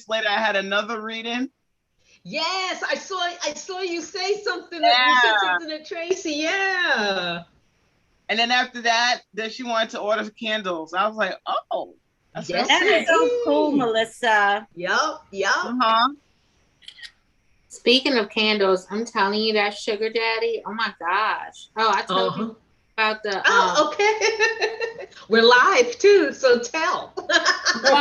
minutes later, I had another reading. Yes, I saw you say something. Yeah. You said something to Tracy. Yeah. And then after that, then she wanted to order candles. I was like, oh, that's so cool, Melissa. Yep. Speaking of candles, I'm telling you that sugar daddy. Oh my gosh. Oh, I told you about the. Okay. We're live too, so tell. Well,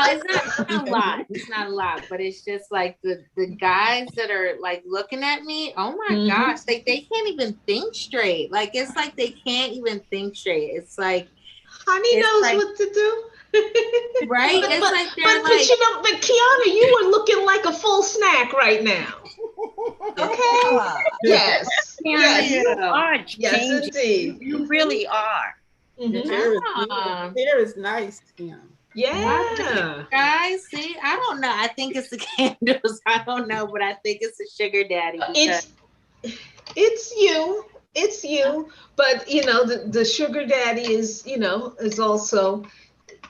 it's not a lot. It's not a lot, but it's just like the guys that are like looking at me. Oh my gosh, they can't even think straight. Like it's like they can't even think straight. It's like Honey knows what to do. Right? But you know, but Kiana, you were looking like a full snack right now. Okay. Yes. Yes, you are. Yes, indeed. You really are. The hair is nice, Kim. Yeah. Guys, see, I don't know. I think it's the candles. I don't know, but I think it's the sugar daddy. It's you. But you know, the sugar daddy is, you know, is also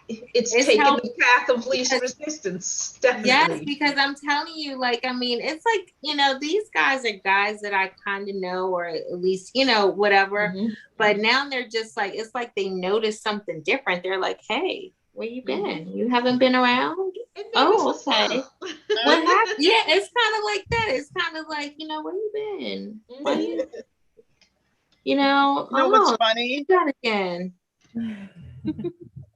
it's taking the path of least resistance. Definitely. Yes, because I'm telling you, like, I mean, it's like, you know, these guys are guys that I kind of know, or at least, you know, whatever. But now they're just like, it's like they notice something different. They're like, hey, where you been? You haven't been around? Oh, okay. What happened? Yeah, it's kind of like that. It's kind of like, you know, where you been? Where you know, what's funny? That again.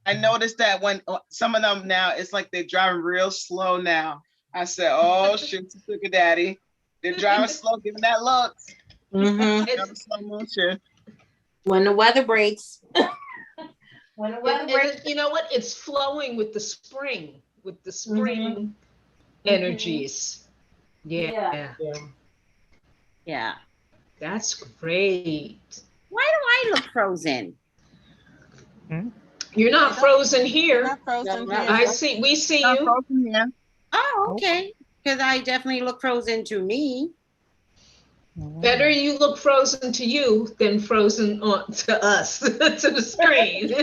I noticed that when some of them now, it's like they're driving real slow now. I said, oh, shit, sugar daddy. They're driving slow, giving that look. Slow motion. When the weather breaks. You know what? It's flowing with the spring, energies. Yeah. That's great. Why do I look frozen? You're not frozen here. Not frozen here. We see you. Oh, okay. Because I definitely look frozen to me. Better you look frozen to you than frozen to us, to the screen.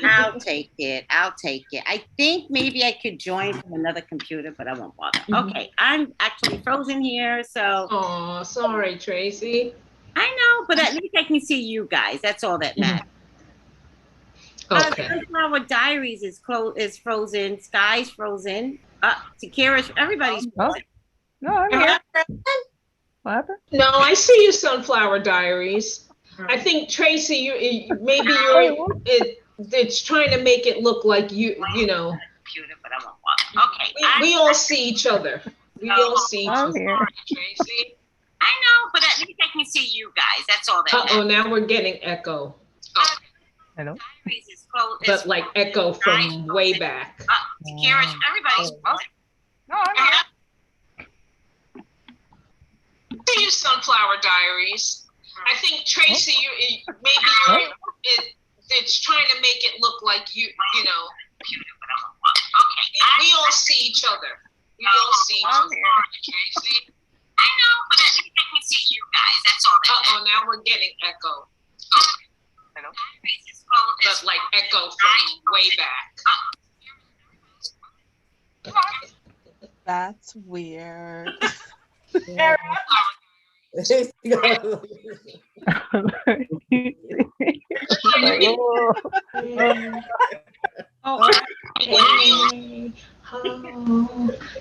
I'll take it. I think maybe I could join from another computer, but I won't bother. Okay, I'm actually frozen here, so. Oh, sorry, Tracy. I know, but at least I can see you guys. That's all that matters. Okay. Sunflower Diaries is frozen. Sky's frozen. Takira's. Everybody's frozen. No, I'm here. What happened? No, I see you, Sunflower Diaries. I think Tracy, it's trying to make it look like you know. Computer, but I won't bother. Okay. We all see each other. We all see each other. Tracy. I know, but at least I can see you guys. That's all that matters. Now we're getting echo. Hello? But like echo from way back. Takira's. Everybody's frozen. No, I'm here. See you, Sunflower Diaries. I think Tracy, it's trying to make it look like you know. Okay. We all see each other. We all see each other. Tracy. I know, but at least I can see you guys. That's all that matters. Now we're getting echo. Hello? But like echo from way back. That's weird. Can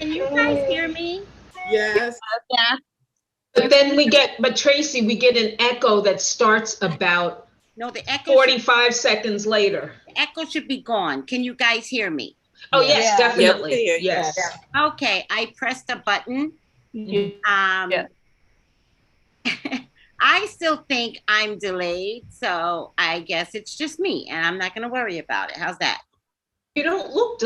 you guys hear me? Yes. But Tracy, we get an echo that starts about the echo 45 seconds later. The echo should be gone. Can you guys hear me? Oh, yes, definitely. Yes. Okay, I pressed a button. I still think I'm delayed, so I guess it's just me, and I'm not going to worry about it. How's that? You don't look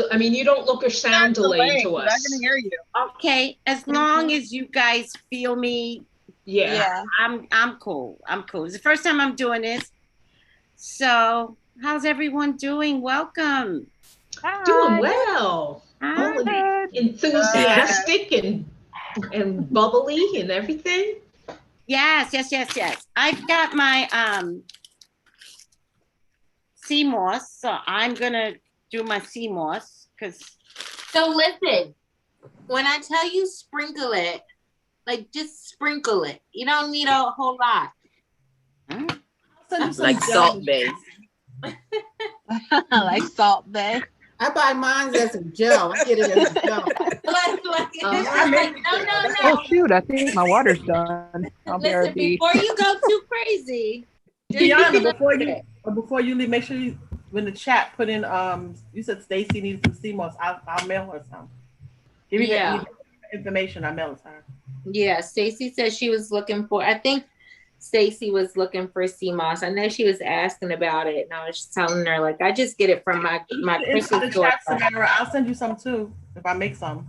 or sound delayed to us. I can hear you. Okay, as long as you guys feel me. Yeah. I'm cool. It's the first time I'm doing this. So, how's everyone doing? Welcome. Hi. Doing well. Hi. Enthusiastic and bubbly and everything. Yes. I've got my CMOS, so I'm gonna do my CMOS because. So listen, when I tell you sprinkle it, like just sprinkle it. You don't need a whole lot. Like Salt Bay. Like Salt Bay. I buy mine as a gel. I get it as a gel. No. Oh shoot! I think my water's done. Listen, before you go too crazy, Deanna, before you leave, make sure you in the chat put in you said Stacy needs some CMOS. I'll mail her some. Give me the information. I mail it to her. Yeah, Stacy said she was looking for. I think Stacy was looking for CMOS. I know she was asking about it, and I was just telling her like I just get it from my crystal store. I'll send you some too if I make some.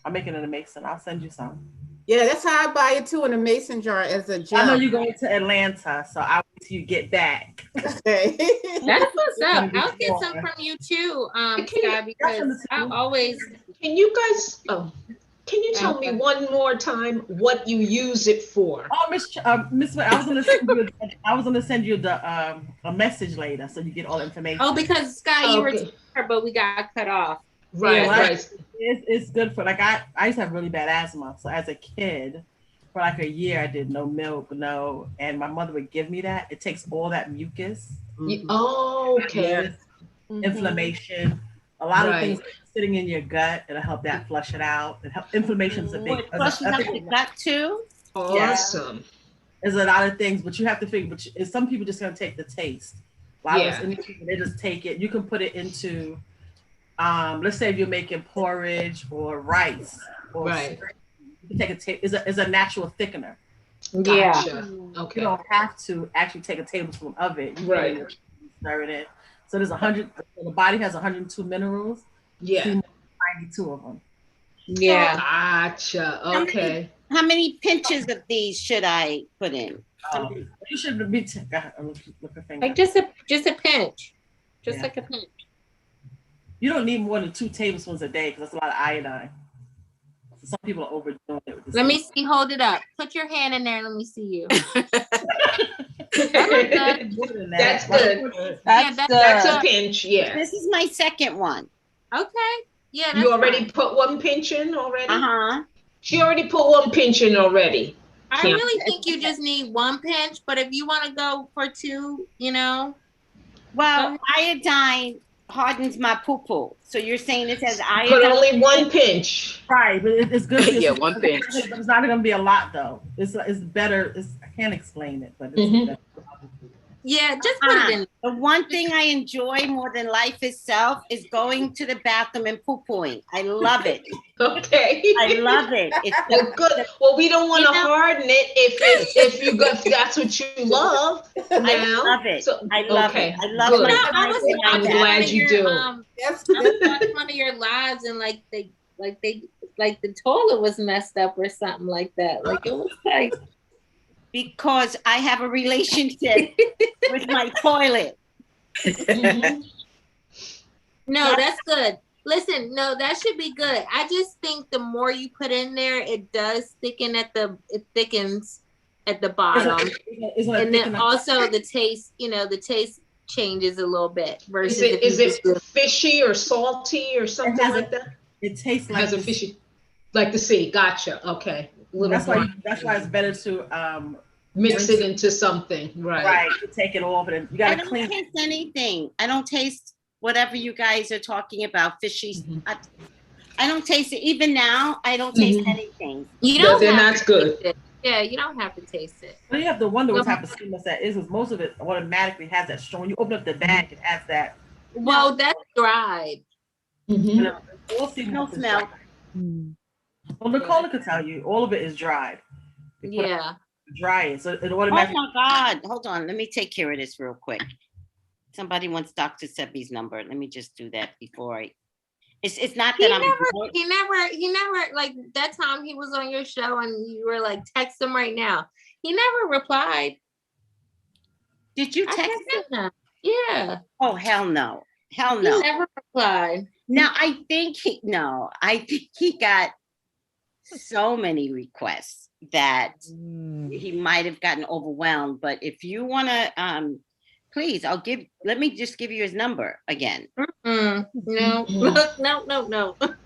I'm making it in a mason. I'll send you some. Yeah, that's how I buy it too, in a mason jar as a gel. I know you're going to Atlanta, so I'll wait till you get back. Okay. That's what's up. I'll get some from you too, Scott, because I always. Can you guys? Can you tell me one more time what you use it for? Oh, Miss, I was gonna send you the a message later, so you get all the information. Oh, because Scott, you were here, but we got cut off. Right, yeah, right. It's good for like I used to have really bad asthma, so as a kid, for like a year I did no milk, and my mother would give me that. It takes all that mucus. Oh, okay. Inflammation, a lot of things sitting in your gut. It'll help that flush it out. Inflammation is a big. Flushing out the gut too. Awesome. There's a lot of things, but you have to figure. But some people just gonna take the taste. They just take it. You can put it into. Let's say if you're making porridge or rice, or you can take a it's a natural thickener. Gotcha. Okay. You don't have to actually take a tablespoon of it. You can stir it in. So there's 100. The body has 102 minerals. Yeah. 92 of them. Yeah. Gotcha. Okay. How many pinches of these should I put in? You should be. Like just a pinch, just like a pinch. You don't need more than 2 tablespoons a day because that's a lot of iodine. So some people are overdoing it. With this let me see. Hold it up. Put your hand in there. Let me see you. That's good. That's a pinch. Yeah. This is my second one. Okay. Yeah. You already put one pinch in already? She already put one pinch in already. I really think you just need 1 pinch, but if you want to go for 2, Well, iodine hardens my poo-poo. So you're saying this has iodine? But only 1 pinch. Right, but it's good. Yeah, 1 pinch. It's not going to be a lot though. It's better. I can't explain it, but it's better. Yeah, just put it in. The one thing I enjoy more than life itself is going to the bathroom and poo-pooing. I love it. Okay. I love it. It's good. Well, we don't want to harden it if that's what you love. I love it. So, I love it. I love good. my I'm glad you do. I was watching one of your lives and like the toilet was messed up or something like that. Like it was like. Because I have a relationship with my toilet. No, that's good. Listen, no, that should be good. I just think the more you put in there, it does thicken it thickens at the bottom. And then also the taste, the taste changes a little bit versus is it fishy or salty or something like that? It tastes like a fishy, like the sea. Gotcha. Okay. That's why it's better to mix it into something, right? To take it off, and you gotta clean. I don't taste anything. I don't taste whatever you guys are talking about, fishy. I don't taste it. Even now, I don't taste anything. You don't. Then that's good. Yeah, you don't have to taste it. Well, you have to wonder what type of sweetness that is, because most of it automatically has that strong. When you open up the bag, it has that. Well, that's dried. No smell. Well, Nicole could tell you, all of it is dried. Yeah. Dry it, so it automatically. Oh my God! Hold on, let me take care of this real quick. Somebody wants Dr. Sebi's number. Let me just do that before I. It's not that He never like that time he was on your show and you were like, text him right now. He never replied. Did you text him? Yeah. Oh hell no! Hell no! He never replied. No, I think he got so many requests that he might have gotten overwhelmed. But if you want to Please, let me just give you his number again. No, no.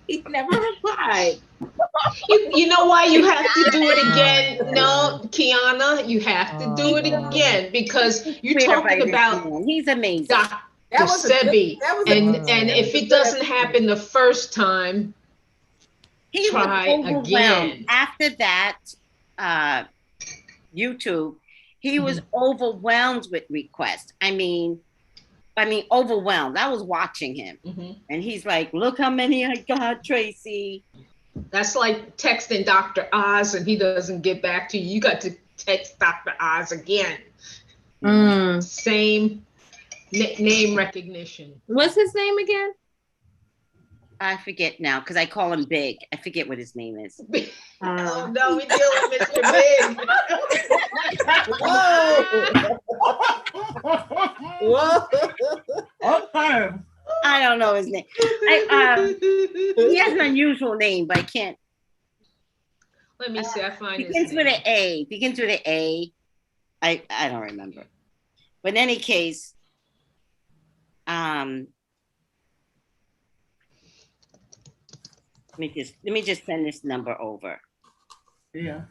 He never replied. You know why you have to do it again? No, Kiana, you have to do it again because you're talking about he's amazing. Dr. Sebi. And if it doesn't happen the first time, try again. After that, YouTube, he was overwhelmed with requests. I mean, overwhelmed. I was watching him, and he's like, "Look how many I got, Tracy." That's like texting Dr. Oz, and he doesn't get back to you. You got to text Dr. Oz again. Same name recognition. What's his name again? I forget now because I call him Big. I forget what his name is. Oh no, we deal with Mr. Big. Whoa. Okay. I don't know his name. He has an unusual name, but I can't. Let me see. I find begins with an A. Begins with an A. I don't remember. But in any case, let me just send this number over. Yeah.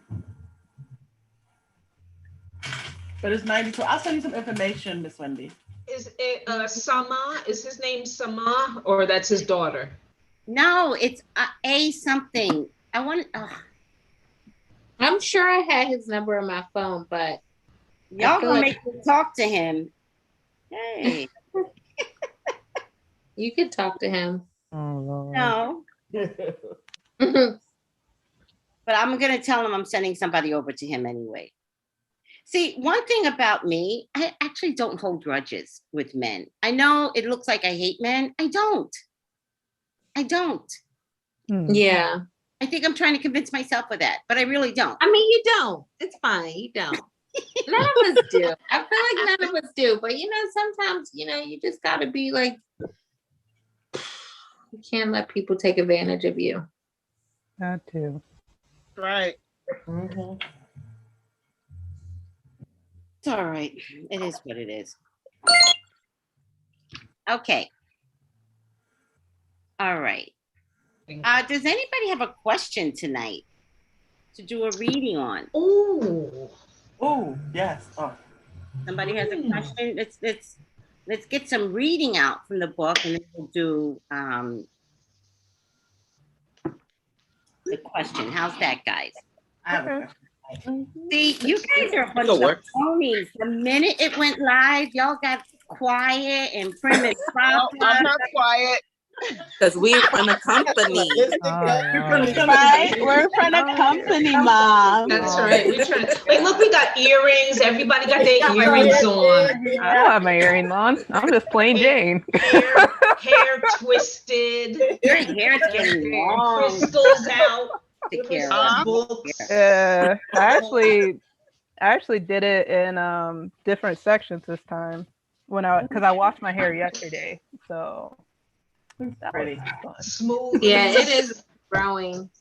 But it's 92. I'll send you some information, Miss Wendy. Is it Sama? Is his name Sama, or that's his daughter? No, it's A something. I want. I'm sure I had his number on my phone, but y'all gonna make me talk to him. Hey, you could talk to him. Oh, no. But I'm gonna tell him I'm sending somebody over to him anyway. See, one thing about me, I actually don't hold grudges with men. I know it looks like I hate men. I don't. Yeah. I think I'm trying to convince myself of that, but I really don't. I mean, you don't. It's fine. You don't. None of us do. I feel like none of us do. But, sometimes, you just got to be like, you can't let people take advantage of you. that too. Right. It's all right. It is what it is. Okay. All right. Does anybody have a question tonight to do a reading on? Oh, yes. Oh. Somebody has a question. Let's get some reading out from the book, and then we'll do the question. How's that, guys? I have a question. See, you guys are a bunch of ponies. The minute it went live, y'all got quiet and prim and proper. I'm not quiet. Because we in front of company. Right? We're in front of company, Mom. That's right. We're trying to, wait, look, we got earrings. Everybody got their earrings on. I don't have my earrings on. I'm just plain Jane. Hair twisted. Your hair's getting long. Crystals out. I actually did it in different sections this time because I washed my hair yesterday. So that was fun. Smooth. Yeah, it is growing.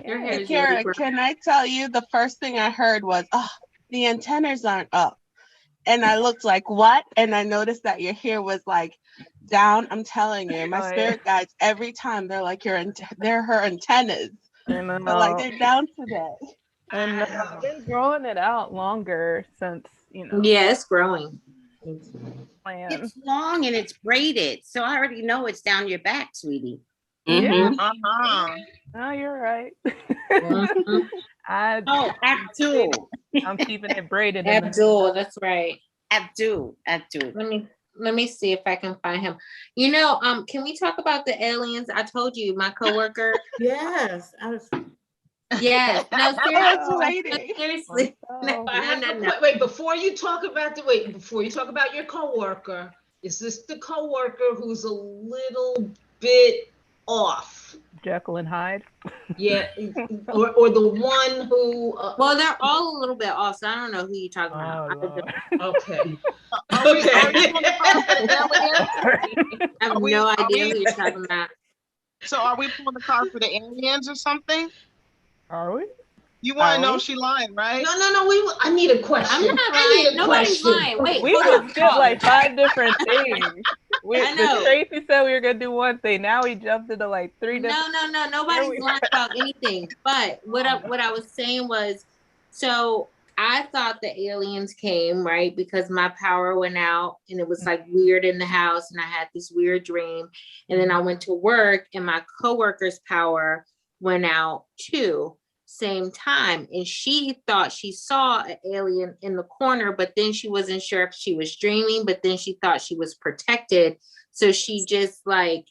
Your hair is Kara, really growing. can I tell you the first thing I heard was, the antennas aren't up. And I looked like, what? And I noticed that your hair was like down. I'm telling you, my spirit guides, every time they're like, they're her antennas. But like they're down today. And I've been growing it out longer since, Yeah, it's growing. It's long and it's braided, so I already know it's down your back, sweetie. Yeah. Oh, you're right. Abdul. I'm keeping it braided. Abdul, that's right. Abdul. Let me see if I can find him. Can we talk about the aliens? I told you, my coworker. Yes. Yeah. No, seriously. No. Wait, before you talk about your coworker, is this the coworker who's a little bit off? Jekyll and Hyde. Yeah, or the one who. Well, they're all a little bit off, so I don't know who you're talking about. Okay. I have no idea who you're talking about. So, are we pulling the card for the aliens or something? Are we? You want to know we? if she lying, right? No. I need a question. I'm not I need lying. a Nobody's question. lying. Wait, We hold just up. did like 5 different things. I know. Tracy said we were gonna do one thing. Now we jumped into like 3 different. No. Nobody's lying about anything. But what I was saying was, so I thought the aliens came, right? Because my power went out and it was like weird in the house and I had this weird dream. And then I went to work and my coworker's power went out too, same time. And she thought she saw an alien in the corner, but then she wasn't sure if she was dreaming, but then she thought she was protected. So she just like,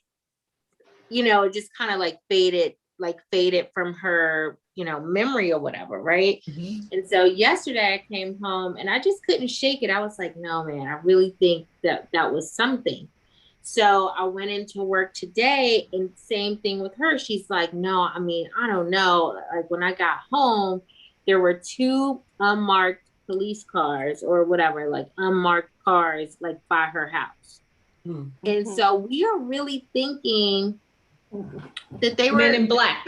you know, it just kind of like faded from her, you know, memory or whatever, right? And so yesterday I came home and I just couldn't shake it. I was like, no, man, I really think that was something. So I went into work today and same thing with her. She's like, no, I mean, I don't know. Like when I got home, there were 2 unmarked police cars or whatever, like unmarked cars, like by her house. And so we are really thinking that they were Men in Black.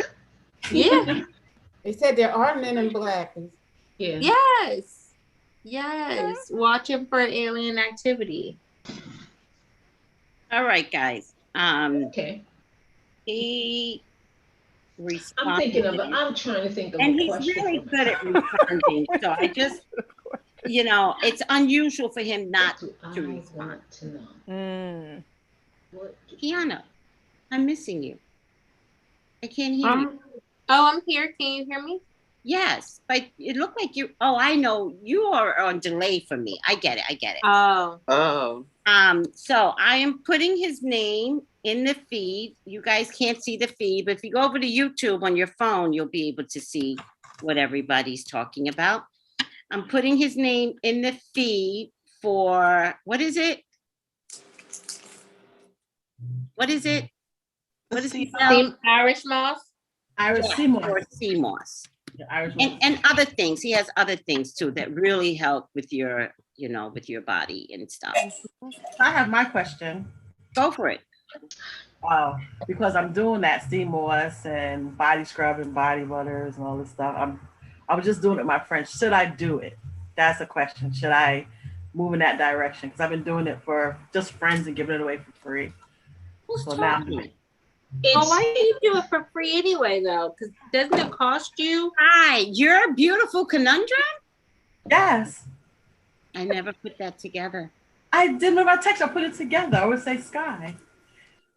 Yeah. They said there are men in black. Yeah. Yes. Watching for alien activity. All right, guys. Okay. He responded. I'm trying to think of and a he's question. really good at responding. So I just, you know, it's unusual for him not to respond. Kiana, I'm missing you. I can't hear you. Oh, I'm here. Can you hear me? Yes, but it looked like you. Oh, I know you are on delay for me. I get it. Oh. So I am putting his name in the feed. You guys can't see the feed, but if you go over to YouTube on your phone, you'll be able to see what everybody's talking about. I'm putting his name in the feed for, what is it? What is it? What is it? Irish moss? Irish sea moss. Or sea moss. Yeah, Irish moss. And other things. He has other things too that really help with your, you know, with your body and stuff. I have my question. Go for it. Because I'm doing that sea moss and body scrub and body butters and all this stuff. I was just doing it with my friends. Should I do it? That's a question. Should I move in that direction? Because I've been doing it for just friends and giving it away for free. Who's So now I'm talking? doing it. Well, why do you do it for free anyway, though? Because doesn't it cost you? Hi, you're a beautiful conundrum? Yes. I never put that together. I didn't know about text. I put it together. I would say sky.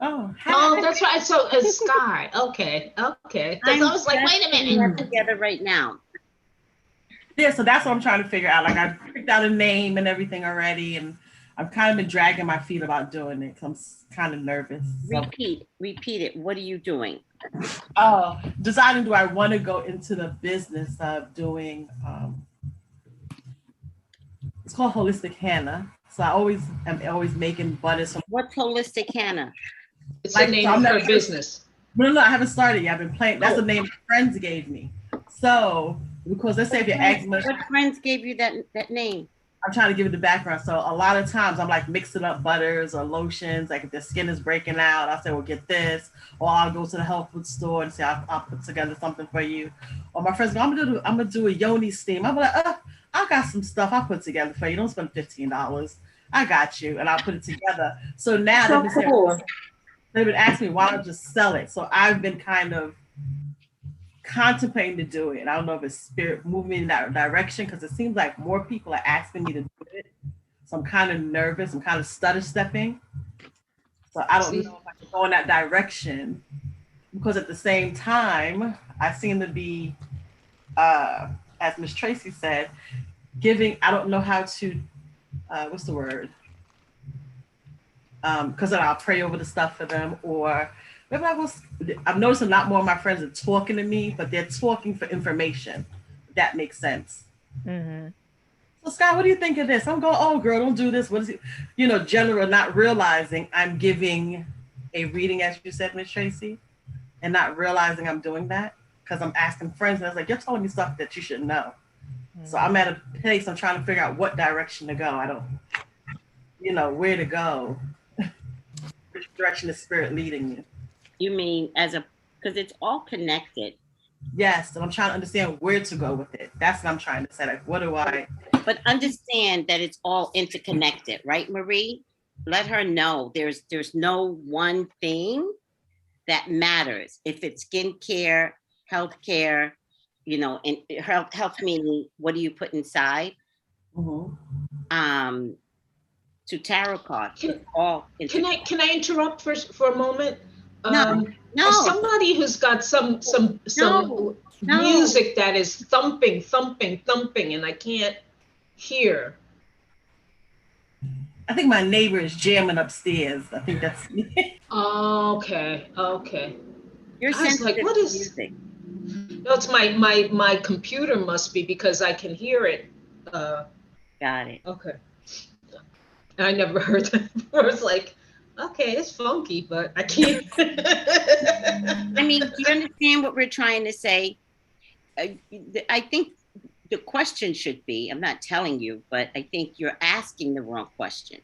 Oh, that's right. So it's sky. Okay. Because I was like, wait a minute. Together right now. Yeah, so that's what I'm trying to figure out. Like I picked out a name and everything already, and I've kind of been dragging my feet about doing it because I'm kind of nervous. So. Repeat it. What are you doing? Deciding, do I want to go into the business of doing, it's called Holistic Henna. So I'm always making butters. What's Holistic Henna? It's the name of her business. No, I haven't started yet. I've been playing. That's the name friends gave me. So, because let's say if you're eczema. What friends gave you that name? I'm trying to give it the background. So a lot of times I'm like mixing up butters or lotions. Like if the skin is breaking out, I'll say, well, get this. Or I'll go to the health food store and say, I'll put together something for you. Or my friends go, I'm gonna do a yoni steam. I'm like, I got some stuff I'll put together for you. Don't spend $15. I got you. And I'll put it together. So now they've been asking me, why don't I just sell it? So I've been kind of contemplating to do it. And I don't know if it's spirit moving in that direction because it seems like more people are asking me to do it. So I'm kind of nervous. I'm kind of stutter stepping. So I don't know if I can go in that direction because at the same time, I seem to be, as Miss Tracy said, giving, I don't know how to, what's the word? Because then I'll pray over the stuff for them, or maybe I'm noticing a lot more of my friends are talking to me, but they're talking for information. If that makes sense. Mm-hmm. So Scott, what do you think of this? I'm going, oh girl, don't do this. What is it? You know, general, not realizing I'm giving a reading, as you said, Miss Tracy, and not realizing I'm doing that because I'm asking friends, and I was like, you're telling me stuff that you should know. Mm-hmm. So I'm at a place, I'm trying to figure out what direction to go. I don't, where to go. Which direction is spirit leading you? You mean because it's all connected. Yes, and I'm trying to understand where to go with it. That's what I'm trying to say. Like, what do I? But understand that it's all interconnected, right, Marie? Let her know there's no one thing that matters. If it's skincare, healthcare, you know, and health meaning what do you put inside? To tarot cards. Can I interrupt for a moment? No. As somebody who's got some music that is thumping, and I can't hear. I think my neighbor is jamming upstairs. I think that's Okay. You're I was like, what is music? No, it's my computer must be, because I can hear it. Got it. Okay. I never heard that before. It's like, okay, it's funky, but I can't. I mean, do you understand what we're trying to say? I think the question should be, I'm not telling you, but I think you're asking the wrong question.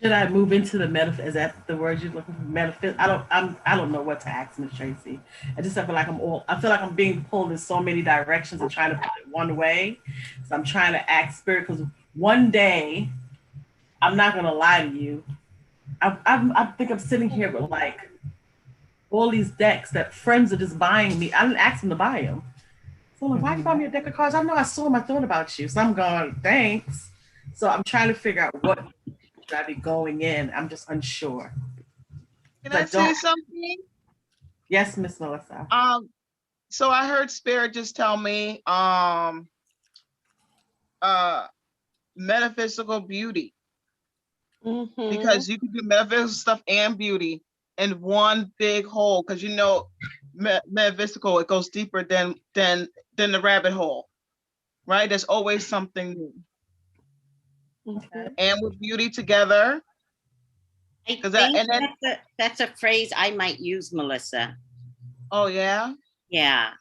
Should I move into the metaphysics? Is that the word you're looking for? Metaphysics? I don't know what to ask, Miss Tracy. I feel like I feel like I'm being pulled in so many directions and trying to put it one way. So I'm trying to ask spirit, because one day, I'm not gonna lie to you, I think I'm sitting here with like all these decks that friends are just buying me. I didn't ask them to buy them. So I'm like, why you buy me a deck of cards? I know I saw them, I thought about you. So I'm going, thanks. So I'm trying to figure out what should I be going in. I'm just unsure. Can I say something? Yes, Miss Melissa. So I heard Spirit just tell me metaphysical beauty. Because you can do metaphysical stuff and beauty in one big hole, because you know metaphysical, it goes deeper than the rabbit hole, right? There's always something new. Okay. And with beauty together, I think that's a phrase I might use, Melissa. Oh yeah? Yeah.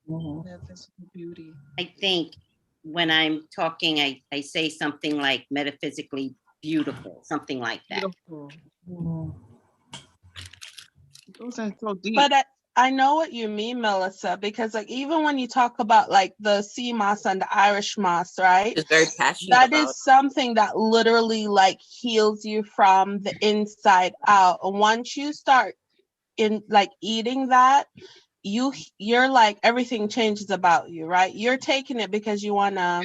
Metaphysical beauty. I think when I'm talking, I say something like metaphysically beautiful, something like that. Beautiful. It goes in so deep. But I know what you mean, Melissa, because like even when you talk about like the sea moss and the Irish moss, right? It's very passionate. That is something that literally like heals you from the inside out. And once you start in like eating that, you're like everything changes about you, right? You're taking it because you wanna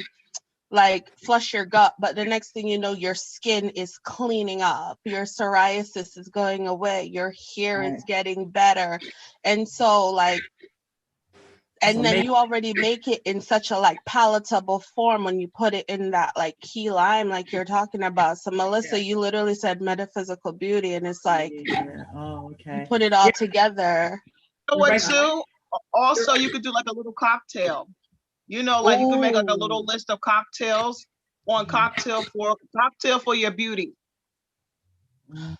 like flush your gut, but the next thing you know, your skin is cleaning up, your psoriasis is going away, your hair is getting better. And so like, and then you already make it in such a like palatable form when you put it in that like key lime like you're talking about. So Melissa, you literally said metaphysical beauty, and it's like you put it all together. You know what too? Also, you could do like a little cocktail. You know, like you can make like a little list of cocktails on cocktail for your beauty.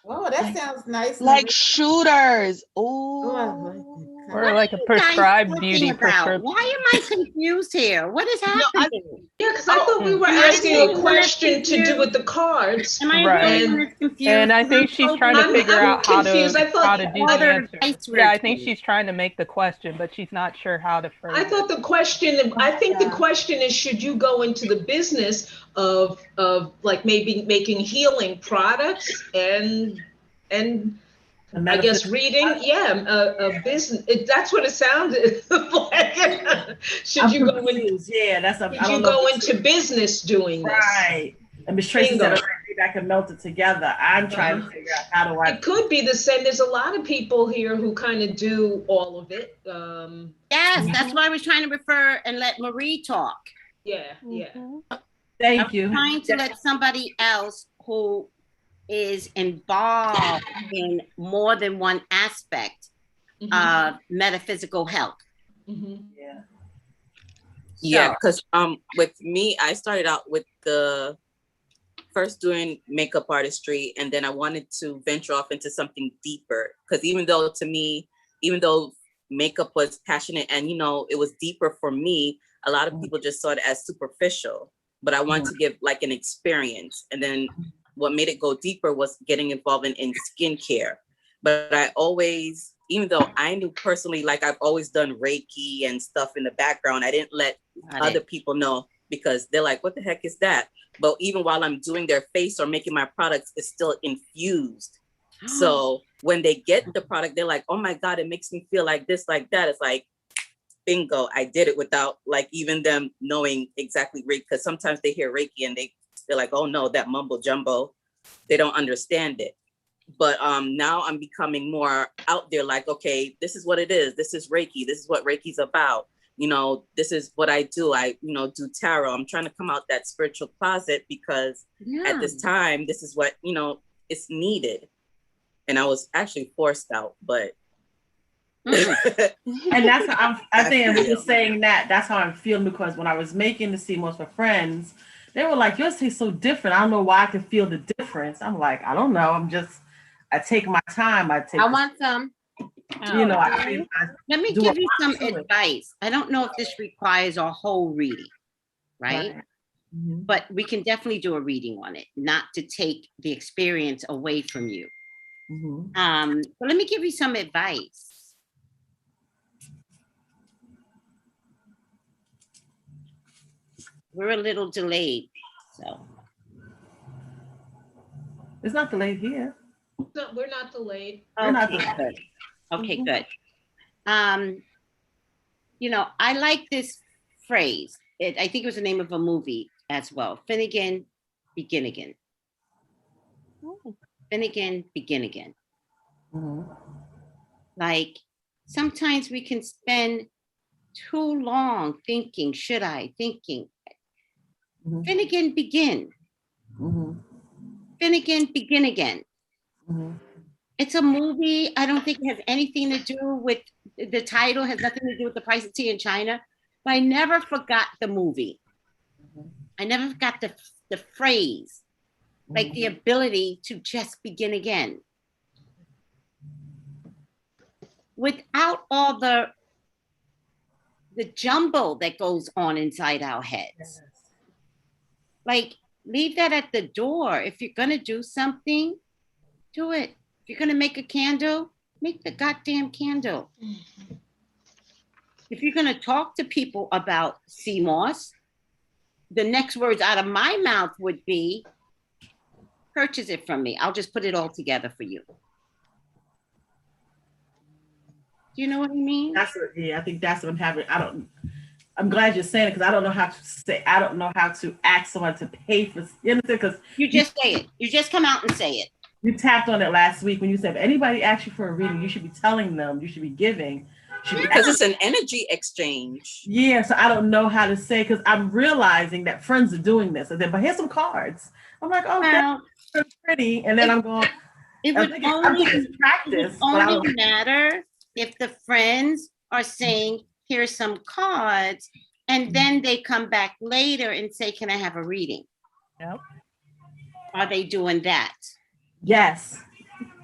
Oh, that sounds nice. Like shooters. Or like a prescribed beauty prescription. Why am I confused here? What is happening? Because I thought we were asking a question to do with the cards. Am I really confused? And I think she's trying to figure out how to do the answer. Yeah, I think she's trying to make the question, but she's not sure how to phrase it. I think the question is, should you go into the business of like maybe making healing products and I guess reading, a business. That's what it sounded like. Should you go into? Yeah, that's. Should you go into business doing this? Right. And Ms. Tracy said, maybe I can melt it together. I'm trying to figure out how do I. It could be the same. There's a lot of people here who kind of do all of it. Yes, that's why I was trying to refer and let Marie talk. Yeah. Thank you. Trying to let somebody else who is involved in more than one aspect of metaphysical health. Yeah, because with me, I started out with the first doing makeup artistry, and then I wanted to venture off into something deeper. Because even though makeup was passionate and it was deeper for me, a lot of people just saw it as superficial. But I wanted to give like an experience, and then what made it go deeper was getting involved in skincare. But I always even though I knew personally, like I've always done Reiki and stuff in the background, I didn't let other people know because they're like, what the heck is that? But even while I'm doing their face or making my products, it's still infused. So when they get the product, they're like, oh my God, it makes me feel like this, like that. It's like, bingo, I did it without like even them knowing exactly Reiki. Because sometimes they hear Reiki and they're like, oh no, that mumbo jumbo. They don't understand it. But now I'm becoming more out there like, okay, this is what it is. This is Reiki. This is what Reiki's about. You know, this is what I do. I, you know, do tarot. I'm trying to come out that spiritual closet because at this time, this is what, you know, it's needed. And I was actually forced out, but. And that's how I think I'm just saying that. That's how I'm feeling because when I was making the CMOS for friends, they were like, yours tastes so different. I don't know why I can feel the difference. I'm like, I don't know. I take my time. I want some. You know, let me give you some advice. I don't know if this requires a whole reading, right? But we can definitely do a reading on it, not to take the experience away from you. But let me give you some advice. We're a little delayed, so. It's not delayed here. No, we're not delayed. Okay, good. Okay, good. You know, I like this phrase. I think it was the name of a movie as well. Finnegan, begin again. Finnegan, begin again. Like, sometimes we can spend too long thinking, should I? Thinking. Finnegan, begin. Finnegan, begin again. It's a movie. I don't think it has anything to do with the title, has nothing to do with the price of tea in China. But I never forgot the movie. I never forgot the phrase, like the ability to just begin again. Without all the jumble that goes on inside our heads. Like, leave that at the door. If you're gonna do something, do it. If you're gonna make a candle, make the goddamn candle. If you're gonna talk to people about CMOS, the next words out of my mouth would be, purchase it from me. I'll just put it all together for you. Do you know what I mean? I think that's what I'm having. I'm glad you're saying it because I don't know how to say, I don't know how to ask someone to pay for, you understand? Because you just say it. You just come out and say it. You tapped on it last week when you said, if anybody asks you for a reading, you should be telling them, you should be giving. Because it's an energy exchange. Yeah, so I don't know how to say, because I'm realizing that friends are doing this. I said, but here's some cards. I'm like, oh, well, that's pretty. And then I'm going, it would only matter if the friends are saying, here's some cards, and then they come back later and say, can I have a reading? Yep. Are they doing that? Yes.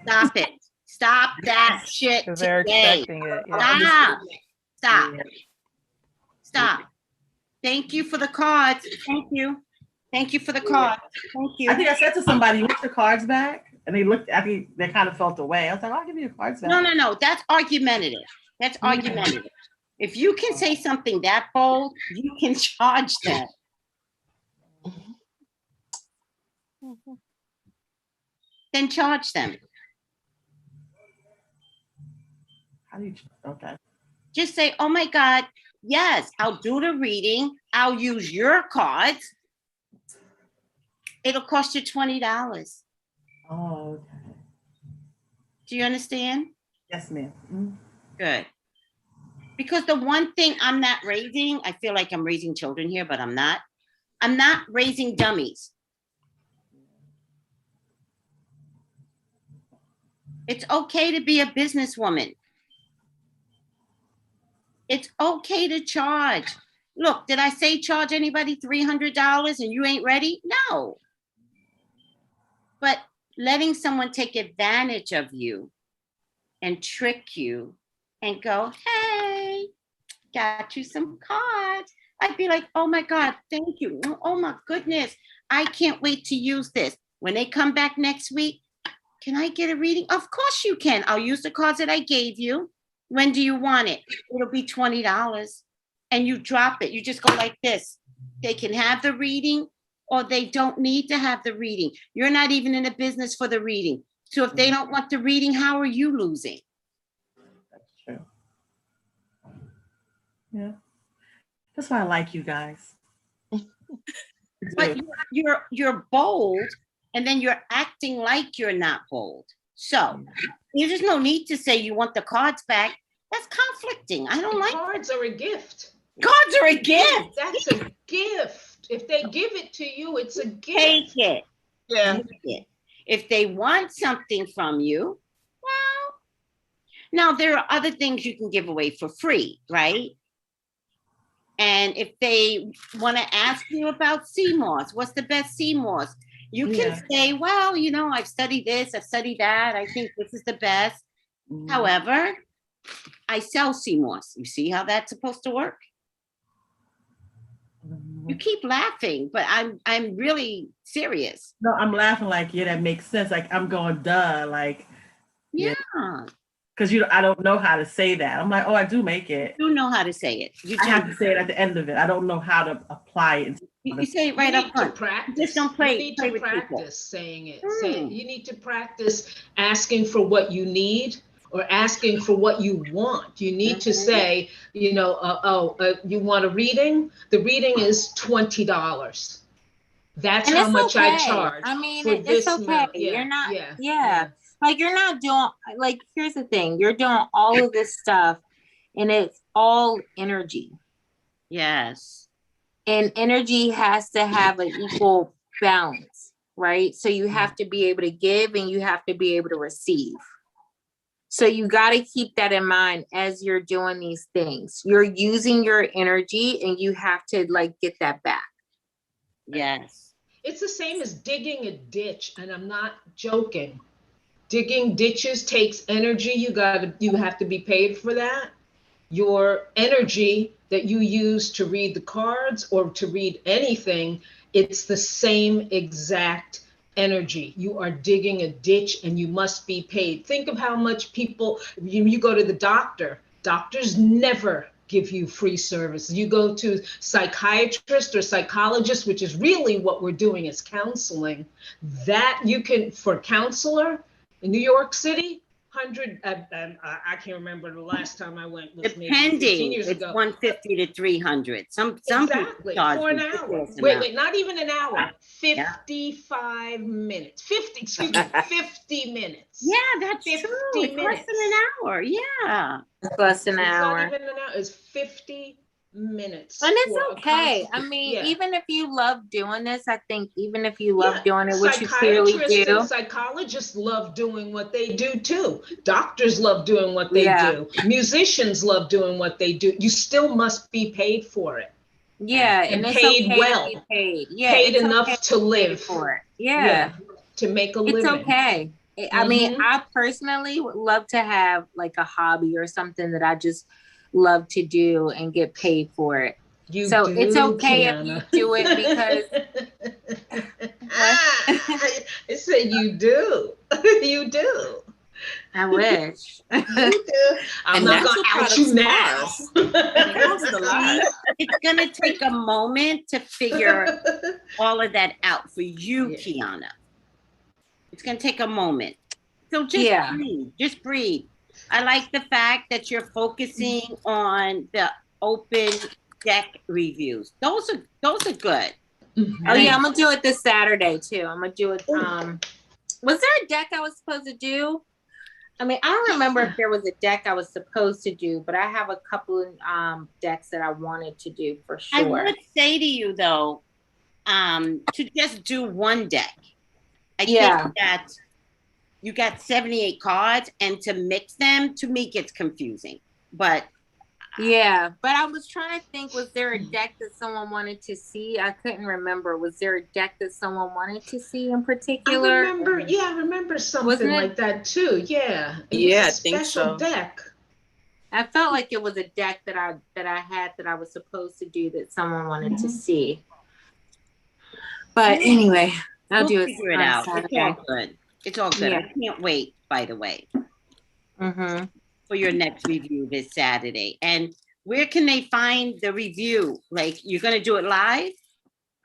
Stop it. Stop that shit today. They're expecting it. Yeah. Stop. Stop. Thank you for the cards. Thank you. Thank you for the cards. Thank you. I think I said to somebody, you want the cards back? And they looked, I think they kind of felt away. I was like, I'll give you your cards back. No. That's argumentative. That's argumentative. If you can say something that bold, you can charge them. Then charge them. How do you, okay. Just say, oh my God, yes, I'll do the reading. I'll use your cards. It'll cost you $20. Oh, okay. Do you understand? Yes, ma'am. Good. Because the one thing I'm not raising, I feel like I'm raising children here, but I'm not. I'm not raising dummies. It's okay to be a businesswoman. It's okay to charge. Look, did I say charge anybody $300 and you ain't ready? No. But letting someone take advantage of you and trick you and go, hey, got you some cards. I'd be like, oh my God, thank you. Oh my goodness, I can't wait to use this. When they come back next week, can I get a reading? Of course you can. I'll use the cards that I gave you. When do you want it? It'll be $20. And you drop it. You just go like this. They can have the reading or they don't need to have the reading. You're not even in the business for the reading. So if they don't want the reading, how are you losing? That's true. Yeah. That's why I like you guys. But you're bold, and then you're acting like you're not bold. So there's no need to say you want the cards back. That's conflicting. I don't like cards are a gift. Cards are a gift. That's a gift. If they give it to you, it's a gift. Take it. Yeah. Take it. If they want something from you, well, now there are other things you can give away for free, right? And if they want to ask you about CMOS, what's the best CMOS? You can say, well, you know, I've studied this, I've studied that. I think this is the best. However, I sell CMOS. You see how that's supposed to work? You keep laughing, but I'm really serious. No, I'm laughing like, yeah, that makes sense. Like I'm going, duh, like yeah. Because I don't know how to say that. I'm like, oh, I do make it. You know how to say it. I have to say it at the end of it. I don't know how to apply it. You say it right up front. Just don't play. You need to practice saying it. You need to practice asking for what you need or asking for what you want. You need to say, you know, you want a reading? The reading is $20. That's how much I charge. I mean, it's okay. You're not, like you're not doing, like, here's the thing. You're doing all of this stuff and it's all energy. Yes. And energy has to have an equal balance, right? So you have to be able to give and you have to be able to receive. So you got to keep that in mind as you're doing these things. You're using your energy and you have to like get that back. Yes. It's the same as digging a ditch, and I'm not joking. Digging ditches takes energy. You have to be paid for that. Your energy that you use to read the cards or to read anything, it's the same exact energy. You are digging a ditch and you must be paid. Think of how much people, you go to the doctor, doctors never give you free service. You go to psychiatrist or psychologist, which is really what we're doing is counseling, that you can, for counselor in New York City, I can't remember the last time I went was maybe 15 years ago. It's 150 to 300. Some exactly for an hour. Wait, not even an hour. 55 minutes. 50 minutes. Yeah, that's 50 true. It's minutes. Less than an hour. Yeah. It's less than an hour. Not even an hour. It's 50 minutes. And it's okay. I mean, even if you love doing this, I think even if you love doing it, which you clearly do. Psychiatrists and psychologists love doing what they do too. Doctors love doing what they do. Musicians love doing what they do. You still must be paid for it. Yeah, and paid well. Paid enough to live for it. Yeah. To make a living. It's okay. I mean, I personally would love to have like a hobby or something that I just love to do and get paid for it. It's okay Kiana. If you do it because I said you do. You do. I wish. You do. I'm not gonna out you now. It's gonna take a moment to figure all of that out for you, Kiana. It's gonna take a moment. So just breathe. Just breathe. I like the fact that you're focusing on the open deck reviews. Those are good. Oh yeah, I'm gonna do it this Saturday too. I'm gonna do it. Was there a deck I was supposed to do? I mean, I don't remember if there was a deck I was supposed to do, but I have a couple of decks that I wanted to do for sure. I would say to you though, to just do one deck. I think that you got 78 cards, and to mix them, to me, gets confusing. But yeah, but I was trying to think, was there a deck that someone wanted to see? I couldn't remember. Was there a deck that someone wanted to see in particular? I remember something like that too. Yeah. I think so. Special deck. I felt like it was a deck that I was supposed to do that someone wanted to see. But anyway, I'll do it. Figure it out. It's all good. It's all good. Yeah. I can't wait, by the way, Mm-hmm. for your next review this Saturday. And where can they find the review? Like, you're going to do it live?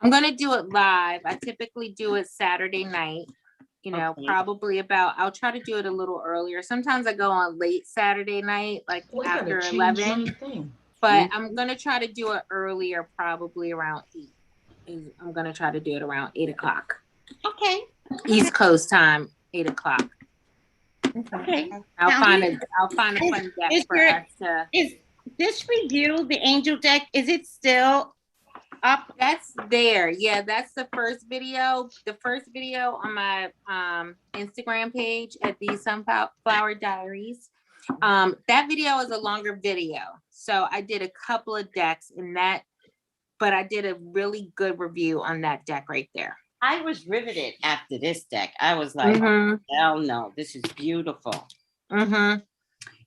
I'm going to do it live. I typically do it Saturday night, you know, Okay. probably about, I'll try to do it a little earlier. Sometimes I go on late Saturday night, like Oh, I gotta after change 11, my thing. but I'm going to try to do it earlier, probably around 8. I'm going to try to do it around 8 o'clock. Okay. East Coast time, 8 o'clock. Okay. I'll Now, find a fun deck for us to. Is this review, the angel deck, is it still up? That's there. Yeah, that's the first video. The first video on my Instagram page at the Sunflower Diaries. That video is a longer video. So I did a couple of decks in that, but I did a really good review on that deck right there. I was riveted after this deck. I was like, oh, hell no, this is beautiful.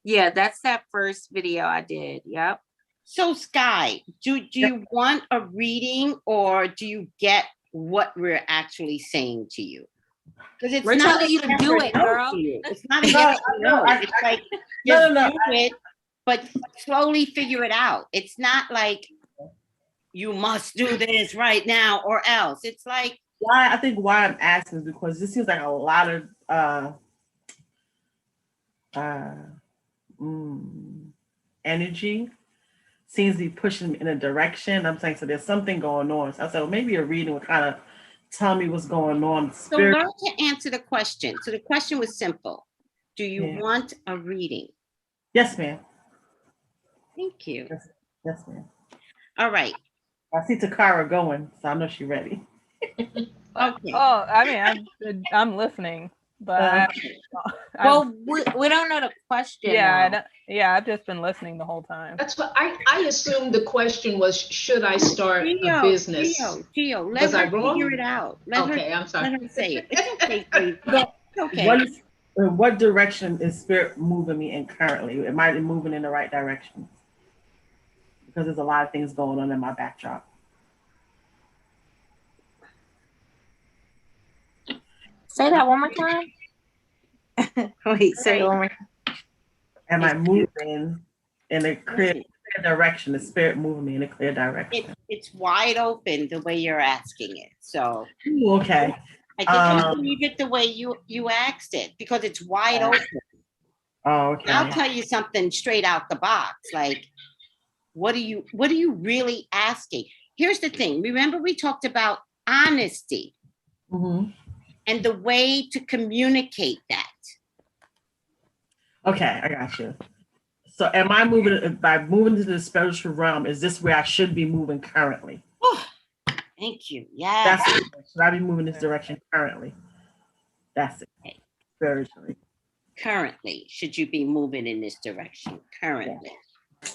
Yeah, that's that first video I did. Yep. So Sky, do you want a reading, or do you get what we're actually saying to you? Because We're telling you to do it, girl. It's not a yes or no. It's like, just do it, but slowly figure it out. It's not like you must do this right now or else. It's like, why I'm asking is because this seems like a lot of energy seems to be pushing me in a direction. I'm saying, so there's something going on. So I said, well, maybe a reading would kind of tell me what's going on. So learn to answer the question. So the question was simple. Do you want a reading? Yes, ma'am. Thank you. Yes, ma'am. All right. I see Takara going, so I know she's ready. Okay. Oh, I mean, I'm listening, but well, we don't know the question. Yeah, I've just been listening the whole time. That's what I assumed the question was, should I start a business? Gio, let her figure it out. I'm sorry. Let her say it. It's okay, please. It's okay. What direction is spirit moving me in currently? Am I moving in the right direction? Because there's a lot of things going on in my backdrop. Say that one more time. Wait, say it one more time. Am I moving in a clear direction? The spirit moving me in a clear direction. It's wide open the way you're asking it. So okay. I think I leave it the way you asked it, because it's wide open. Oh, okay. I'll tell you something straight out the box. Like, what are you really asking? Here's the thing. Remember, we talked about honesty and the way to communicate that. Okay, I got you. So am I moving, by moving to the spiritual realm, is this where I should be moving currently? Oh, thank you. Yeah. Should I be moving this direction currently? That's it. Okay. Spiritually. Currently, should you be moving in this direction? Currently. Yeah.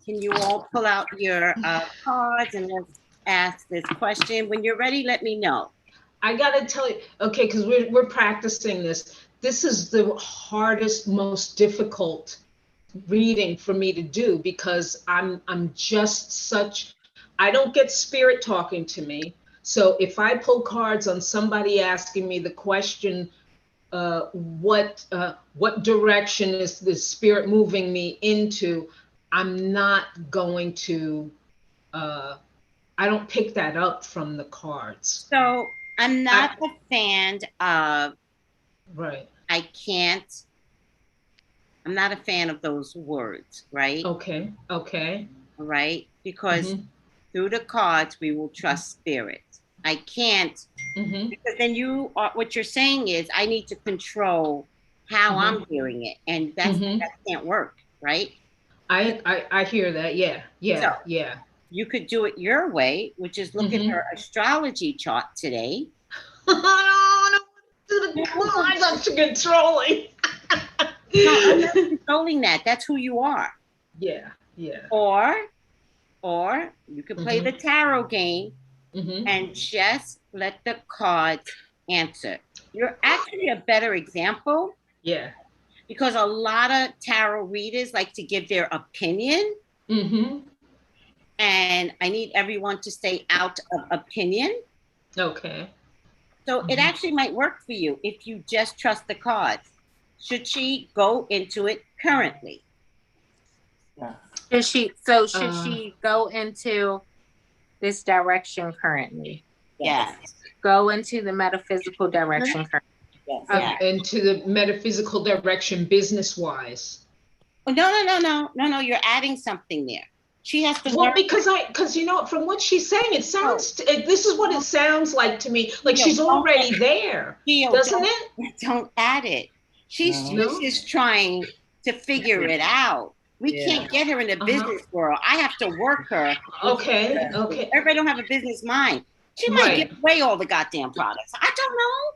Can you all pull out your cards and let's ask this question? When you're ready, let me know. I gotta tell you, okay, because we're practicing this. This is the hardest, most difficult reading for me to do, because I'm just such, I don't get spirit talking to me. So if I pull cards on somebody asking me the question, what direction is the spirit moving me into, I'm not going to, I don't pick that up from the cards. So I'm not a fan of, right. I'm not a fan of those words, right? Okay. Okay. All right. Because through the cards, we will trust spirit. I can't, because then what you're saying is I need to control how I'm hearing it. And that can't work, right? I hear that. Yeah. Yeah. So, yeah. You could do it your way, which is look at her astrology chart today. I don't know. I'm not controlling. No, I'm not controlling that. That's who you are. Yeah. Yeah. Or you could play the tarot game and just let the cards answer. You're actually a better example. Yeah. Because a lot of tarot readers like to give their opinion. And I need everyone to stay out of opinion. Okay. So it actually might work for you if you just trust the cards. Should she go into it currently? Should she go into this direction currently? Yes. Go into the metaphysical direction currently. Yes. Into the metaphysical direction, business-wise. No. You're adding something there. She has to Well, learn. because you know, from what she's saying, it sounds. This is what it sounds like to me. Like she's already there, doesn't it? Don't add it. She's just trying to figure it out. We can't get her in the business world. I have to work her. Okay. Everybody don't have a business mind. She might give away all the goddamn products. I don't know.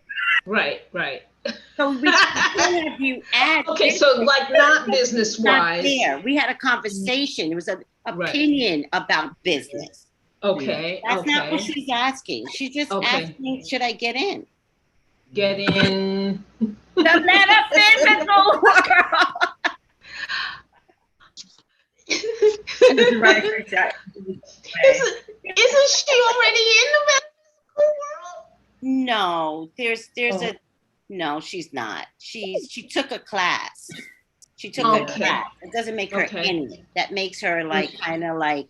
Right. So we have you add. Okay, so like not business-wise. There, we had a conversation. It was an opinion about business. Okay. That's not what she's asking. She's just asking, should I get in? Get in the metaphysical world. Isn't she already in the metaphysical world? No, there's no, she's not. She took a class. She took a class. It doesn't make her in it. That makes her like kind of like,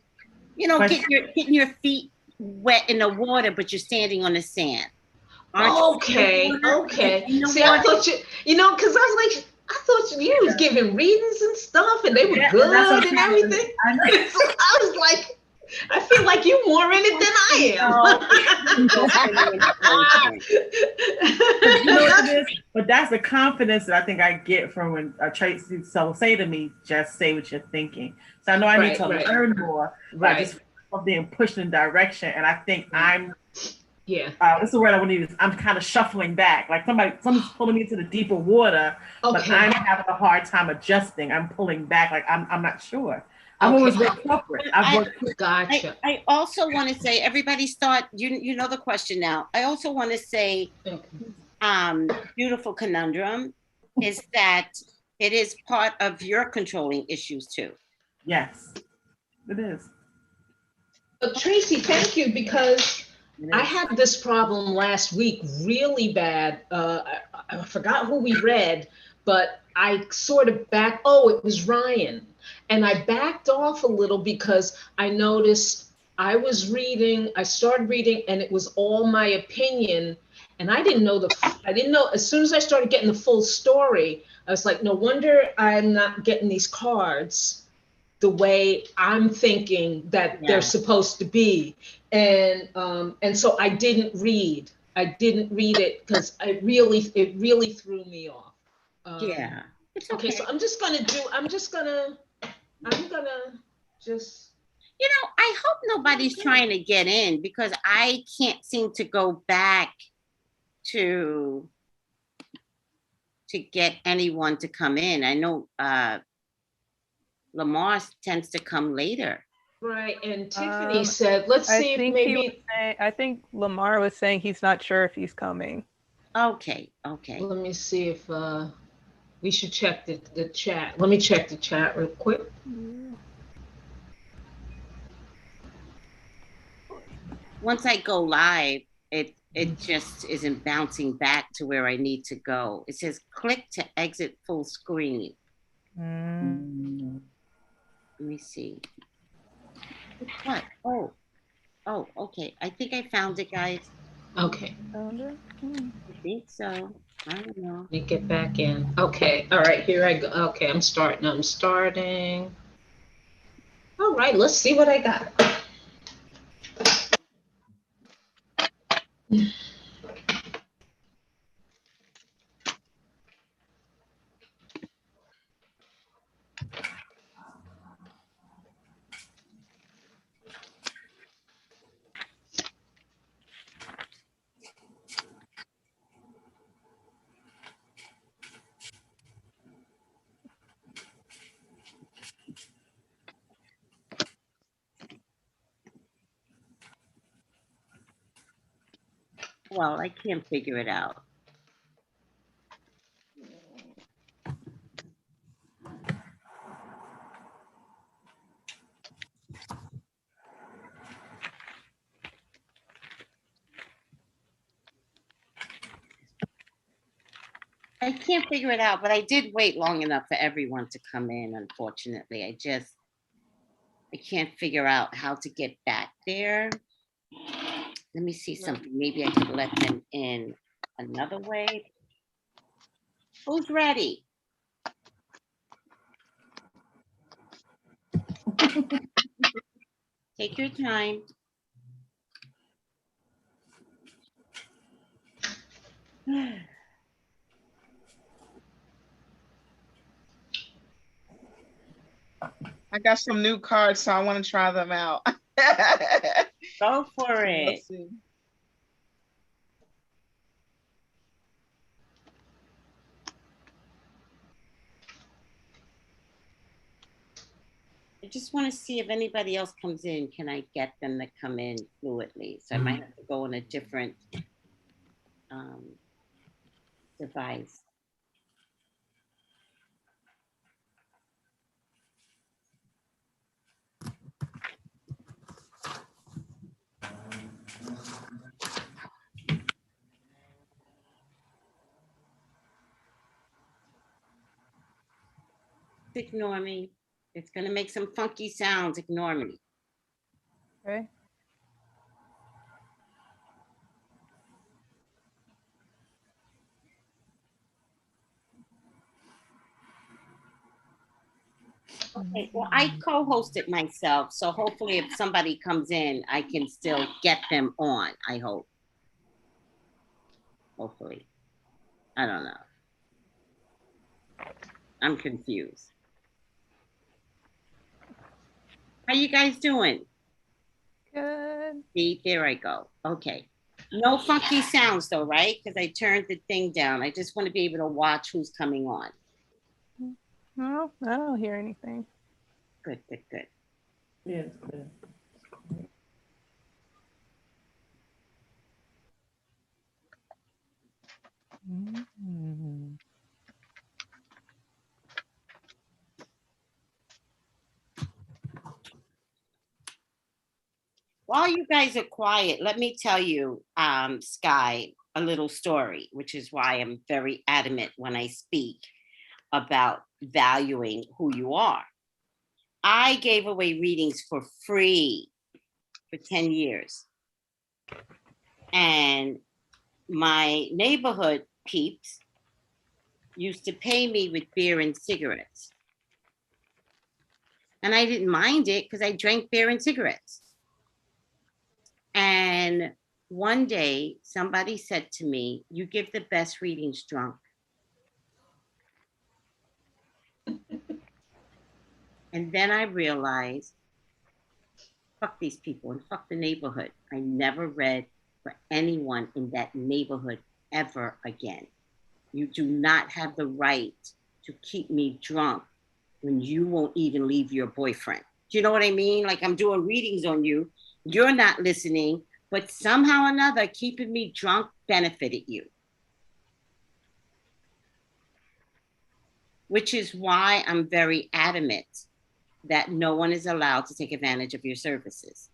you know, getting your feet wet in the water, but you're standing on the sand. Okay. See, I thought you know, because I was like, I thought you was giving readings and stuff, and they were good and everything. So I was like, I feel like you're more in it than I am. You know what it is? But that's the confidence that I think I get from when Tracey say to me, just say what you're thinking. So I know I need to learn more, but I just feel being pushed in direction. And I think I'm, this is the word I want to use. I'm kind of shuffling back. Like someone's pulling me into the deeper water, but I'm having a hard time adjusting. I'm pulling back. Like I'm not sure. I've always been corporate. Gotcha. I also want to say, everybody start, you know the question now. I also want to say, beautiful conundrum is that it is part of your controlling issues too. Yes, it is. Tracey, thank you, because I had this problem last week really bad. I forgot who we read, but I sort of it was Ryan. And I backed off a little because I noticed I started reading and it was all my opinion. And I didn't know as soon as I started getting the full story, I was like, no wonder I'm not getting these cards the way I'm thinking that they're supposed to be. And so I didn't read it because it really threw me off. It's okay. Okay, so I'm gonna just, you know, I hope nobody's trying to get in, because I can't seem to go back to get anyone to come in. I know Lamar tends to come later. Right, and Tiffany said, let's see if maybe. I think Lamar was saying he's not sure if he's coming. Okay. Let me see if we should check the chat. Let me check the chat real quick. Once I go live, it just isn't bouncing back to where I need to go. It says click to exit full screen. Let me see. What? Oh, okay. I think I found it, guys. Okay. Found it? I think so. I don't know. Let me get back in. Okay. All right. Here I go. Okay. I'm starting. All right. Let's see what I got. Well, I can't figure it out. I can't figure it out, but I did wait long enough for everyone to come in, unfortunately. I can't figure out how to get back there. Let me see something. Maybe I could let them in another way. Who's ready? Take your time. I got some new cards, so I want to try them out. Go for it. Let's see. I just want to see if anybody else comes in. Can I get them to come in fluidly? So I might have to go on a different device. Ignore me. It's gonna make some funky sounds. Ignore me. Okay. Okay, well, I co-hosted myself, so hopefully if somebody comes in, I can still get them on, I hope. Hopefully. I don't know. I'm confused. How you guys doing? Good. See, there I go. Okay. No funky sounds though, right? Because I turned the thing down. I just want to be able to watch who's coming on. No, I don't hear anything. Good, good, good. Yeah, it's good. Mm-hmm. While you guys are quiet, let me tell you, Sky, a little story, which is why I'm very adamant when I speak about valuing who you are. I gave away readings for free for 10 years. And my neighborhood peeps used to pay me with beer and cigarettes. And I didn't mind it because I drank beer and cigarettes. And one day somebody said to me, "You give the best readings drunk." And then I realized, fuck these people and fuck the neighborhood. I never read for anyone in that neighborhood ever again. You do not have the right to keep me drunk when you won't even leave your boyfriend. Do you know what I mean? Like, I'm doing readings on you. You're not listening, but somehow or another, keeping me drunk benefited you. Which is why I'm very adamant that no one is allowed to take advantage of your services.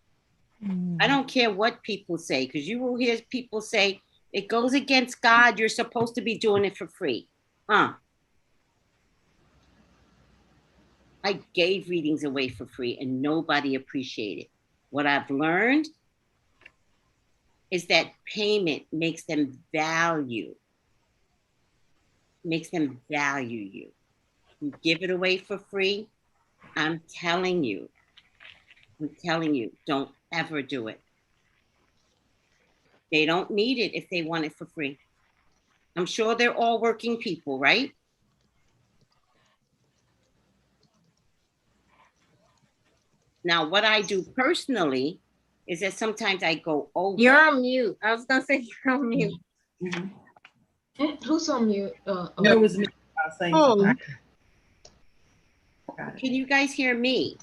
I don't care what people say, because you will hear people say, it goes against God, you're supposed to be doing it for free. I gave readings away for free and nobody appreciated. What I've learned is that payment makes them value you. You give it away for free, I'm telling you, don't ever do it. They don't need it if they want it for free. I'm sure they're all working people, right? Now, what I do personally is that sometimes I go over. You're on mute. I was gonna say you're on mute. Who's on mute? No, it was me. I was saying something. Can you guys hear me?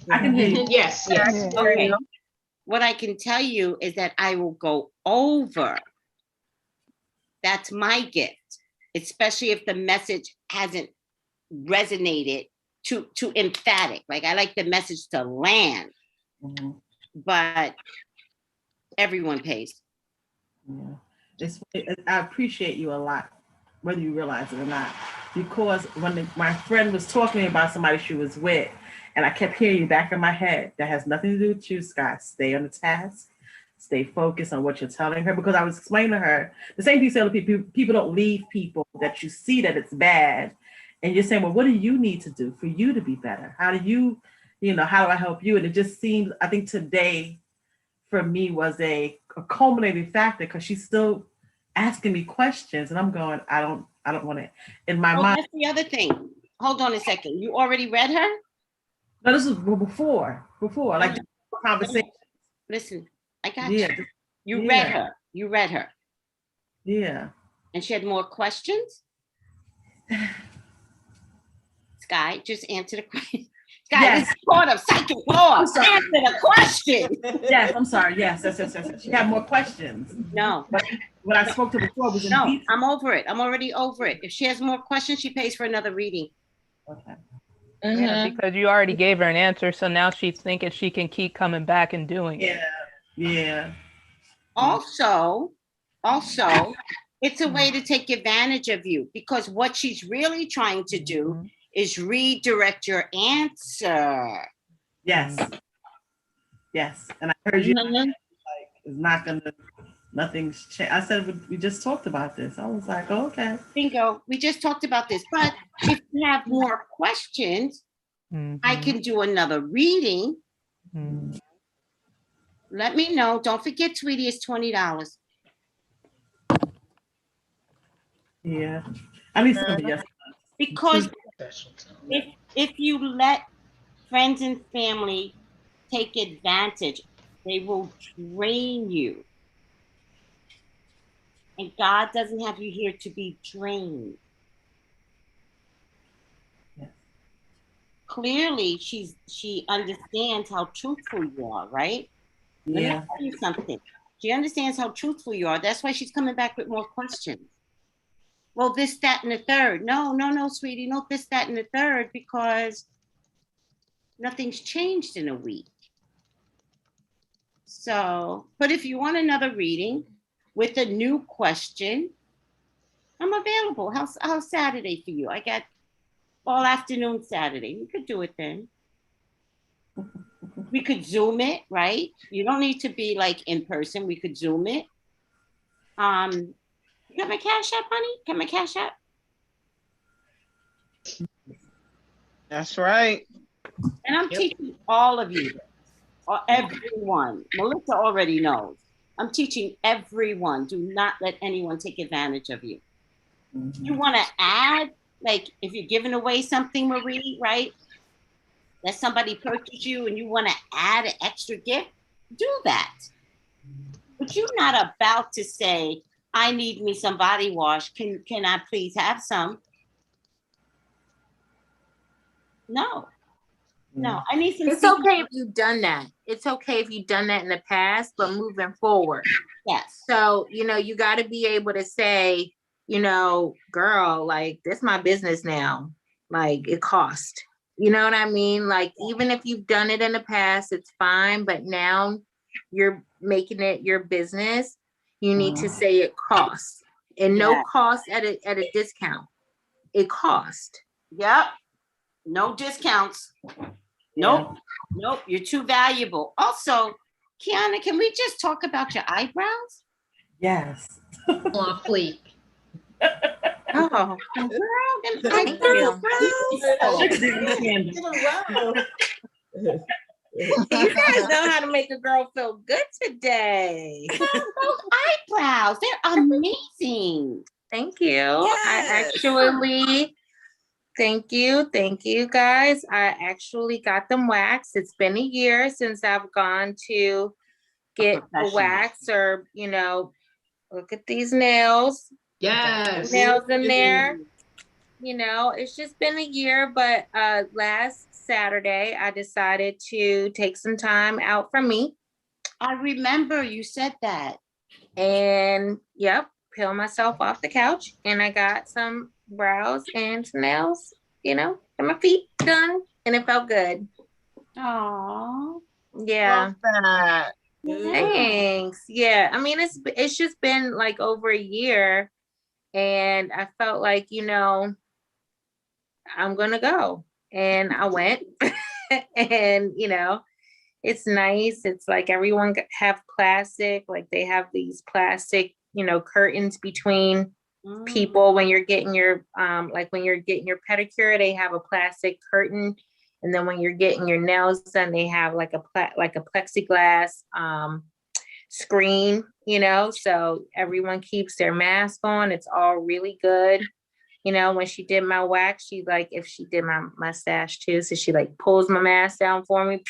I can hear you. Yes, yes. Okay. What I can tell you is that I will go over. That's my gift, especially if the message hasn't resonated too emphatic. Like, I like the message to land, but everyone pays. Yeah. I appreciate you a lot. whether you realize it or not. Because when my friend was talking to me about somebody she was with, and I kept hearing you back in my head, that has nothing to do with you, Scott. Stay on the task. Stay focused on what you're telling her. Because I was explaining to her, the same thing you say to people, people don't leave people that you see that it's bad. And you're saying, well, what do you need to do for you to be better? How do you, how do I help you? And it just seems, I think today for me was a culminating factor because she's still asking me questions. And I'm going, I don't want to, in my mind. That's the other thing. Hold on a second. You already read her? No, this was before, like this conversation. Listen, I got you. You read her. You read her. Yeah. And she had more questions? Sky, just answer the question. Sky, yes. This court of psychic law. Answer the question. Yes, I'm sorry. Yes. She had more questions. No. But what I spoke to before was no, I'm over it. I'm already over it. If she has more questions, she pays for another reading. Okay. Mm-hmm. Yeah, because you already gave her an answer, so now she's thinking she can keep coming back and doing it. Yeah. Also, it's a way to take advantage of you because what she's really trying to do is redirect your answer. Yes. And I heard you like it's not gonna, nothing's changed. I said we just talked about this. I was like, oh, okay. Bingo. We just talked about this. But if you have more questions, I can do another reading. Let me know. Don't forget, sweetie, it's $20. Yeah. I need somebody else. Because if you let friends and family take advantage, they will drain you. And God doesn't have you here to be drained. Yes. Clearly, she understands how truthful you are, right? Let me tell you something. She understands how truthful you are. That's why she's coming back with more questions. Well, this, that, and the third. No, sweetie. No, this, that, and the third, because nothing's changed in a week. So, but if you want another reading with a new question, I'm available. How's Saturday for you? I got all afternoon Saturday. We could do it then. We could Zoom it, right? You don't need to be like in person. We could Zoom it. You got my Cash App, honey? Got my Cash App? That's right. And I'm teaching all of you, or everyone. Melissa already knows. I'm teaching everyone. Do not let anyone take advantage of you. You want to add, like if you're giving away something, Marie, right? That somebody purchased you and you want to add an extra gift, do that. But you're not about to say, I need me some body wash. Can I please have some? No, I need some. It's okay if you've done that. It's okay if you've done that in the past, but moving forward. Yes. So, you got to be able to say, girl, like, this is my business now. Like, it cost. You know what I mean? Like, even if you've done it in the past, it's fine. But now you're making it your business. You need to say it costs. And no cost at a discount. It cost. Yep. No discounts. Nope. You're too valuable. Also, Kiana, can we just talk about your eyebrows? Yes. On fleek. Oh, girl, them eyebrows. You guys know how to make a girl feel good today. Those eyebrows, they're amazing. Thank you. Yes. Thank you guys. I actually got them waxed. It's been a year since I've gone to get a wax or, look at these nails. Yes. Nails in there. It's just been a year, but last Saturday I decided to take some time out for me. I remember you said that. And peel myself off the couch and I got some brows and some nails, and my feet done, and it felt good. Aww. Yeah. That. Thanks. Yeah. I mean, it's just been like over a year, And I felt like, you know, I'm gonna go. And I went. And, you know, it's nice. It's like everyone have plastic, like they have these plastic, you know, curtains between people when you're getting your like when you're getting your pedicure, they have a plastic curtain. And then when you're getting your nails done, they have like a plexiglass screen, you know, so everyone keeps their mask on. It's all really good. You know, when she did my wax, she like, if she did my mustache too, so she like pulls my mask down for me,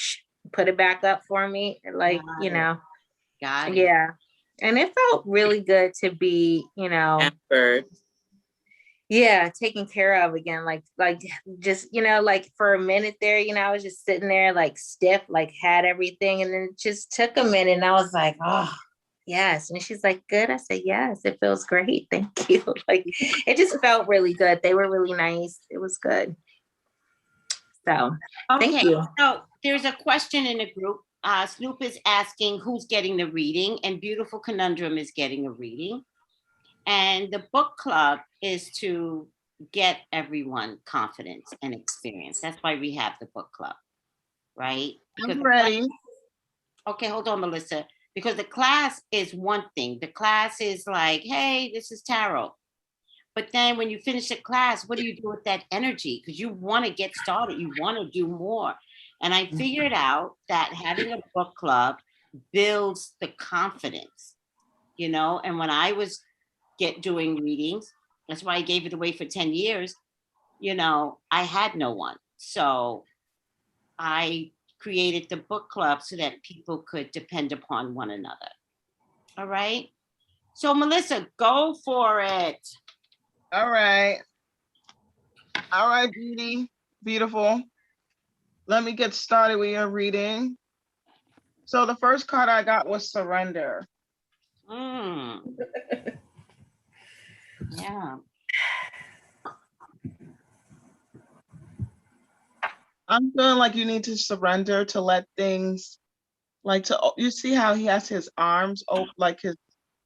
put it back up for me, like, you know. Got it. Yeah. And it felt really good to be, you know, Pampered. yeah, taken care of again. Like just, you know, like for a minute there, you know, I was just sitting there like stiff, like had everything. And then it just took a minute and I was like, oh, yes. And she's like, good. I said, yes, it feels great. Thank you. Like, it just felt really good. They were really nice. It was good. So, thank you. So there's a question in the group. Snoop is asking who's getting the reading, and Beautiful Conundrum is getting a reading. And the book club is to get everyone confidence and experience. That's why we have the book club, right? I'm ready. Okay, hold on, Melissa. Because the class is one thing. The class is like, hey, this is tarot. But then when you finish the class, what do you do with that energy? Because you want to get started. You want to do more. And I figured out that having a book club builds the confidence, you know? And when I was doing readings, that's why I gave it away for 10 years, you know, I had no one. So I created the book club so that people could depend upon one another. All right. So Melissa, go for it. All right. All right, Beauty. Beautiful. Let me get started with your reading. So the first card I got was Surrender. Yeah. I'm feeling like you need to surrender, to let things, like, to, you see how he has his arms open, like his,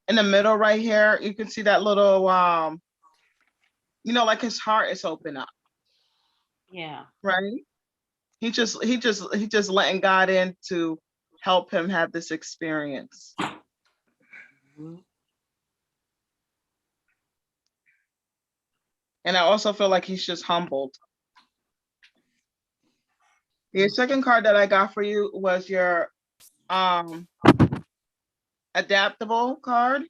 in the middle right here, you can see that little, you know, like his heart is open up. Yeah. Right? He just letting God in to help him have this experience. And I also feel like he's just humbled. The second card that I got for you was your adaptable card.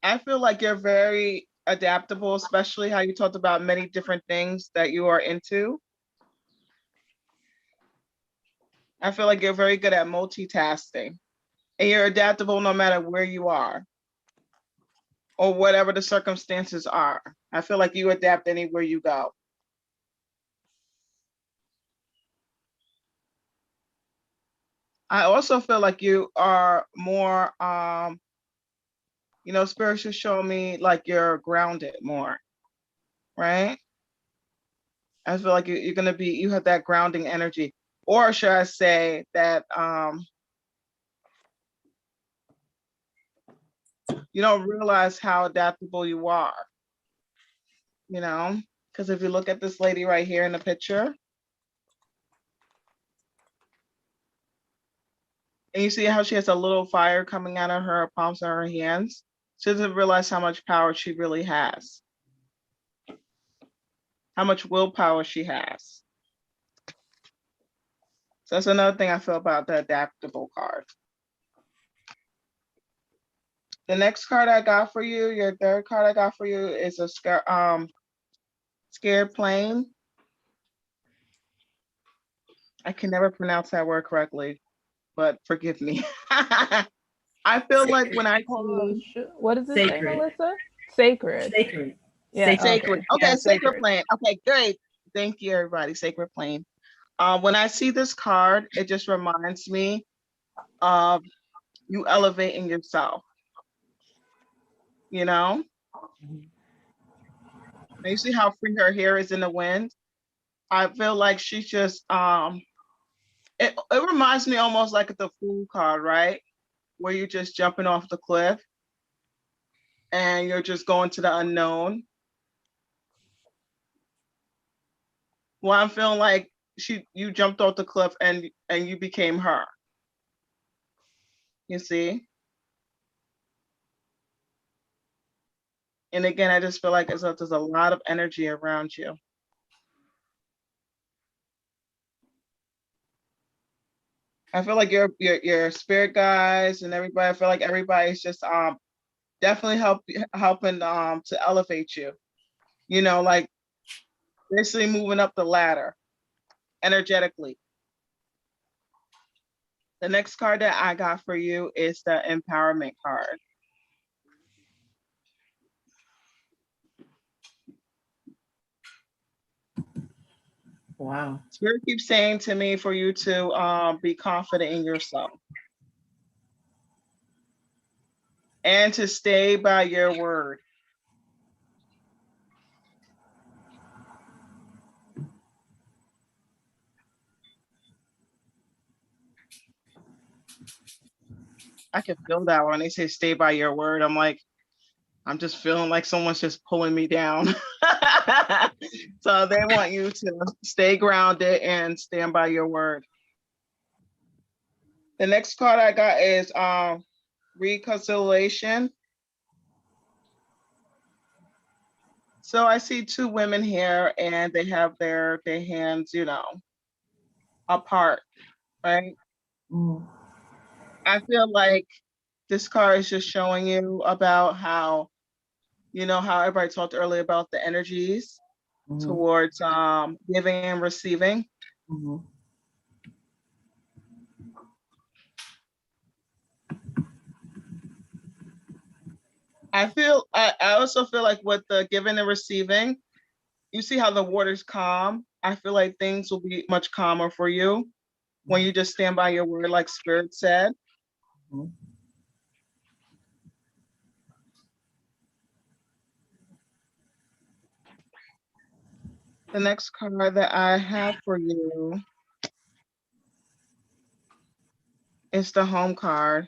I feel like you're very adaptable, especially how you talked about many different things that you are into. I feel like you're very good at multitasking, and you're adaptable no matter where you are or whatever the circumstances are. I feel like you adapt anywhere you go. I also feel like you are more, you know, spiritual show me like you're grounded more, right? I feel like you're gonna be, you have that grounding energy. Or should I say that you don't realize how adaptable you are, you know? Because if you look at this lady right here in the picture, and you see how she has a little fire coming out of her palms of her hands, she doesn't realize how much power she really has, how much willpower she has. So that's another thing I feel about the adaptable card. The next card I got for you, your third card I got for you, is a scared plane. I can never pronounce that word correctly, but forgive me. I feel like when I what does it say, Sacred. Melissa? Sacred. Sacred. Yeah. Sacred. Okay, Yeah, sacred plane. Okay, great. Thank you, everybody. Sacred plane. When I see this card, it just reminds me of you elevating yourself. You know? And you see how free her hair is in the wind? I feel like she's just it reminds me almost like the Fool card, right? where you're just jumping off the cliff and you're just going to the unknown. Well, I'm feeling like you jumped off the cliff and you became her. You see? And again, I just feel like there's a lot of energy around you. I feel like your spirit guides and everybody, I feel like everybody's just definitely helping to elevate you. You know, like basically moving up the ladder energetically. The next card that I got for you is the empowerment card. Wow. Spirit keeps saying to me for you to be confident in yourself and to stay by your word. I can feel that when they say stay by your word. I'm like, I'm just feeling like someone's just pulling me down. So they want you to stay grounded and stand by your word. The next card I got is reconciliation. So I see two women here and they have their hands, you know, apart, right? I feel like this card is just showing you about how, you know, how everybody talked earlier about the energies towards giving and receiving. I also feel like with the giving and receiving, you see how the water's calm. I feel like things will be much calmer for you when you just stand by your word, like Spirit said. The next card that I have for you is the home card.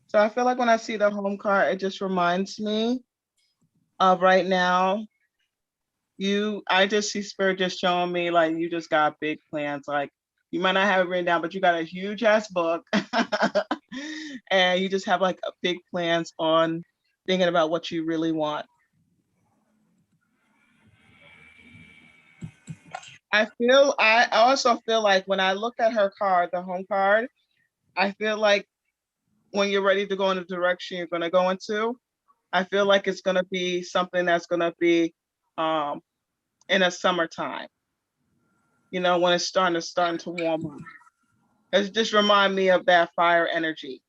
So I feel like when I see the home card, it just reminds me of right now, I just see Spirit just showing me like you just got big plans. Like you might not have it written down, but you got a huge ass book and you just have like a big plans on thinking about what you really want. I also feel like when I look at her card, the home card, I feel like when you're ready to go in the direction you're going to go into, I feel like it's going to be something that's going to be in a summertime, you know, when it's starting to warm up. It just remind me of that fire energy,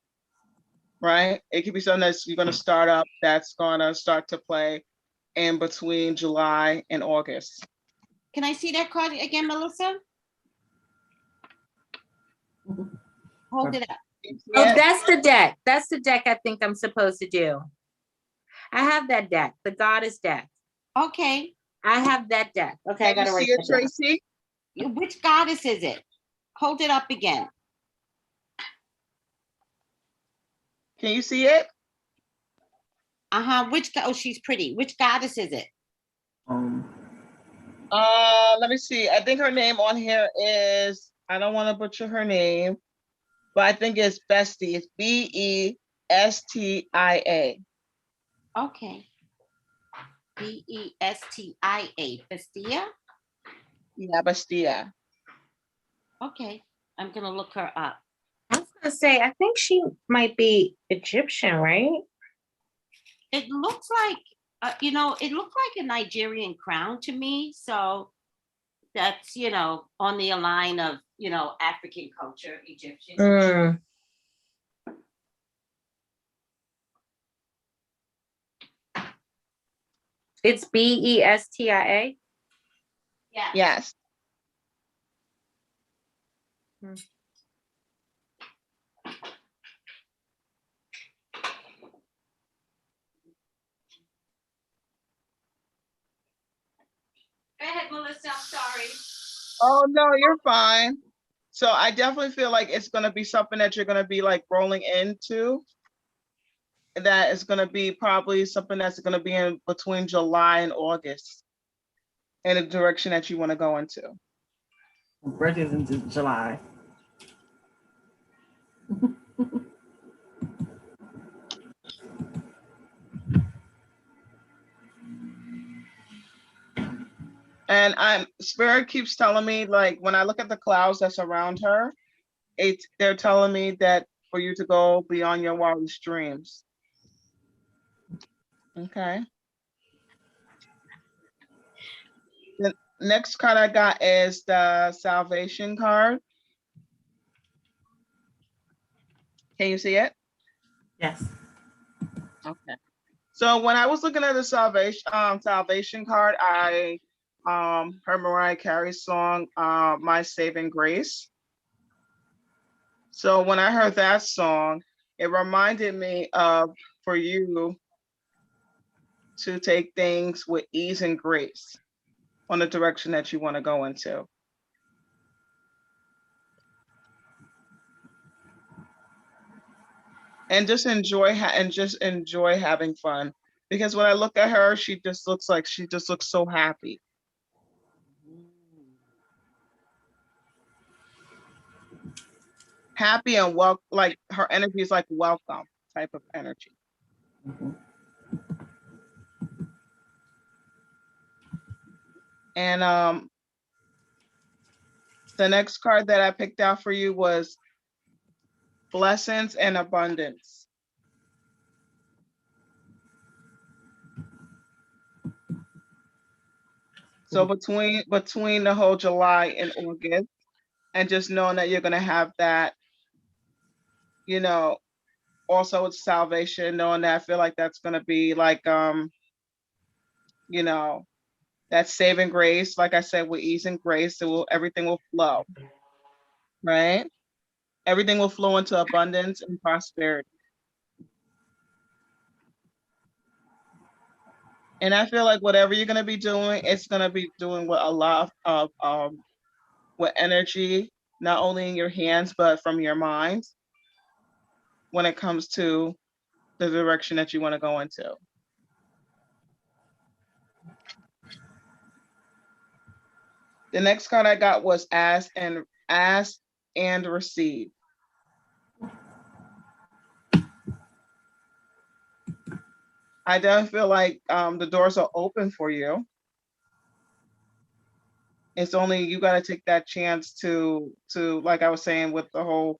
right? It could be something that's you're going to start up, that's going to start to play in between July and August. Can I see that card again, Melissa? Hold it up. Oh, that's the deck. That's the deck I think I'm supposed to do. I have that deck, the goddess deck. Okay. I have that deck. Okay, I gotta write it, Tracy. Which goddess is it? Hold it up again. Can you see it? Oh, she's pretty. Which goddess is it? Let me see. I think her name on here is, I don't want to butcher her name, but I think it's Bestie. It's Bestia. Okay. Bestia. Bestia? Yeah, Bestia. Okay. I'm going to look her up. I was gonna say, I think she might be Egyptian, right? It looks like, you know, it looked like a Nigerian crown to me. So that's, you know, on the line of, you know, African culture, Egyptian. It's Bestia. Yeah. Yes. Go ahead, Melissa. I'm sorry. Oh, no, you're fine. So I definitely feel like it's going to be something that you're going to be like rolling into. That is going to be probably something that's going to be in between July and August in the direction that you want to go into. Birthday's in July. And Spirit keeps telling me, like, when I look at the clouds that's around her, they're telling me that for you to go beyond your wildest dreams. Okay. The next card I got is the Salvation card. Can you see it? Yes. Okay. So when I was looking at the Salvation card, I heard Mariah Carey's song, My Saving Grace. So when I heard that song, it reminded me of for you to take things with ease and grace on the direction that you want to go into. And just enjoy having fun. Because when I look at her, she just looks so happy. Happy and like her energy is like welcome type of energy. Mm-hmm. And the next card that I picked out for you was Blessings and Abundance. So between the whole July and August, and just knowing that you're gonna have that, you know, also with salvation, knowing that I feel like that's gonna be like you know, that saving grace, like I said, with ease and grace, everything will flow, right? Everything will flow into abundance and prosperity. And I feel like whatever you're gonna be doing, it's gonna be doing with a lot of with energy, not only in your hands, but from your mind when it comes to the direction that you want to go into. The next card I got was Ask and Receive. I don't feel like the doors are open for you. It's only you got to take that chance to like I was saying with the whole,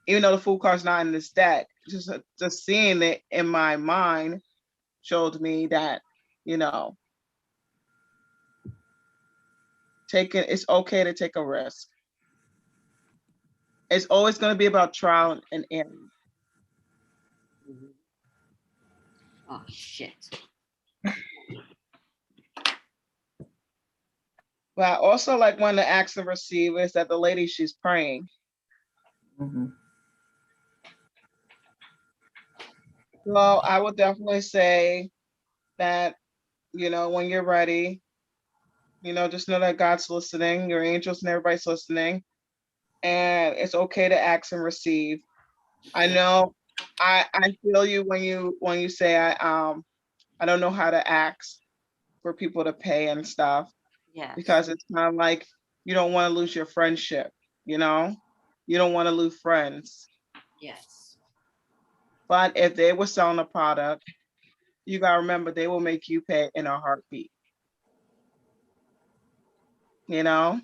even though the Fool card's not in this deck, just seeing it in my mind showed me that, you know, it's okay to take a risk. It's always going to be about trial and error. Oh, shit. But I also like when the ask and receive is that the lady, she's praying. Mm-hmm. Well, I would definitely say that, you know, when you're ready, you know, just know that God's listening, your angels and everybody's listening. And it's okay to ask and receive. I know I feel you when you say I don't know how to ask for people to pay and stuff. Yes. Because it's kind of like you don't want to lose your friendship, you know? You don't want to lose friends. Yes. But if they were selling a product, you gotta remember they will make you pay in a heartbeat. You know?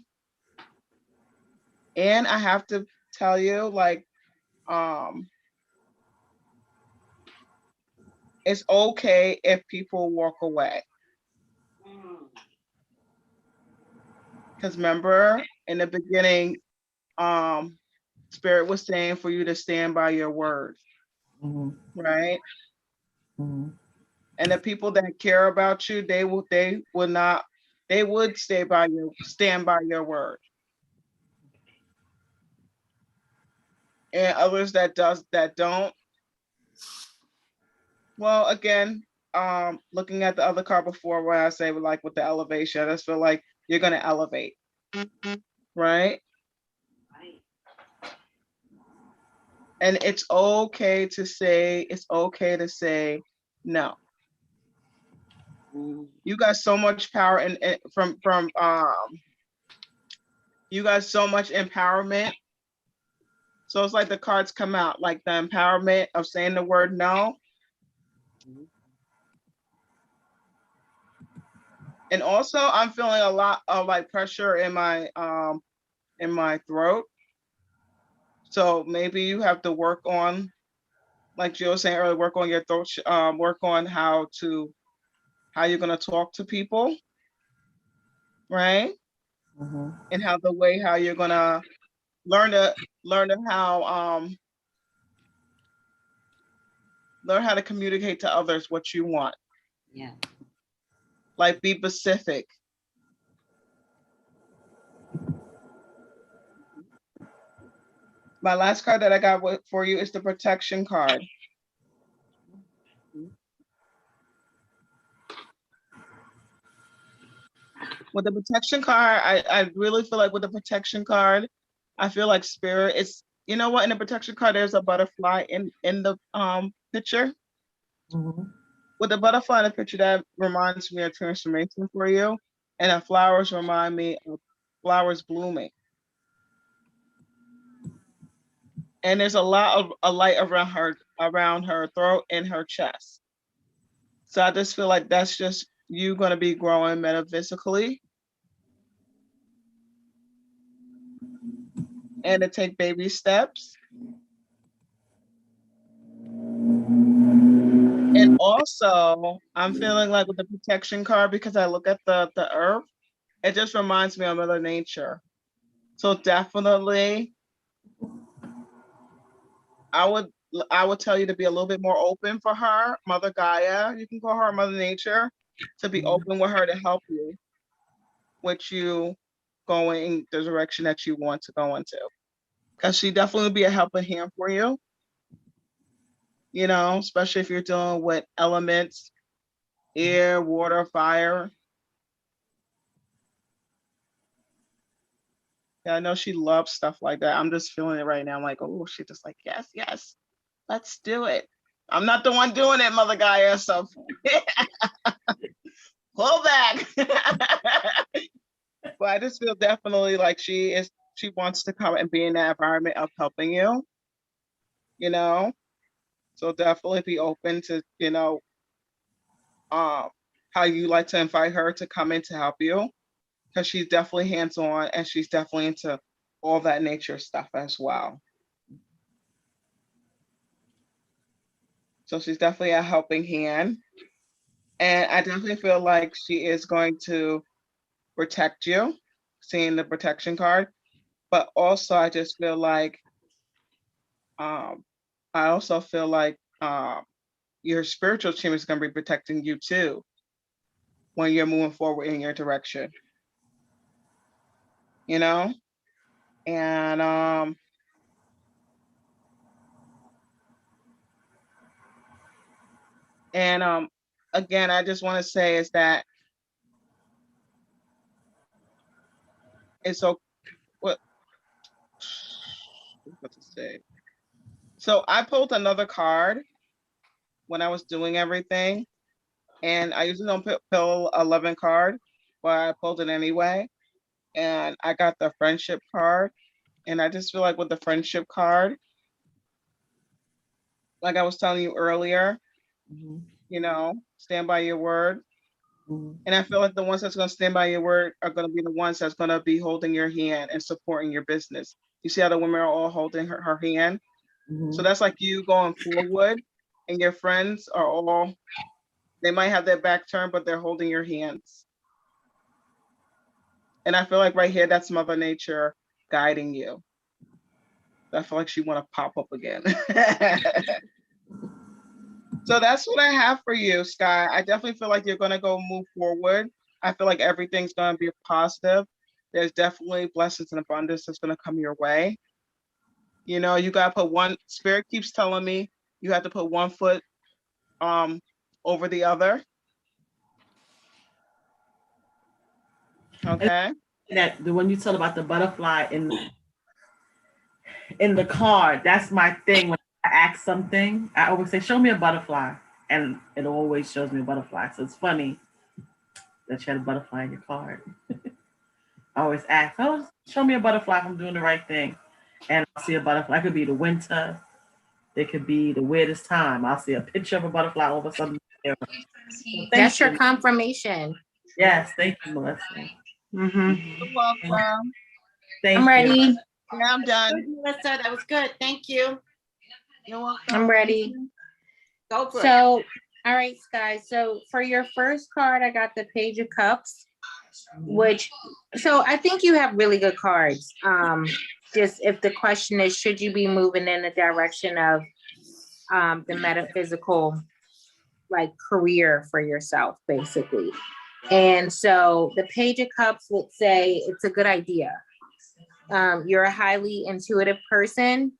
And I have to tell you, like, it's okay if people walk away. Because remember, in the beginning, Spirit was saying for you to stand by your word. Mm-hmm. Right? Mm-hmm. And the people that care about you, they would stand by your word. And others that don't, well, again, looking at the other card before where I say like with the elevation, I just feel like you're gonna elevate. Right? And it's okay to say no. You got so much power and you got so much empowerment. So it's like the cards come out, like the empowerment of saying the word no. And also I'm feeling a lot of like pressure in my throat. So maybe you have to work on, like Jill was saying earlier, work on your throat, work on how you're gonna talk to people, right? And how you're gonna learn how to communicate to others what you want. Yeah. Like be specific. My last card that I got for you is the protection card. With the protection card, I really feel like with the protection card, I feel like spirit is, you know what, in the protection card, there's a butterfly in the picture. With the butterfly in the picture, that reminds me of transformation for you. And the flowers remind me of flowers blooming. And there's a lot of a light around her throat and her chest. So I just feel like that's just you gonna be growing metaphysically. And to take baby steps. And also, I'm feeling like with the protection card, because I look at the earth, it just reminds me of Mother Nature. So definitely, I would tell you to be a little bit more open for her, Mother Gaia. You can call her Mother Nature, to be open with her to help you with you going the direction that you want to go into. Because she definitely will be a helping hand for you. You know, especially if you're dealing with elements, air, water, fire. Yeah, I know she loves stuff like that. I'm just feeling it right now. I'm like, oh, she's just like, yes, yes, let's do it. I'm not the one doing it, Mother Gaia, so pull back. But I just feel definitely like she wants to come and be in that environment of helping you, you know? So definitely be open to, you know, how you like to invite her to come in to help you, because she's definitely hands-on and she's definitely into all that nature stuff as well. So she's definitely a helping hand. And I definitely feel like she is going to protect you, seeing the protection card. But also I just feel like, I also feel like your spiritual team is going to be protecting you too when you're moving forward in your direction. You know? And again, I just want to say is that it's so what to say. So I pulled another card when I was doing everything, and I usually don't pull 11 card, but I pulled it anyway. And I got the friendship card, and I just feel like with the friendship card, like I was telling you earlier, you know, stand by your word. And I feel like the ones that's going to stand by your word are going to be the ones that's going to be holding your hand and supporting your business. You see how the women are all holding her hand? So that's like you going forward, and your friends are all, they might have their back turned, but they're holding your hands. And I feel like right here, that's Mother Nature guiding you. I feel like she want to pop up again. So that's what I have for you, Sky. I definitely feel like you're going to go move forward. I feel like everything's going to be positive. There's definitely blessings and abundance that's going to come your way. You know, you got to put one, Spirit keeps telling me you have to put one foot over the other. Okay. That the one you told about the butterfly in the card. That's my thing. When I ask something, I always say, show me a butterfly. And it always shows me a butterfly. So it's funny that you had a butterfly in your card. I always ask, oh, show me a butterfly if I'm doing the right thing. And I'll see a butterfly. It could be the winter. It could be the weirdest time. I'll see a picture of a butterfly all of a sudden. So that's your confirmation. Yes, thank you, Melissa. You're welcome. I'm ready. Yeah, I'm done. Good, Melissa, that was good. Thank you. You're welcome. I'm ready. Go for it. So, all right, guys. So for your first card, I got the Page of Cups, which, so I think you have really good cards. Just if the question is, should you be moving in the direction of the metaphysical, like, career for yourself, basically. And so the Page of Cups would say it's a good idea. You're a highly intuitive person.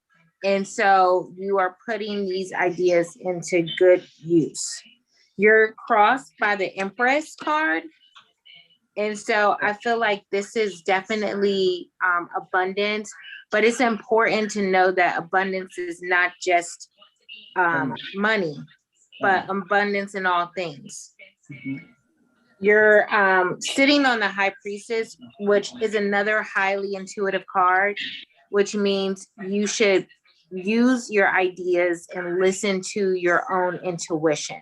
And so you are putting these ideas into good use. You're crossed by the Empress card. And so I feel like this is definitely abundance, but it's important to know that abundance is not just money, but abundance in all things. You're sitting on the High Priestess, which is another highly intuitive card, which means you should use your ideas and listen to your own intuition,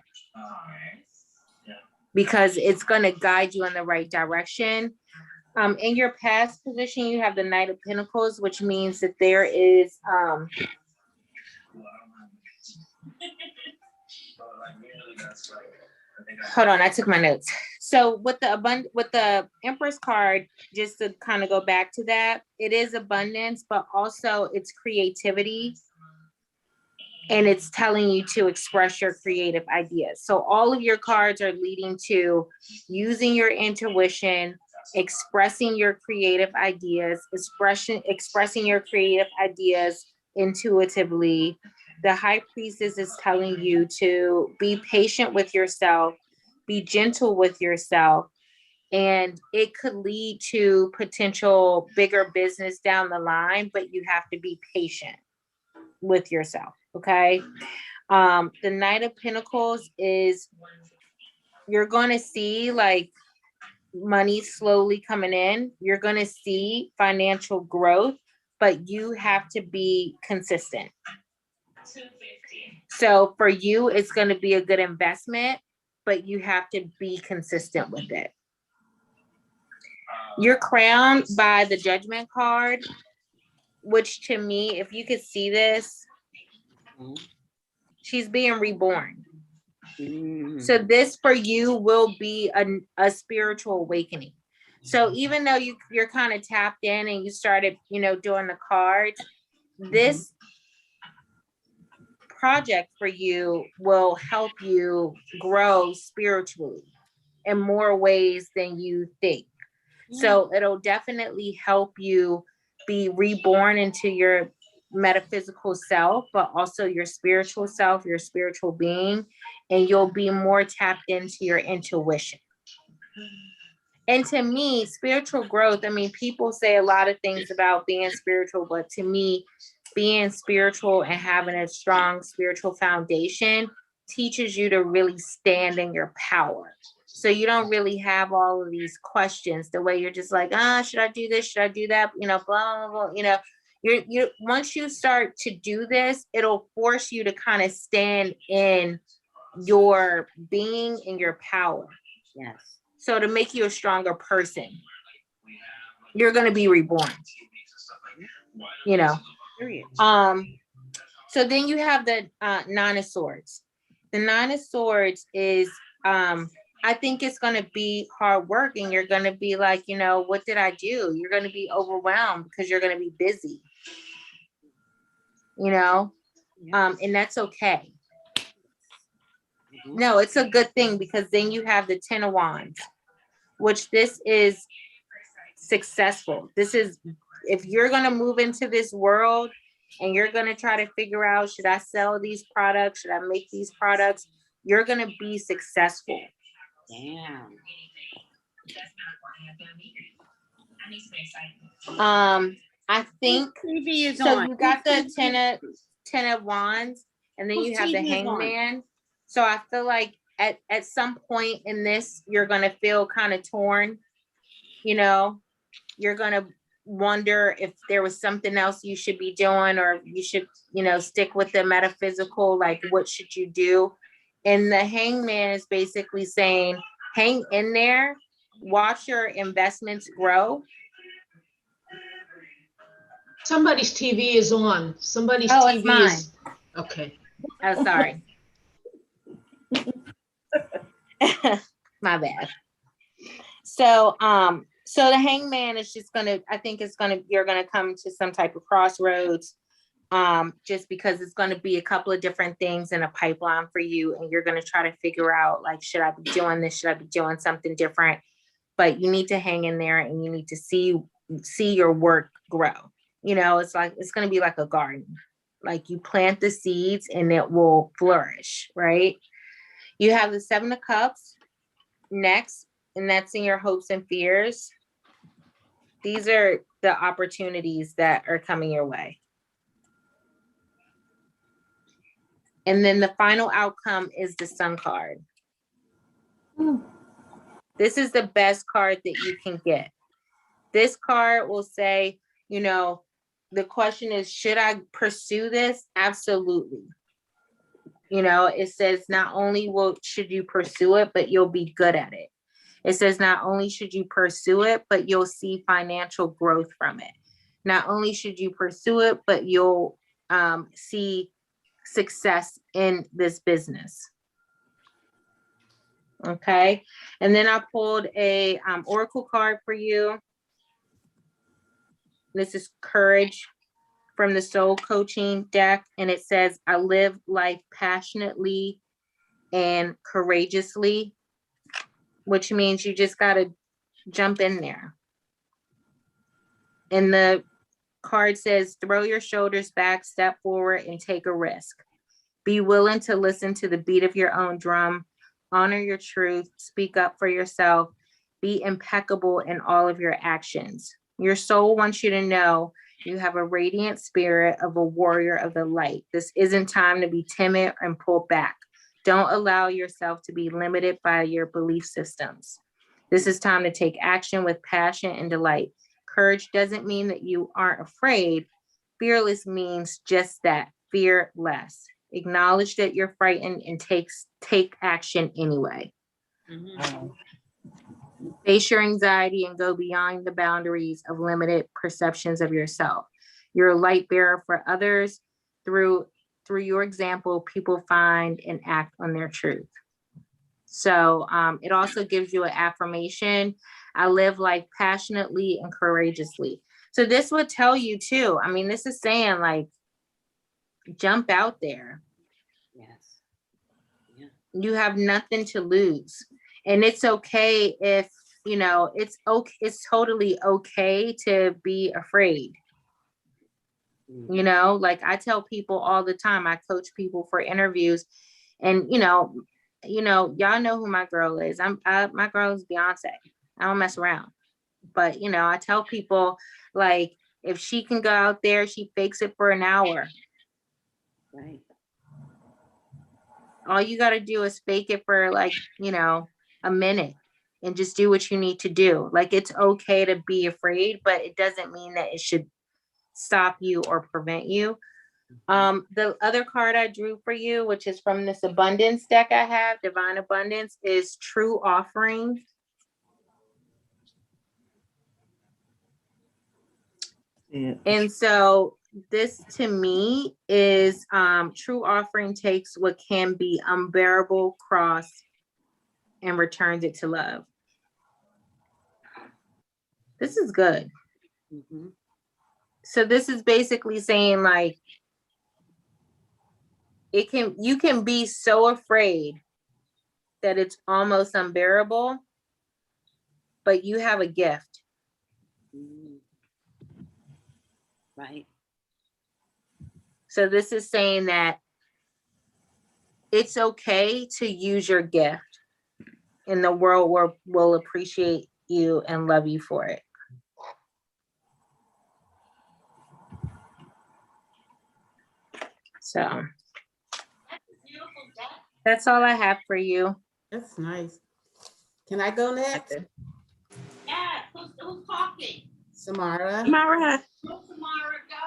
because it's going to guide you in the right direction. In your past position, you have the Knight of Pentacles, which means that there is hold on, I took my notes. So with the Empress card, just to kind of go back to that, it is abundance, but also it's creativity. And it's telling you to express your creative ideas. So all of your cards are leading to using your intuition, expressing your creative ideas, expressing your creative ideas intuitively. The High Priestess is telling you to be patient with yourself, be gentle with yourself, and it could lead to potential bigger business down the line, but you have to be patient with yourself, okay? The Knight of Pentacles is, you're going to see like money slowly coming in. You're going to see financial growth, but you have to be consistent. So for you, it's going to be a good investment, but you have to be consistent with it. You're crowned by the Judgment card, which to me, if you could see this, she's being reborn. So this for you will be a spiritual awakening. So even though you're kind of tapped in and you started, doing the cards, this project for you will help you grow spiritually in more ways than you think. So it'll definitely help you be reborn into your metaphysical self, but also your spiritual self, your spiritual being, and you'll be more tapped into your intuition. And to me, spiritual growth, I mean, people say a lot of things about being spiritual, but to me, being spiritual and having a strong spiritual foundation teaches you to really stand in your power. So you don't really have all of these questions the way you're just like, should I do this? Should I do that? Blah, blah, blah, you once you start to do this, it'll force you to kind of stand in your being and your power. Yes. So to make you a stronger person, you're going to be reborn, So then you have the Nine of Swords. The Nine of Swords is, I think it's going to be hard work, and you're going to be like, what did I do? You're going to be overwhelmed because you're going to be busy, and that's okay. No, it's a good thing, because then you have the Ten of Wands, which this is successful. This is, if you're going to move into this world and you're going to try to figure out, should I sell these products? Should I make these products? You're going to be successful. Damn. I think TV is so. on. You got the ten of wands, and then you have the TV is on? hangman. So I feel like at some point in this, you're gonna feel kind of torn. You know, you're gonna wonder if there was something else you should be doing, or you should, you know, stick with the metaphysical. Like, what should you do? And the hangman is basically saying, hang in there, watch your investments grow. Somebody's TV is on. Somebody's Oh, TV it's mine. is, okay. Oh, sorry. My bad. So, so the hangman is just gonna, I think it's gonna, you're gonna come to some type of crossroads, just because it's gonna be a couple of different things in a pipeline for you, and you're gonna try to figure out, like, should I be doing this? Should I be doing something different? But you need to hang in there, and you need to see your work grow. You know, it's like, it's gonna be like a garden. Like, you plant the seeds and it will flourish, right? You have the 7 of Cups next, and that's in your hopes and fears. These are the opportunities that are coming your way. And then the final outcome is the Sun card. This is the best card that you can get. This card will say, you know, the question is, should I pursue this? Absolutely. You know, it says not only should you pursue it, but you'll be good at it. It says not only should you pursue it, but you'll see financial growth from it. Not only should you pursue it, but you'll see success in this business. Okay. And then I pulled a oracle card for you. This is Courage from the Soul Coaching deck. And it says, I live life passionately and courageously, which means you just got to jump in there. And the card says, throw your shoulders back, step forward, and take a risk. Be willing to listen to the beat of your own drum, honor your truth, speak up for yourself, be impeccable in all of your actions. Your soul wants you to know you have a radiant spirit of a warrior of the light. This isn't time to be timid and pull back. Don't allow yourself to be limited by your belief systems. This is time to take action with passion and delight. Courage doesn't mean that you aren't afraid. Fearless means just that, fearless. Acknowledge that you're frightened and take action anyway. Mm-hmm. Face your anxiety and go beyond the boundaries of limited perceptions of yourself. You're a light bearer for others. Through your example, people find and act on their truth. So it also gives you an affirmation. I live life passionately and courageously. So this would tell you too. I mean, this is saying, like, jump out there. Yes. Yeah. You have nothing to lose. And it's okay if, you know, it's okay. It's totally okay to be afraid. You know, like I tell people all the time, I coach people for interviews, and y'all know who my girl is. My girl is Beyonce. I don't mess around. But, you know, I tell people, like, if she can go out there, she fakes it for an hour. Right. All you got to do is fake it for, like, you know, a minute, and just do what you need to do. Like, it's okay to be afraid, but it doesn't mean that it should stop you or prevent you. The other card I drew for you, which is from this abundance deck I have, Divine Abundance, is True Offering. Yeah. And so this to me is true offering takes what can be unbearable cross and returns it to love. This is good. Mm-hmm. So this is basically saying, like, you can be so afraid that it's almost unbearable, but you have a gift. Mm-hmm. Right. So this is saying that it's okay to use your gift, and the world will appreciate you and love you for it. So that's all I have for you. That's nice. Can I go next? Yeah, who's talking? Samara. Mara.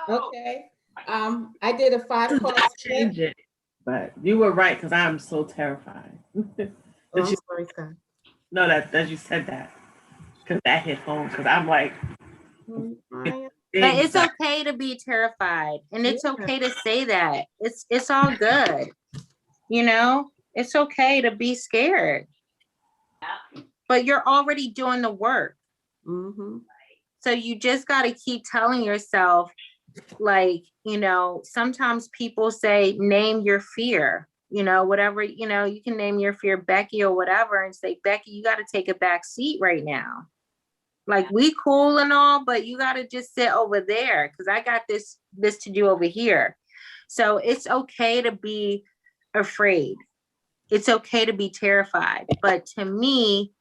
Okay. I did a 5-card Change split. it, but you were right because I'm so terrified. Oh, I'm sorry, Scott. No, that you said that because that hit home. Because I'm like, But it's okay to be terrified, and it's okay to say that. It's all good. You know, it's okay to be scared. But you're already doing the work. Mm-hmm. So you just got to keep telling yourself, like, you know, sometimes people say, name your fear, you know, whatever, you know, you can name your fear Becky or whatever and say, Becky, you got to take a back seat right now. Like, we cool and all, but you got to just sit over there because I got this to do over here. So it's okay to be afraid. It's okay to be terrified. But to me,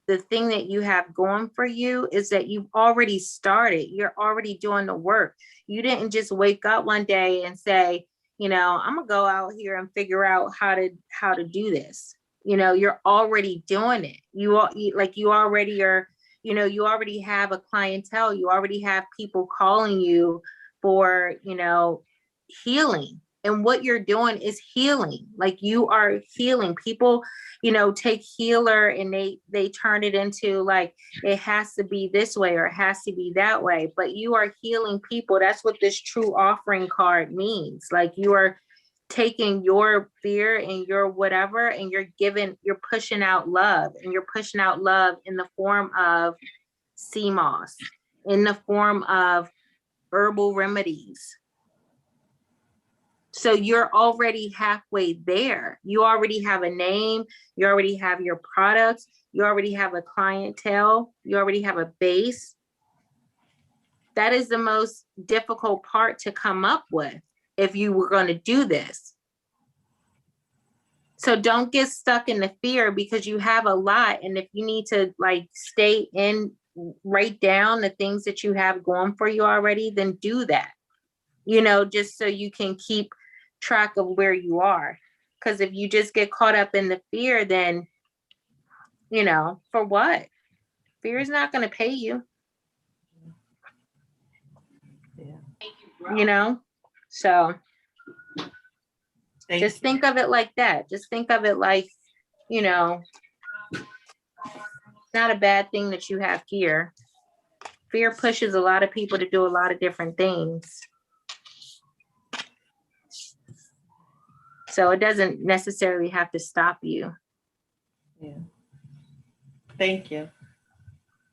the thing that you have going for you is that you've already started. You're already doing the work. You didn't just wake up one day and say, you know, I'm gonna go out here and figure out how to do this. You know, you're already doing it. You already are, you know, you already have a clientele. You already have people calling you for, you know, healing. And what you're doing is healing. Like, you are healing. People, you know, take healer and they turn it into like, it has to be this way or it has to be that way. But you are healing people. That's what this true offering card means. Like, you are taking your fear and your whatever, and you're pushing out love, and you're pushing out love in the form of CMOS, in the form of herbal remedies. So you're already halfway there. You already have a name. You already have your products. You already have a clientele. You already have a base. That is the most difficult part to come up with if you were going to do this. So don't get stuck in the fear because you have a lot. And if you need to like stay in, write down the things that you have going for you already, then do that, you know, just so you can keep track of where you are. Because if you just get caught up in the fear, then, you know, for what? Fear is not going to pay you. Yeah. You know, so just think of it like that. Just think of it like, you know, it's not a bad thing that you have fear. Fear pushes a lot of people to do a lot of different things. So it doesn't necessarily have to stop you. Yeah. Thank you.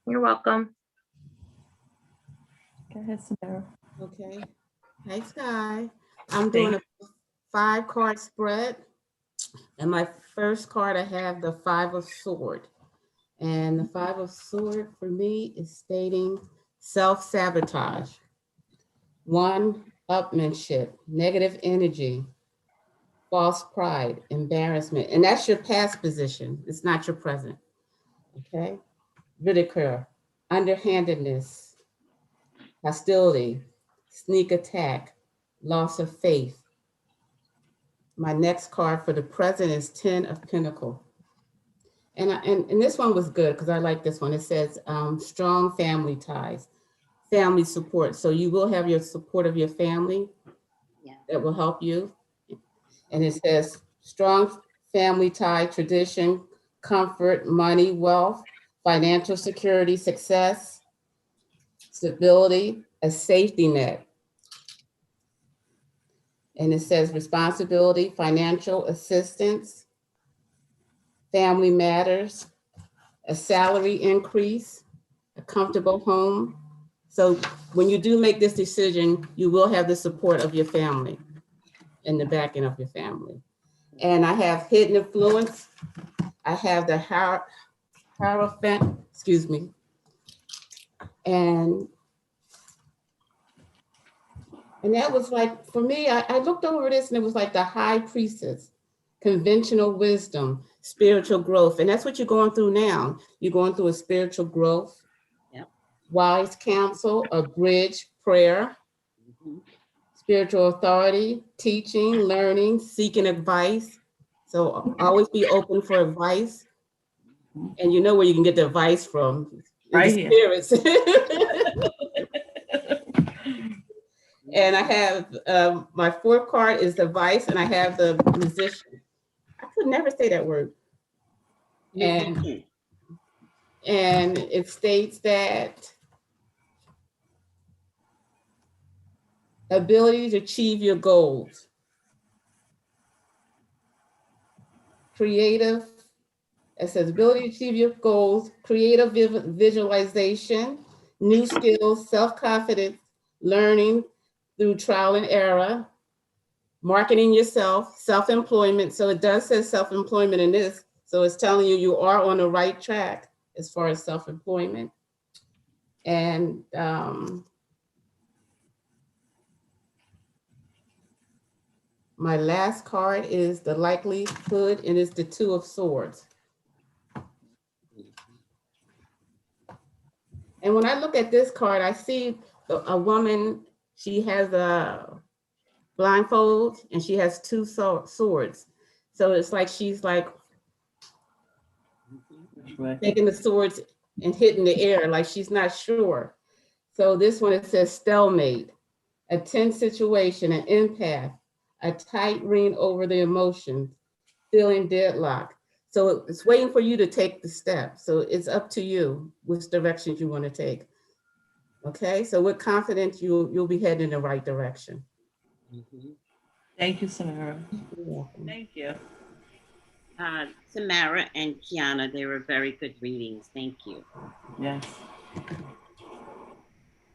You're welcome. Go ahead, Samara. Okay. Hey, Sky. I'm doing a 5-card spread. And my first card, I have the 5 of Swords. And the 5 of Swords for me is stating self-sabotage. 1-upmanship, negative energy, false pride, embarrassment. And that's your past position. It's not your present. Okay. Ridicule, underhandedness, hostility, sneak attack, loss of faith. My next card for the present is 10 of Pentacles. And this one was good because I like this one. It says strong family ties, family support. So you will have your support of your family that will help you. And it says strong family tie, tradition, comfort, money, wealth, financial security, success, stability, a safety net. And it says responsibility, financial assistance, family matters, a salary increase, a comfortable home. So when you do make this decision, you will have the support of your family and the backing of your family. And I have hidden influence. I have the Hierophant, excuse me. And that was like, for me, I looked over this and it was like the high priestess, conventional wisdom, spiritual growth. And that's what you're going through now. You're going through a spiritual growth. Yep. Wise counsel, a bridge, prayer, spiritual authority, teaching, learning, seeking advice. So always be open for advice. And you know where you can get the advice from. Right the here. spirits. And I have my fourth card is the vice, and I have the musician. I could never say that word. And it states that ability to achieve your goals. Creative, it says ability to achieve your goals, creative visualization, new skills, self-confidence, learning through trial and error, marketing yourself, self-employment. So it does say self-employment in this. So it's telling you you are on the right track as far as self-employment. And my last card is the likelihood, and it's the Two of Swords. And when I look at this card, I see a woman, she has a blindfold and she has two swords. So it's like she's like taking the swords and hitting the air, like she's not sure. So this one, it says stalemate, a tense situation, an empath, a tight ring over the emotions, feeling deadlock. So it's waiting for you to take the step. So it's up to you which directions you want to take. Okay, so with confidence, you'll be heading in the right direction. Thank you, Samara. Thank you. Samara and Kiana, they were very good readings. Thank you. Yes.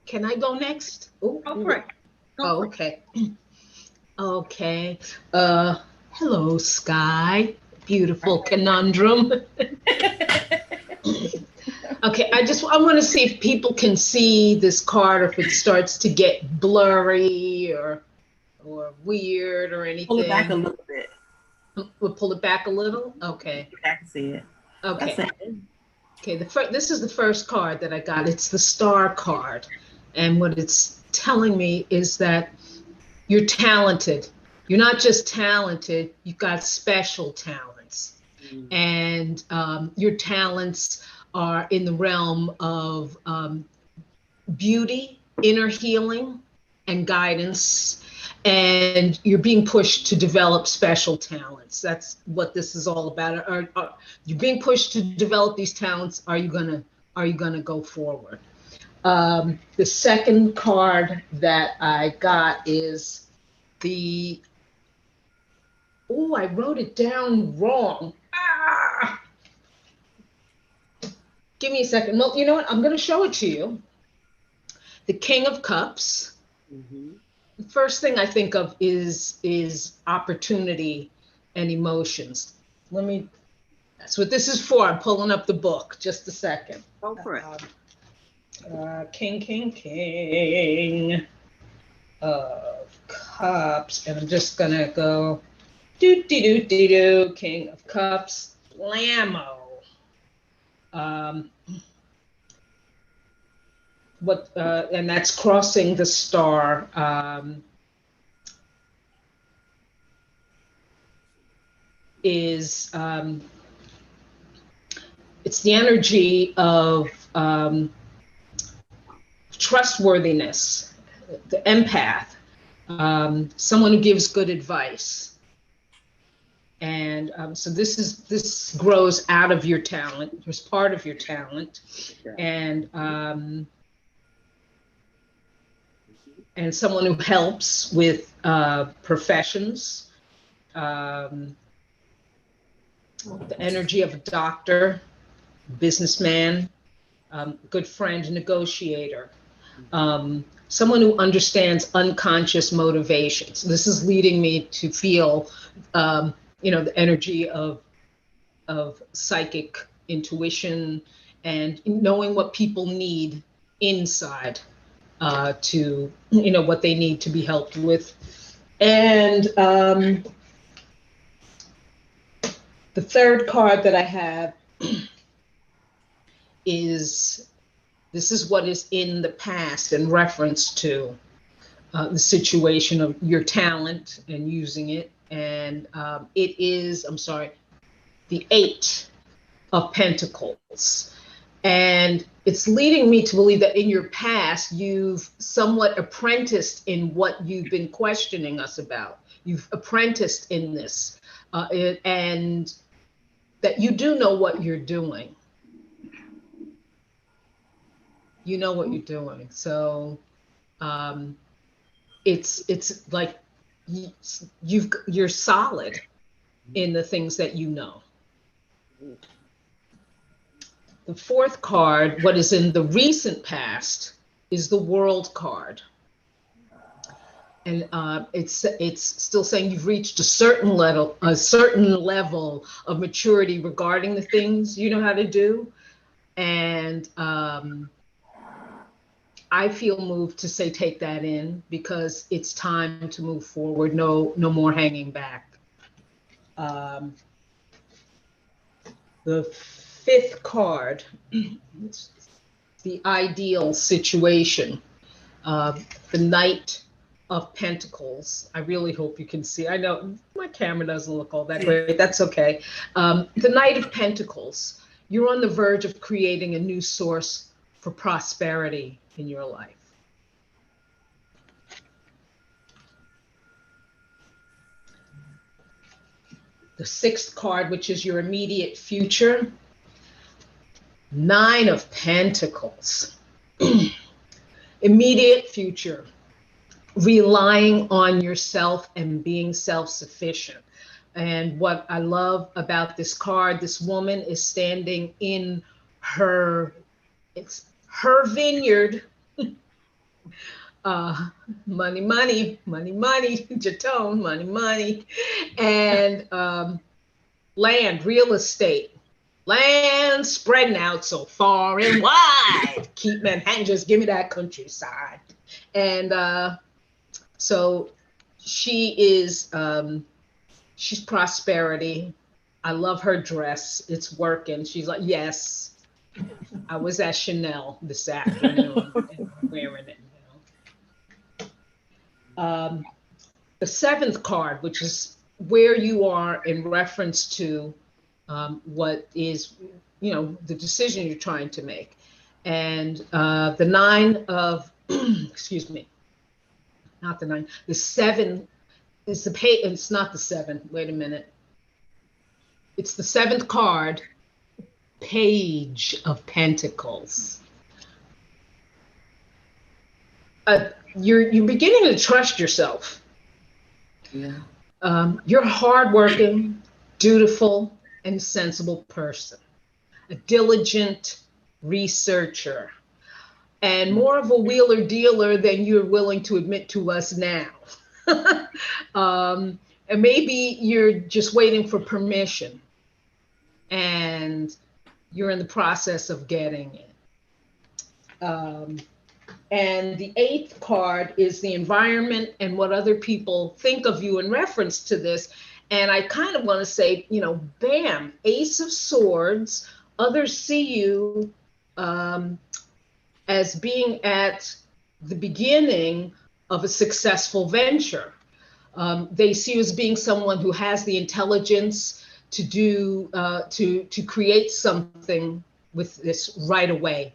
Can I go next? Go for it. Oh, okay. Okay. Hello, Sky. Beautiful conundrum. Okay, I want to see if people can see this card, or if it starts to get blurry or weird or anything. Pull it back a little bit. We'll pull it back a little? Okay. I can see it. Okay. Okay, this is the first card that I got. It's the Star card. And what it's telling me is that you're talented. You're not just talented, you've got special talents. And your talents are in the realm of beauty, inner healing, and guidance. And you're being pushed to develop special talents. That's what this is all about. Are you're being pushed to develop these talents? Are you gonna go forward? The second card that I got is the, oh, I wrote it down wrong. Ah! Give me a second. Well, you know what? I'm going to show it to you. The King of Cups. The first thing I think of is opportunity and emotions. That's what this is for. I'm pulling up the book. Just a second. Go for it. King of Cups. And I'm just going to go King of Cups, blammo. And that's crossing the star. It's the energy of trustworthiness, the empath, someone who gives good advice. And so this grows out of your talent. It's part of your talent, and someone who helps with professions, the energy of a doctor, businessman, good friend, negotiator, someone who understands unconscious motivations. This is leading me to feel, the energy of psychic intuition and knowing what people need inside to, what they need to be helped with. And the third card that I have is, this is what is in the past in reference to the situation of your talent and using it. And it is, I'm sorry, the 8 of Pentacles. And it's leading me to believe that in your past, you've somewhat apprenticed in what you've been questioning us about. You've apprenticed in this, and that you do know what you're doing. You know what you're doing. So it's like you're solid in the things that you know. The 4th card, what is in the recent past, is the World card. And it's still saying you've reached a certain level of maturity regarding the things you know how to do. And I feel moved to say take that in, because it's time to move forward. No more hanging back. The 5th card, the ideal situation, the Knight of Pentacles. I really hope you can see. I know my camera doesn't look all that great. That's okay. The Knight of Pentacles. You're on the verge of creating a new source for prosperity in your life. The 6th card, which is your immediate future. 9 of Pentacles. Immediate future. Relying on yourself and being self-sufficient. And what I love about this card, this woman is standing in it's her vineyard. Money, money, money, money, Jetone, money, money. And land, real estate. Land spreading out so far and wide. Keep Manhattan, just give me that countryside. And so she is, she's prosperity. I love her dress. It's working. She's like, yes, I was at Chanel this afternoon and I'm wearing it. You know? The 7th card, which is where you are in reference to what is, you know, the decision you're trying to make. And the 9 of, excuse me, not the 9, the 7 is the page. It's not the 7. Wait a minute. It's the 7th card, Page of Pentacles. You're beginning to trust yourself. Yeah. You're a hardworking, dutiful, and sensible person, a diligent researcher, and more of a wheeler dealer than you're willing to admit to us now. And maybe you're just waiting for permission and you're in the process of getting it. And the 8th card is the environment and what other people think of you in reference to this. And I kind of want to say, you know, bam, Ace of Swords. Others see you as being at the beginning of a successful venture. They see you as being someone who has the intelligence to do, to create something with this right away.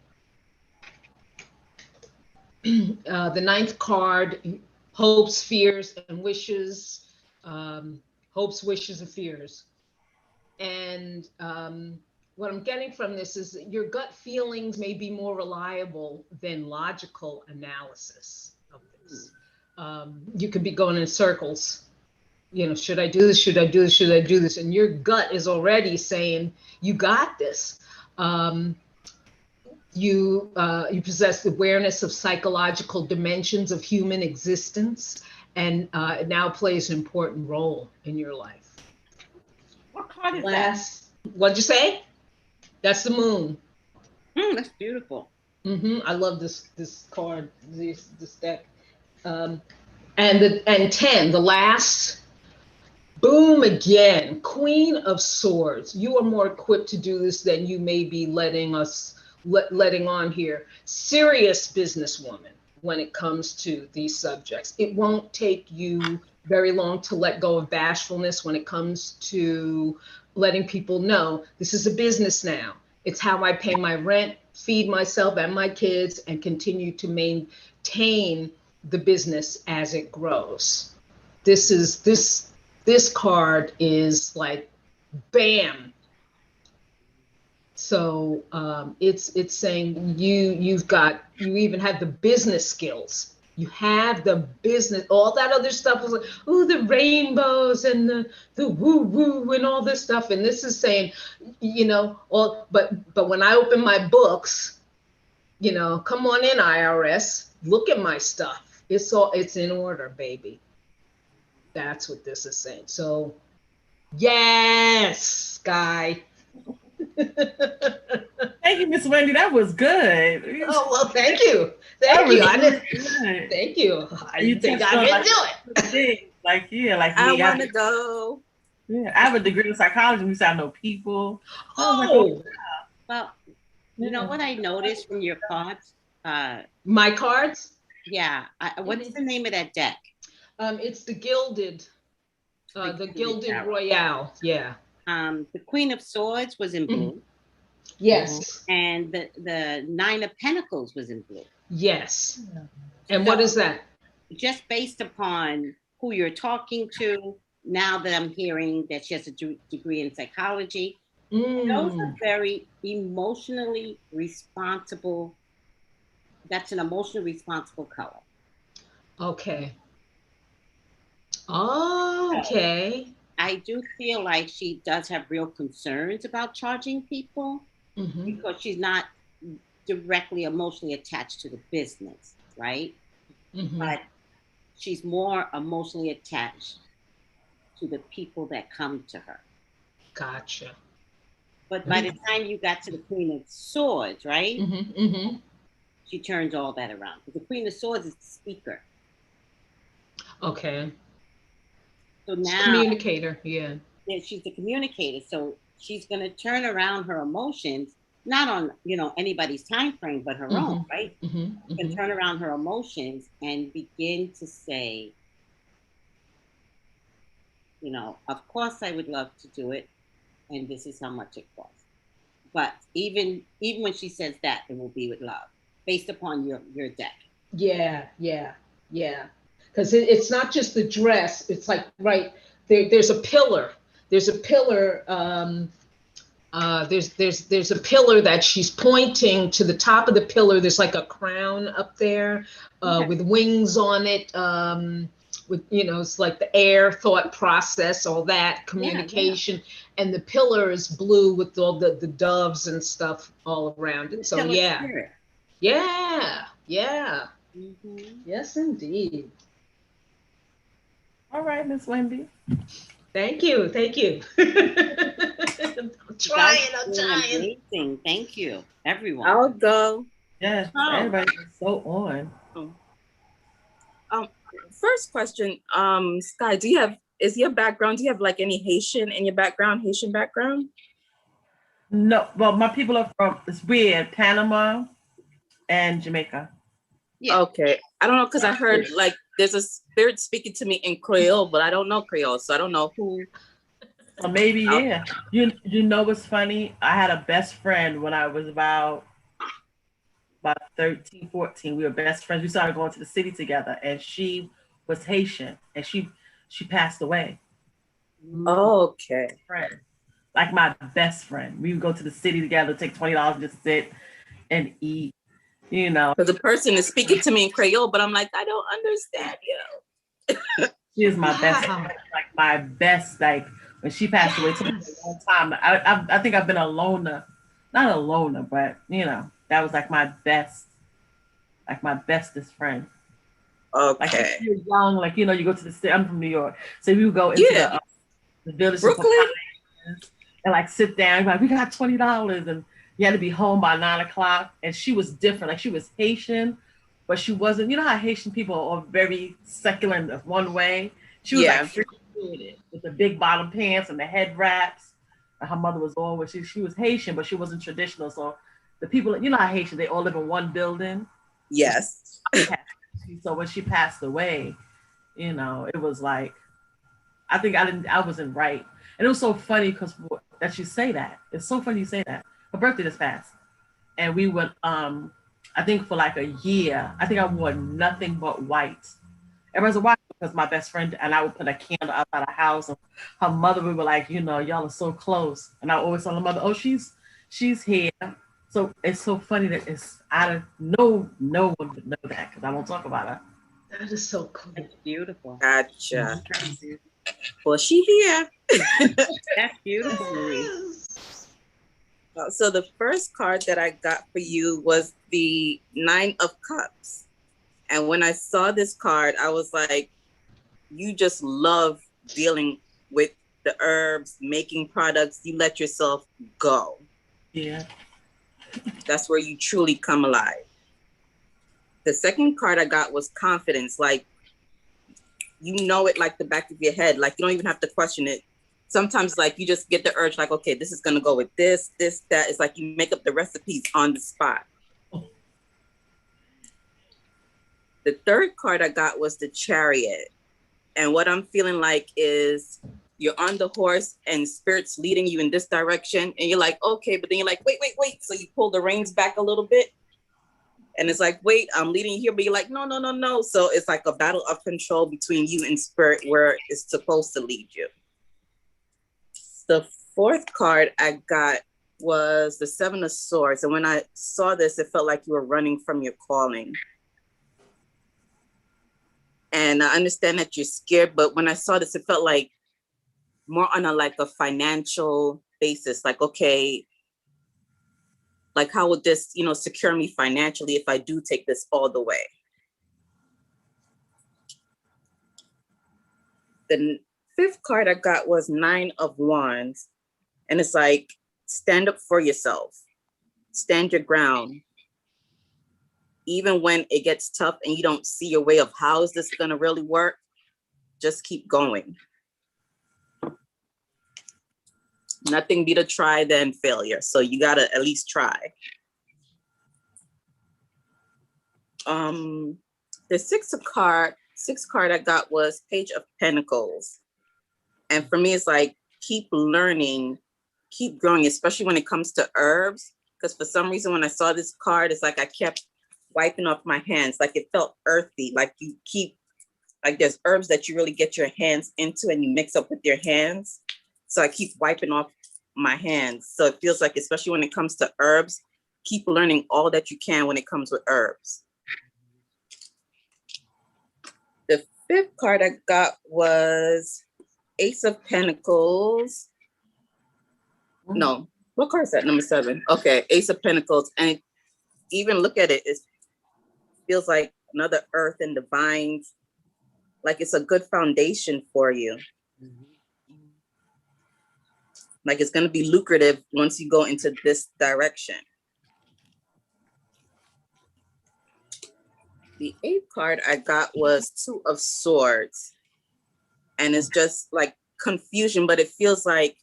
The 9th card, hopes, fears, and wishes. Hopes, wishes, and fears. And what I'm getting from this is that your gut feelings may be more reliable than logical analysis of this. You could be going in circles. You know, should I do this? Should I do this? Should I do this? And your gut is already saying, you got this. You possess the awareness of psychological dimensions of human existence, and it now plays an important role in your life. What card is that? What'd you say? That's the moon. That's beautiful. I love this card, this deck. And 10, the last, boom again, Queen of Swords. You are more equipped to do this than you may be letting on here. Serious businesswoman, when it comes to these subjects. It won't take you very long to let go of bashfulness when it comes to letting people know this is a business now. It's how I pay my rent, feed myself and my kids, and continue to maintain the business as it grows. This card is like, bam. So it's saying you even have the business skills. You have the business. All that other stuff was like, oh, the rainbows and the woo woo and all this stuff. And this is saying, you know, but when I open my books, you know, come on in, IRS, look at my stuff. It's in order, baby. That's what this is saying. So, yes, Guy. Thank you, Miss Wendy. That was good. Oh, well, thank you. Thank you. Thank you. I think I can do it. Like, yeah, like I want to go. Yeah, I have a degree in psychology. We say I know people. Oh, Well, you know what I noticed from your cards? My cards? Yeah. What's the name of that deck? It's the Gilded Royale. Yeah. The Queen of Swords was in blue. Yes. And the Nine of Pentacles was in blue. Yes. And what is that? Just based upon who you're talking to, now that I'm hearing that she has a degree in psychology, those are very emotionally responsible. That's an emotionally responsible color. Okay. Okay. I do feel like she does have real concerns about charging people because she's not directly emotionally attached to the business, right? But she's more emotionally attached to the people that come to her. Gotcha. But by the time you got to the Queen of Swords, right? She turns all that around. The Queen of Swords is the speaker. Okay. So now, communicator, yeah. She's the communicator. So she's going to turn around her emotions, not on, you know, anybody's time frame, but her own, right? She can turn around her emotions and begin to say, you know, of course I would love to do it, and this is how much it costs. But even when she says that, it will be with love, based upon your deck. Yeah. Because it's not just the dress. It's like, right, there's a pillar. There's a pillar. There's a pillar that she's pointing to. The top of the pillar, there's like a crown up there with wings on it. With, you know, it's like the air, thought process, all that, communication. And the pillar is blue with all the doves and stuff all around it. So yeah. Yes, indeed. All right, Miss Wendy. Thank you. I'm trying. Amazing. Thank you, everyone. I'll go. Yes, everybody is so on. First question, Sky, do you have like any Haitian in your background, Haitian background? No, well, my people are from, it's weird, Panama and Jamaica. Yeah. Okay. I don't know, because I heard like there's a spirit speaking to me in Creole, but I don't know Creole, so I don't know who. Or maybe, yeah. You know what's funny? I had a best friend when I was about 13, 14. We were best friends. We started going to the city together, and she was Haitian, and she passed away. Okay. Friend. Like my best friend. We would go to the city together, take $20 and just sit and eat. You know, because the person is speaking to me in Creole, but I'm like, I don't understand you. She is my best friend, like my best, like when she passed away, it took me a long time. I think I've been a loner, not a loner, but you know, that was like my best, like my bestest friend. Okay. Like when you're young, like, you know, you go to the city, I'm from New York, so we would go into the village Brooklyn and like sit down, like we got $20 and you had to be home by 9 o'clock. And she was different. Like she was Haitian, but she wasn't, you know how Haitian people are very secular in one way? She was like free with the big bottom pants and the head wraps. Her mother was always, she was Haitian, but she wasn't traditional. So the people, you know how Haitian, they all live in one building. Yes. So when she passed away, you know, it was like, I wasn't right. And it was so funny because that you say that. It's so funny you say that. Her birthday just passed. And we went, I think for like a year, I think I wore nothing but white. Everyone's a white because my best friend and I would put a candle outside the house. And her mother would be like, you know, y'all are so close. And I always tell her mother, oh, she's here. So it's so funny that it's out of no one would know that because I won't talk about her. That is so cool. That's beautiful. Gotcha. Well, she here. That's beautiful, Marie. So the first card that I got for you was the 9 of Cups. And when I saw this card, I was like, you just love dealing with the herbs, making products. You let yourself go. Yeah. That's where you truly come alive. The second card I got was confidence. Like, you know it like the back of your head. Like, you don't even have to question it. Sometimes, like, you just get the urge, like, okay, this is going to go with this, that. It's like you make up the recipes on the spot. The third card I got was the Chariot. And what I'm feeling like is you're on the horse and spirit's leading you in this direction. And you're like, okay, but then you're like, wait. So you pull the reins back a little bit. And it's like, wait, I'm leading you here. But you're like, no. So it's like a battle of control between you and spirit where it's supposed to lead you. The fourth card I got was the 7 of Swords. And when I saw this, it felt like you were running from your calling. And I understand that you're scared, but when I saw this, it felt like more on a financial basis. Like, okay, like how would this, secure me financially if I do take this all the way? The fifth card I got was 9 of Wands. And it's like, stand up for yourself, stand your ground. Even when it gets tough and you don't see your way of how is this gonna really work, just keep going. Nothing beat a try than failure. So you gotta at least try. The sixth card I got was Page of Pentacles. And for me, it's like, keep learning, keep growing, especially when it comes to herbs. Because for some reason, when I saw this card, it's like I kept wiping off my hands. Like it felt earthy. Like you keep, like there's herbs that you really get your hands into and you mix up with your hands. So I keep wiping off my hands. So it feels like, especially when it comes to herbs, keep learning all that you can when it comes with herbs. The fifth card I got was Ace of Pentacles. No, what card is that? Number 7. Okay, Ace of Pentacles. And even look at it, it feels like another earth and the vines. Like it's a good foundation for you. Like it's going to be lucrative once you go into this direction. The 8th card I got was 2 of Swords. And it's just like confusion, but it feels like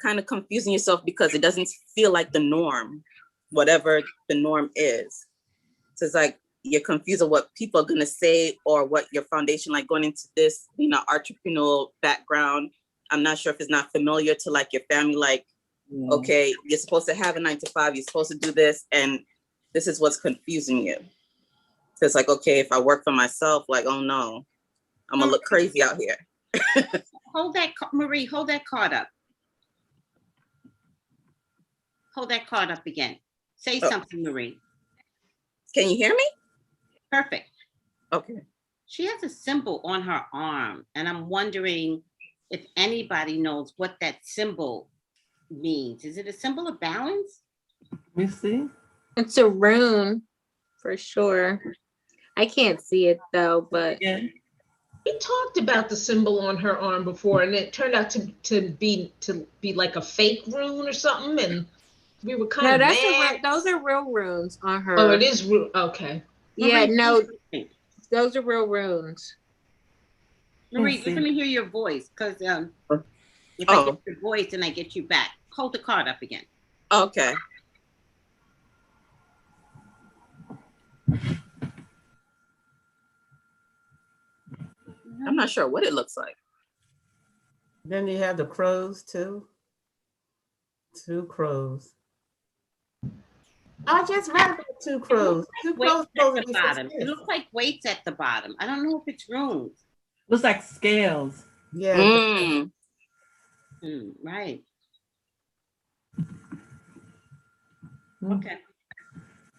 kind of confusing yourself because it doesn't feel like the norm, whatever the norm is. So it's like you're confused of what people are going to say or what your foundation, like going into this, entrepreneurial background. I'm not sure if it's not familiar to like your family, like, okay, you're supposed to have a 9 to 5, you're supposed to do this, and this is what's confusing you. So it's like, okay, if I work for myself, like, oh no, I'm gonna look crazy out here. Marie, hold that card up. Hold that card up again. Say something, Marie. Can you hear me? Perfect. Okay. She has a symbol on her arm, and I'm wondering if anybody knows what that symbol means. Is it a symbol of balance? Let me see. It's a rune for sure. I can't see it though, but Yeah. We talked about the symbol on her arm before, and it turned out to be like a fake rune or something, and we were kind of mad. Those are real runes on her. Oh, it is rune. Okay. Yeah, Marie, no, those are real runes. Marie, let me hear your voice, because if I get your voice and I get you back, hold the card up again. Okay. I'm not sure what it looks like. Then you have the crows too. 2 crows. I just read about 2 crows. 2 crows supposed to be bottom. It success. looks like weights at the bottom. I don't know if it's runes. Looks like scales. Yeah. Right. Okay.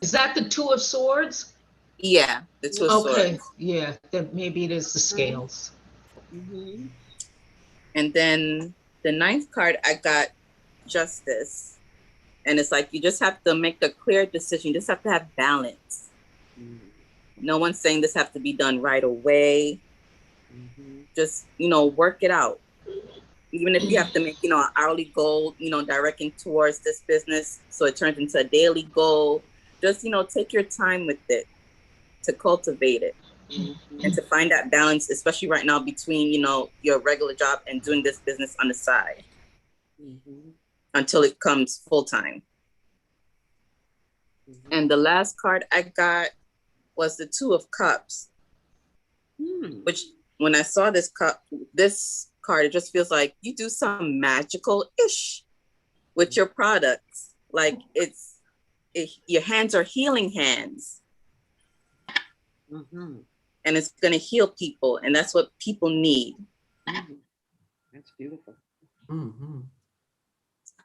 Is that the 2 of Swords? Yeah, the 2 of Okay, Swords. yeah, then maybe it is the scales. And then the 9th card, I got Justice. And it's like, you just have to make a clear decision. You just have to have balance. No one's saying this have to be done right away. Just, work it out. Even if you have to make, an hourly goal, directing towards this business, so it turns into a daily goal. Just, take your time with it to cultivate it and to find that balance, especially right now between, your regular job and doing this business on the side until it comes full time. And the last card I got was the 2 of Cups, which when I saw this card, it just feels like you do some magical-ish with your products. Like your hands are healing hands. And it's going to heal people. And that's what people need. That's beautiful.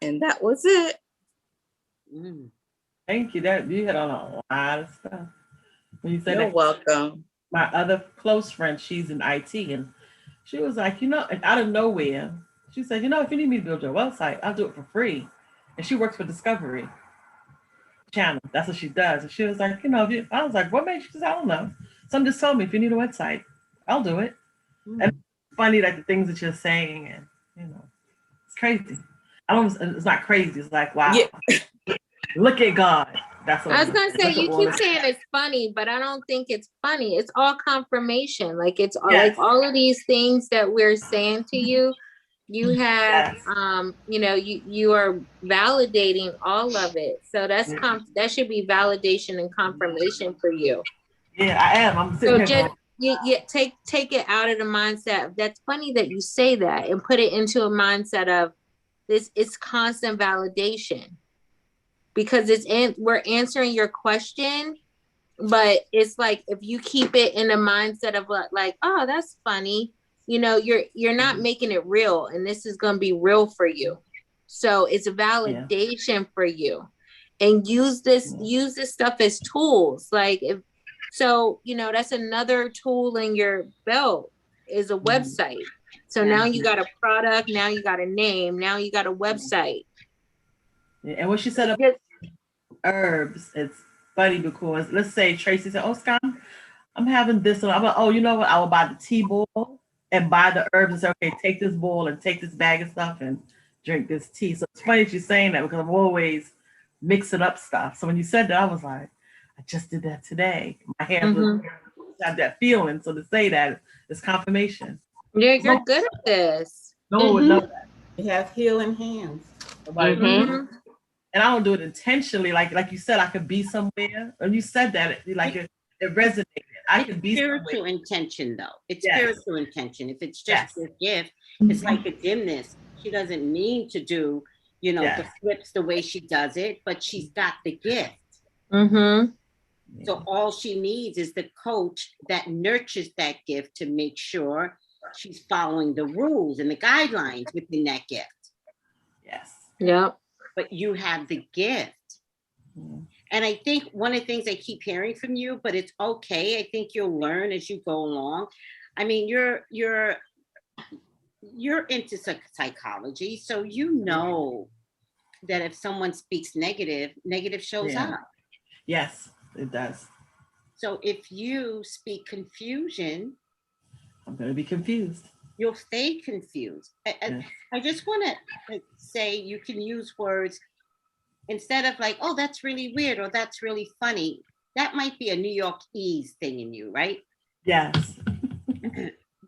And that was it. Thank you. That you hit on a lot of stuff. When you said You're that, welcome. My other close friend, she's in IT, and she was like, and out of nowhere, she said, if you need me to build your website, I'll do it for free. And she works for Discovery Channel. That's what she does. And she was like, I was like, what made you? She said, I don't know. Someone just told me if you need a website, I'll do it. And it's funny, like the things that you're saying, and it's crazy. It's not crazy. It's like, wow, look at God. That's what I was gonna say, you keep saying it's funny, but I don't think it's funny. It's all confirmation. Like it's all, like all of these things that we're saying to you. You have, you are validating all of it. So that's that should be validation and confirmation for you. Yeah, I am. I'm sitting so here just take it out of the mindset. That's funny that you say that, and put it into a mindset of this. It's constant validation, because we're answering your question, but it's like if you keep it in a mindset of like, oh, that's funny. You're not making it real, and this is going to be real for you. So it's a validation for you, and use this stuff as tools. Like that's another tool in your belt is a website. So now you got a product, now you got a name, now you got a website. And what she said about herbs, it's funny because let's say Tracey said, oh, Scott, I'm having this. I'm like, oh, you know what? I will buy the tea bowl and buy the herbs and say, okay, take this bowl and take this bag of stuff and drink this tea. So it's funny that you're saying that, because I'm always mixing up stuff. So when you said that, I was like, I just did that today. My hands have that feeling. So to say that is confirmation. Yeah, you're good at this. No one would know that. You have healing hands. And I don't do it intentionally. Like you said, I could be somewhere. And you said that, it resonated. I could be spiritual intention, though. It's spiritual intention. If it's just a gift, it's like a gymnast. She doesn't mean to do, the flips the way she does it, but she's got the gift. So all she needs is the coach that nurtures that gift to make sure she's following the rules and the guidelines within that gift. Yes. Yeah. But you have the gift. And I think one of the things I keep hearing from you, but it's okay. I think you'll learn as you go along. I mean, you're into psychology, so that if someone speaks negative shows up. Yes, it does. So if you speak confusion, I'm going to be confused. You'll stay confused. I just want to say you can use words instead of like, oh, that's really weird or that's really funny. That might be a New York-ese thing in you, right? Yes.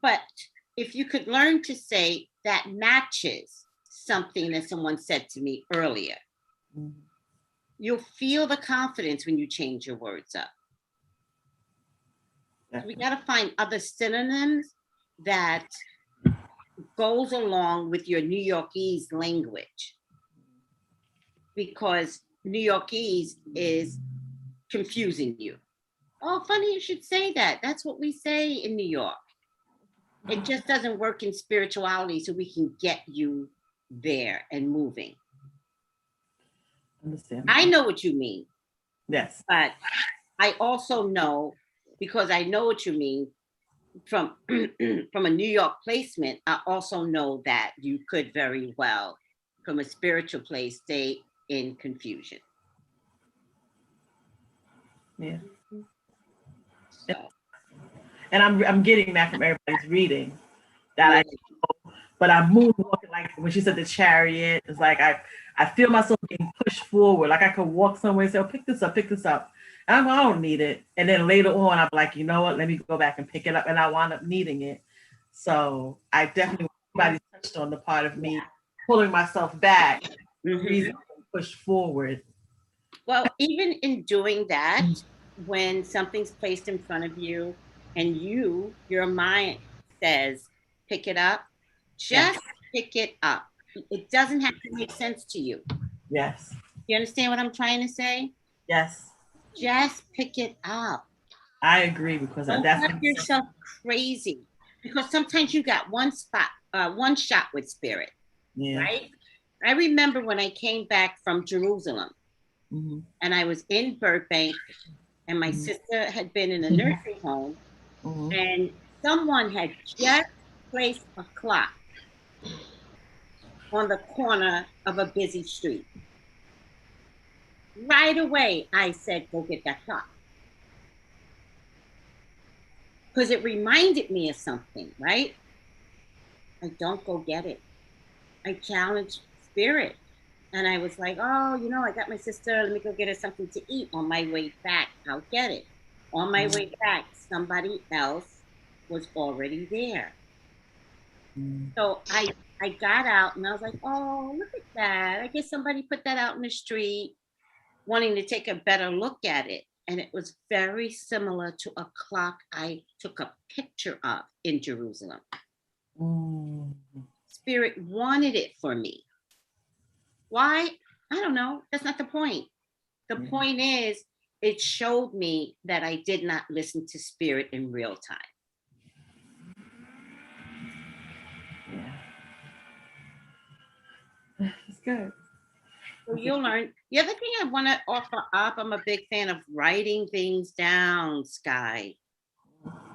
But if you could learn to say that matches something that someone said to me earlier, you'll feel the confidence when you change your words up. We got to find other synonyms that goes along with your New Yorkese language, because New Yorkese is confusing you. Oh, funny you should say that. That's what we say in New York. It just doesn't work in spirituality, so we can get you there and moving. Understand. I know what you mean. Yes. But I also know, because I know what you mean from from a New York placement, I also know that you could very well, from a spiritual place, stay in confusion. Yeah. So. And I'm getting that from everybody's reading. That I know, but I'm moonwalking, like when she said the chariot, it's like I feel myself being pushed forward. Like I could walk somewhere and say, oh, pick this up. And I don't need it. And then later on, I'm like, you know what? Let me go back and pick it up. And I wound up needing it. So I definitely, everybody touched on the part of me pulling myself back, reason to push forward. Well, even in doing that, when something's placed in front of you and your mind says, pick it up, just pick it up. It doesn't have to make sense to you. Yes. You understand what I'm trying to say? Yes. Just pick it up. I agree, because don't make yourself crazy, because sometimes you got one shot with spirit, right? I remember when I came back from Jerusalem, and I was in Burbank, and my sister had been in a nursing home, and someone had just placed a clock on the corner of a busy street. Right away, I said, go get that clock. Because it reminded me of something, right? I don't go get it. I challenged spirit. And I was like, oh, you know, I got my sister, let me go get her something to eat. On my way back, I'll get it. On my way back, somebody else was already there. So I got out and I was like, oh, look at that. I guess somebody put that out in the street, wanting to take a better look at it. And it was very similar to a clock I took a picture of in Jerusalem. Spirit wanted it for me. Why? I don't know. That's not the point. The point is, it showed me that I did not listen to spirit in real time. It's good. So you'll learn. The other thing I want to offer up, I'm a big fan of writing things down, Sky.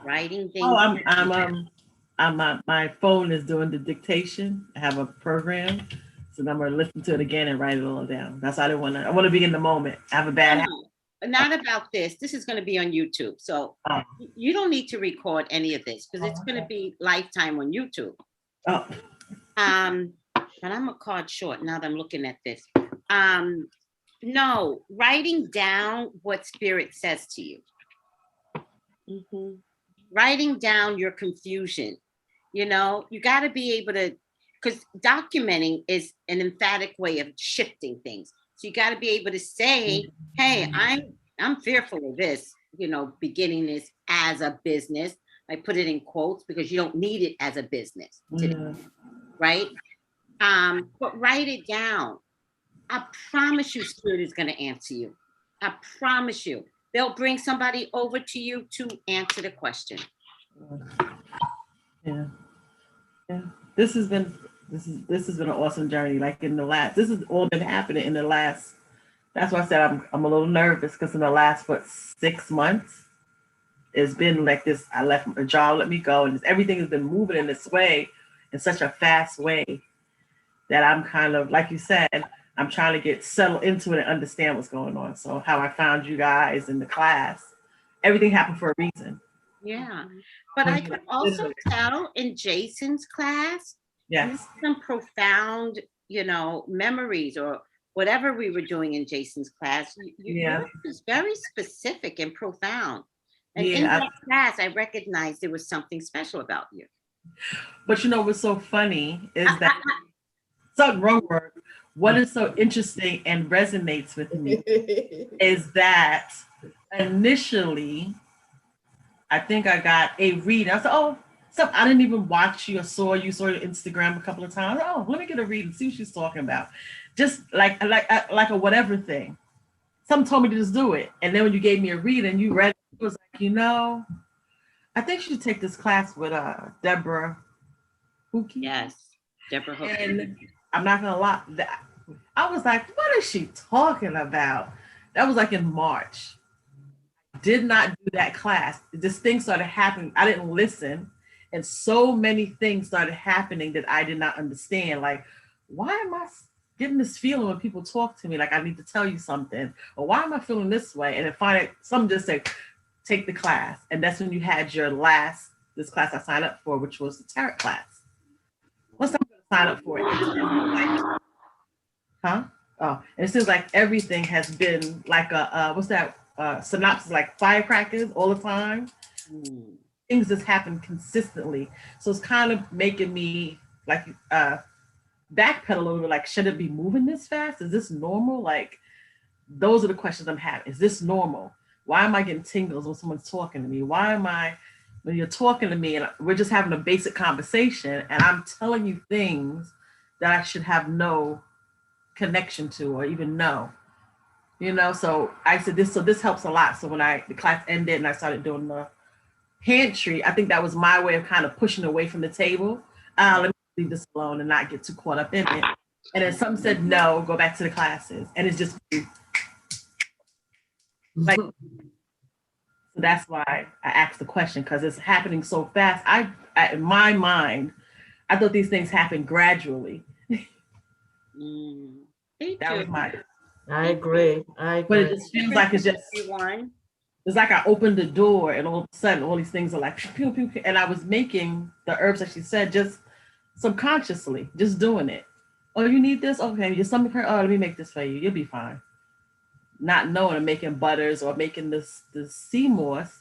Writing things down. My phone is doing the dictation. I have a program, so I'm gonna listen to it again and write it all down. That's how I want to be in the moment. I have a bad habit. Not about this. This is going to be on YouTube, so you don't need to record any of this because it's going to be lifetime on YouTube. But I'm a card short now that I'm looking at this. No, writing down what spirit says to you. Writing down your confusion. You know, you got to be able to, because documenting is an emphatic way of shifting things. So you got to be able to say, hey, I'm fearful of this, you know, beginning this as a business. I put it in quotes because you don't need it as a business today, right? But write it down. I promise you spirit is going to answer you. I promise you. They'll bring somebody over to you to answer the question. Yeah. This has been an awesome journey. Like this has all been happening in the last. That's why I said I'm a little nervous, because in the last 6 months, it's been like this. I left a job, let me go, and everything has been moving in this way, in such a fast way, that I'm kind of, like you said, I'm trying to get settled into it and understand what's going on. So how I found you guys in the class, everything happened for a reason. Yeah, but I could also tell in Jason's class, some profound, you know, memories or whatever we were doing in Jason's class. Yours was very specific and profound. And in that class, I recognized there was something special about you. But you know what's so funny is that something wrong word. What is so interesting and resonates with me is that initially, I think I got a read. I said, oh, I didn't even watch you or saw your Instagram a couple of times. Oh, let me get a read and see what she's talking about. Just like a whatever thing. Someone told me to just do it. And then when you gave me a read and you read it was like, you know, I think you should take this class with Deborah Hookie. Yes, Deborah Hookie. And I'm not gonna lie, I was like, what is she talking about? That was like in March. Did not do that class. This thing started happening. I didn't listen. And so many things started happening that I did not understand. Like, why am I getting this feeling when people talk to me? Like, I need to tell you something. Or why am I feeling this way? And then finally, some just say, take the class. And that's when you had your this class I signed up for, which was the tarot class. What's I'm going to sign up for it? Huh? Oh, and it seems like everything has been like what's that synopsis, like firecrackers all the time. Things just happen consistently. So it's kind of making me like backpedal a little bit, like, should it be moving this fast? Is this normal? Like, those are the questions I'm having. Is this normal? Why am I getting tingles when someone's talking to me? Why am I, when you're talking to me and we're just having a basic conversation and I'm telling you things that I should have no connection to or even know, you know? So I said this, so this helps a lot. So when the class ended and I started doing the hand tree, I think that was my way of kind of pushing away from the table. Let me leave this alone and not get too caught up in it. And then some said, no, go back to the classes. And it's just like, so that's why I asked the question, because it's happening so fast. I in my mind, I thought these things happen gradually. That was my. I agree. But it just feels like it's just. It's like I opened the door and all of a sudden all these things are like, pew, pew, pew, and I was making the herbs that she said just subconsciously, just doing it. Oh, you need this? Okay, your stomach hurt? Oh, let me make this for you. You'll be fine. Not knowing I'm making butters or making this sea moss,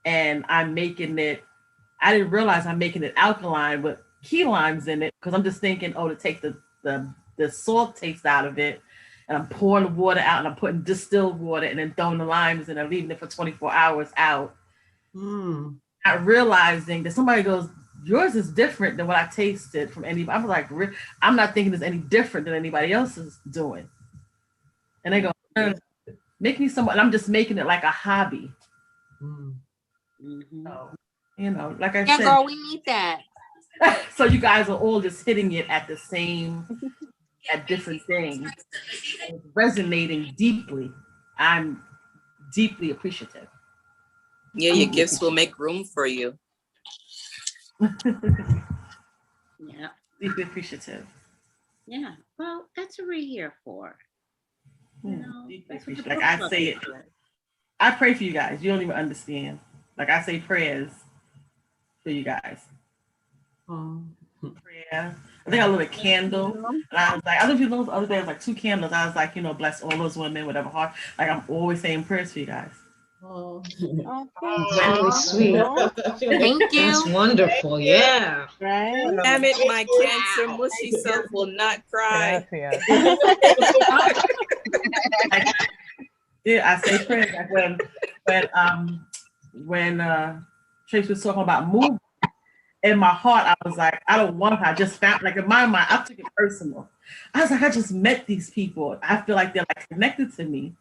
and I'm making it. I didn't realize I'm making it alkaline with key limes in it because I'm just thinking, oh, to take the salt taste out of it. And I'm pouring the water out and I'm putting distilled water and then throwing the limes in and leaving it for 24 hours out. Not realizing that somebody goes, yours is different than what I tasted from anybody. I'm like, I'm not thinking it's any different than anybody else is doing. And they go, make me some, and I'm just making it like a hobby. So, you know, like I said. Yeah, girl, we need that. So you guys are all just hitting it at the same at different things, resonating deeply. I'm deeply appreciative. Yeah, your gifts will make room for you. Yeah. Deeply appreciative. Yeah. Well, that's what we're here for. You know, like I say it. I pray for you guys. You don't even understand. Like I say prayers for you guys. Prayer. I think I lit a candle, and I was like, I don't know if you know, the other day I was like 2 candles. I was like, you know, bless all those women, whatever heart. Like I'm always saying prayers for you guys. Very sweet. Thank you. That's wonderful. Yeah. Right. Damn it, my cancer mushy self will not cry. Yeah, I say prayers. Like when Trace was talking about movement. In my heart, I was like, I don't want her. I just found, like in my mind, I took it personal. I was like, I just met these people. I feel like they're like connected to me.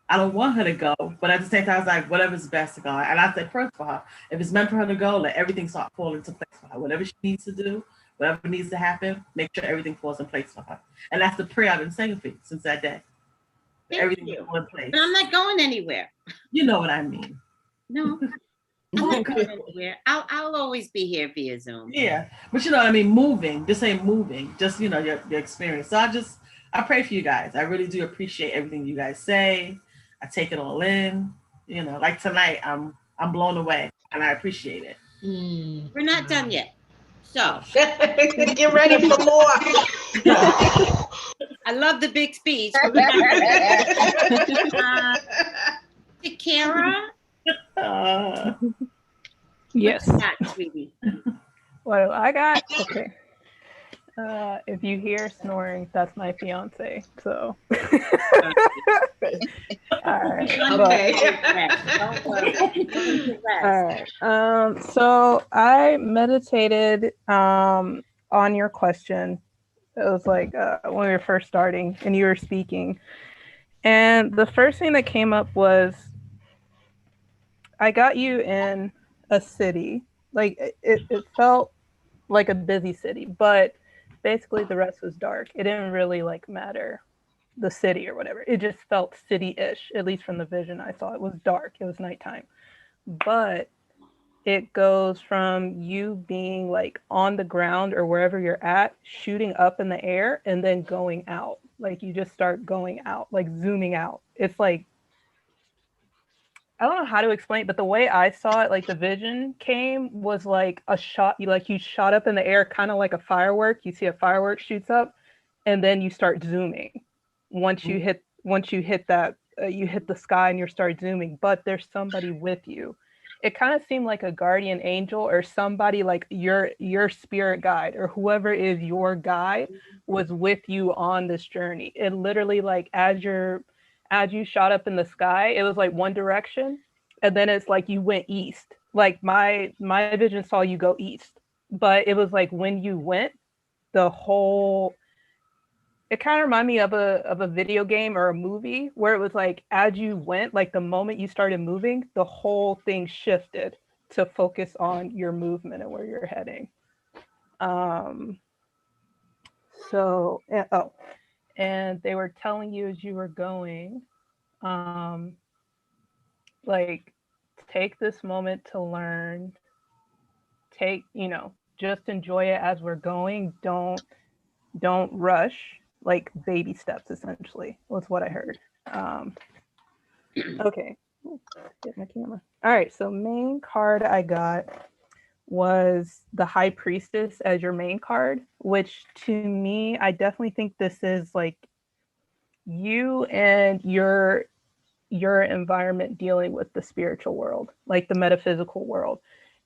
I don't want her to go, but at the same time, I was like, whatever's best to go. And I said, first for her, if it's meant for her to go, let everything start falling into place for her. Whatever she needs to do, whatever needs to happen, make sure everything falls in place for her. And that's the prayer I've been saying for you since that day. Everything will fall in place. But I'm not going anywhere. You know what I mean. No. I'm not going anywhere. I'll always be here via Zoom. Yeah, but you know what I mean, moving, this ain't moving, just, you know, your experience. So I pray for you guys. I really do appreciate everything you guys say. I take it all in, you know, like tonight, I'm blown away and I appreciate it. We're not done yet. So get ready for more. I love the big speech. Kara? Yes. What you got, sweetie? What do I got? Okay. If you hear snoring, that's my fiance. So. All right. Okay. Don't worry. All right. So I meditated on your question. It was like when we were first starting and you were speaking. And the first thing that came up was I got you in a city. Like it felt like a busy city, but basically the rest was dark. It didn't really like matter the city or whatever. It just felt city-ish, at least from the vision I saw. It was dark. It was nighttime. But it goes from you being like on the ground or wherever you're at, shooting up in the air and then going out. Like you just start going out, like zooming out. It's like, I don't know how to explain it, but the way I saw it, like the vision came was like a shot, you shot up in the air, kind of like a firework. You see a firework shoots up and then you start zooming. Once you hit that, you hit the sky and you start zooming, but there's somebody with you. It kind of seemed like a guardian angel or somebody like your spirit guide or whoever is your guide was with you on this journey. It literally like as you shot up in the sky, it was like one direction and then it's like you went east. Like my vision saw you go east, but it was like when you went, it kind of reminded me of a video game or a movie where it was like as you went, like the moment you started moving, the whole thing shifted to focus on your movement and where you're heading. And they were telling you as you were going, like take this moment to learn, just enjoy it as we're going. Don't rush. Like baby steps, essentially, was what I heard. Okay, get my camera. All right, so main card I got was the High Priestess as your main card, which to me, I definitely think this is like you and your environment dealing with the spiritual world, like the metaphysical world.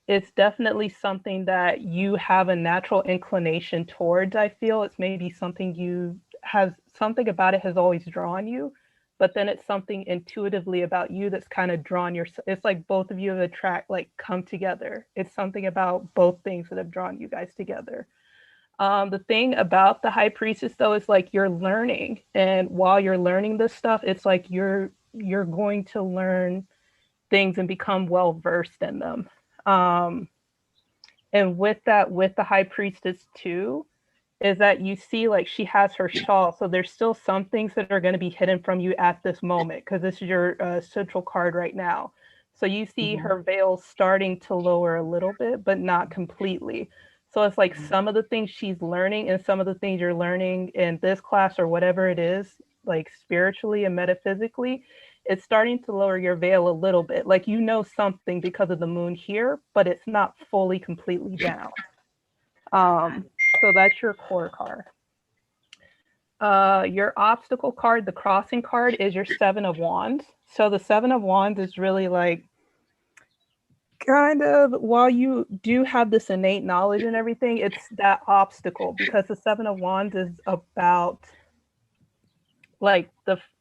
It's definitely something that you have a natural inclination towards. I feel it's maybe something something about it has always drawn you, but then it's something intuitively about you that's kind of drawn your, it's like both of you have come together. It's something about both things that have drawn you guys together. The thing about the High Priestess though is like you're learning, and while you're learning this stuff, it's like you're going to learn things and become well versed in them. And with the High Priestess too, is that you see like she has her shawl. So there's still some things that are going to be hidden from you at this moment, because this is your central card right now. So you see her veil starting to lower a little bit, but not completely. So it's like some of the things she's learning and some of the things you're learning in this class or whatever it is, like spiritually and metaphysically, it's starting to lower your veil a little bit. Like, something because of the moon here, but it's not fully completely down. So that's your core card. Your obstacle card, the crossing card, is your Seven of Wands. So the Seven of Wands is really like, kind of, while you do have this innate knowledge and everything, it's that obstacle, because the Seven of Wands is about like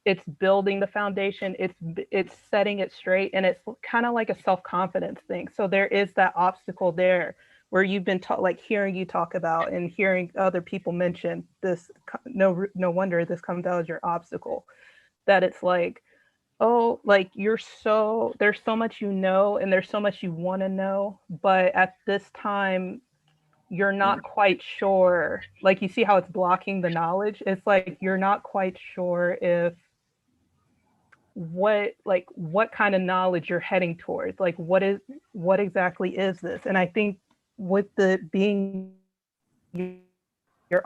it's building the foundation, it's setting it straight, and it's kind of like a self-confidence thing. So there is that obstacle there where you've been like hearing you talk about and hearing other people mention this. No wonder this comes out as your obstacle, that it's like, oh, like there's so much and there's so much you want to know, but at this time you're not quite sure. Like, you see how it's blocking the knowledge? It's like you're not quite sure if what kind of knowledge you're heading towards. Like, what exactly is this? And I think with the being your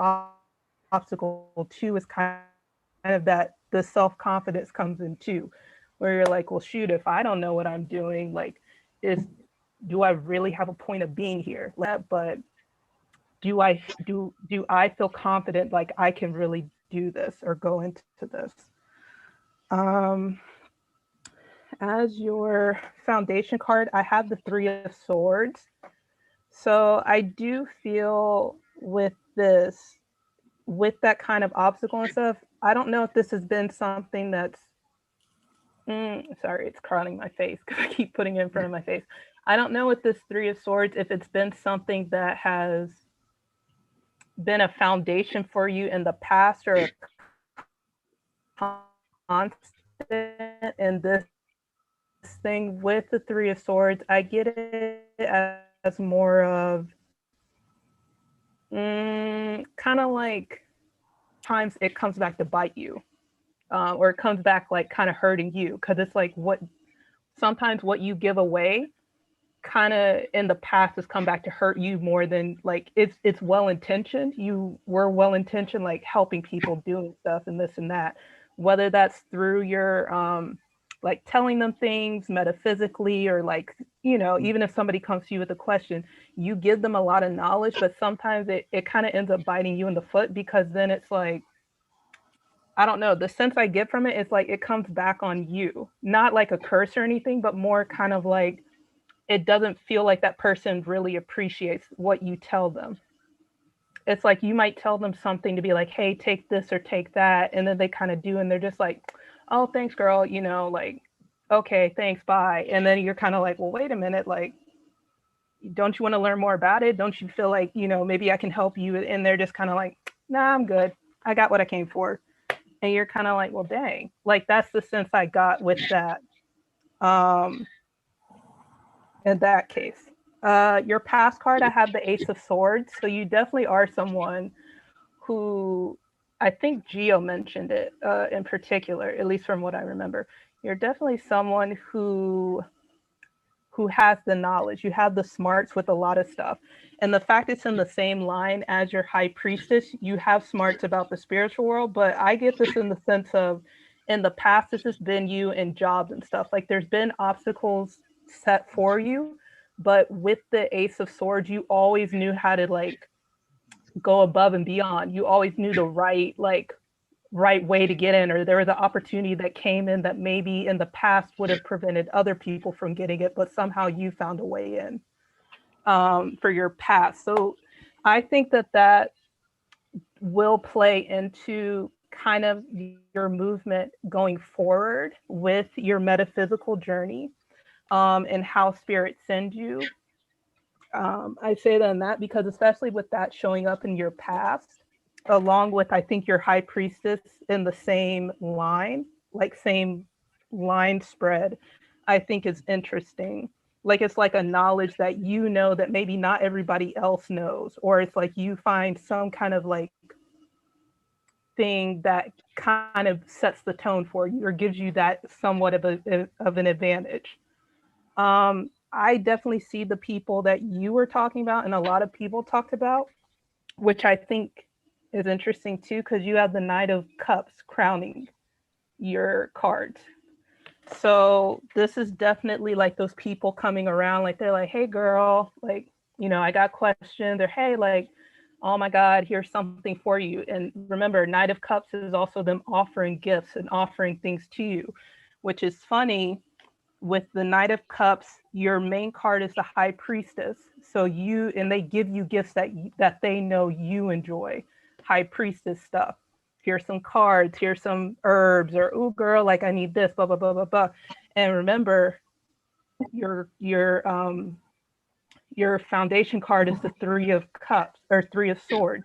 obstacle too, is kind of that the self-confidence comes in too, where you're like, well, shoot, if I don't know what I'm doing, like, do I really have a point of being here? But do I feel confident, like I can really do this or go into this? As your foundation card, I have the Three of Swords. So I do feel with this, with that kind of obstacle and stuff, I don't know if this has been something that's, sorry, it's crowding my face because I keep putting it in front of my face. I don't know with this Three of Swords if it's been something that has been a foundation for you in the past or a constant in this thing with the Three of Swords. I get it as more of kind of like times it comes back to bite you, or it comes back like kind of hurting you, because it's like sometimes what you give away kind of in the past has come back to hurt you more than like it's well intentioned. You were well intentioned, like helping people, doing stuff and this and that, whether that's through your like telling them things metaphysically, or like, you know, even if somebody comes to you with a question, you give them a lot of knowledge, but sometimes it kind of ends up biting you in the foot, because then it's like, I don't know, the sense I get from it is like it comes back on you, not like a curse or anything, but more kind of like it doesn't feel like that person really appreciates what you tell them. It's like you might tell them something to be like, hey, take this or take that, and then they kind of do, and they're just like, oh, thanks, girl, you know, like, okay, thanks, bye. And then you're kind of like, well, wait a minute, like, don't you want to learn more about it? Don't you feel like, you know, maybe I can help you? And they're just kind of like, nah, I'm good. I got what I came for. And you're kind of like, well, dang, like that's the sense I got with that. In that case, your past card, I have the Ace of Swords. So you definitely are someone who, I think Gio mentioned it in particular, at least from what I remember. You're definitely someone who has the knowledge. You have the smarts with a lot of stuff. And the fact it's in the same line as your High Priestess, you have smarts about the spiritual world, but I get this in the sense of, in the past, this has been you in jobs and stuff. Like there's been obstacles set for you, but with the Ace of Swords, you always knew how to like go above and beyond. You always knew the right way to get in, or there was an opportunity that came in that maybe in the past would have prevented other people from getting it, but somehow you found a way in for your past. So I think that will play into kind of your movement going forward with your metaphysical journey, and how spirit sends you. I say that in that because especially with that showing up in your past, along with, I think, your High Priestess in the same line, like same line spread, I think is interesting. Like it's like a knowledge that you know that maybe not everybody else knows, or it's like you find some kind of like thing that kind of sets the tone for you or gives you that somewhat of an advantage. I definitely see the people that you were talking about and a lot of people talked about, which I think is interesting too, because you have the Knight of Cups crowning your cards. So this is definitely like those people coming around, like they're like, hey girl, like, you know, I got questions, or hey, like, oh my God, here's something for you. And remember, Knight of Cups is also them offering gifts and offering things to you, which is funny. With the Knight of Cups, your main card is the High Priestess. So they give you gifts that they know you enjoy. High Priestess stuff. Here's some cards, here's some herbs, or ooh girl, like I need this, blah, blah, blah, blah, blah. And remember, your foundation card is the Three of Cups, or Three of Swords.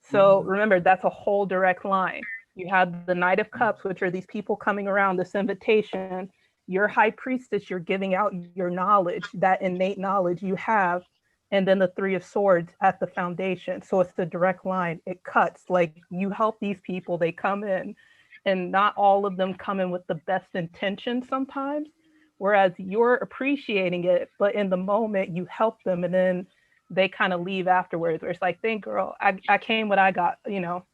So remember, that's a whole direct line. You have the Knight of Cups, which are these people coming around, this invitation. Your High Priestess, you're giving out your knowledge, that innate knowledge you have, and then the Three of Swords at the foundation. So it's the direct line. It cuts, like you help these people, they come in, and not all of them come in with the best intention sometimes, whereas you're appreciating it, but in the moment you help them, and then they kind of leave afterwards, where it's like, thank girl, I came what I got, you know,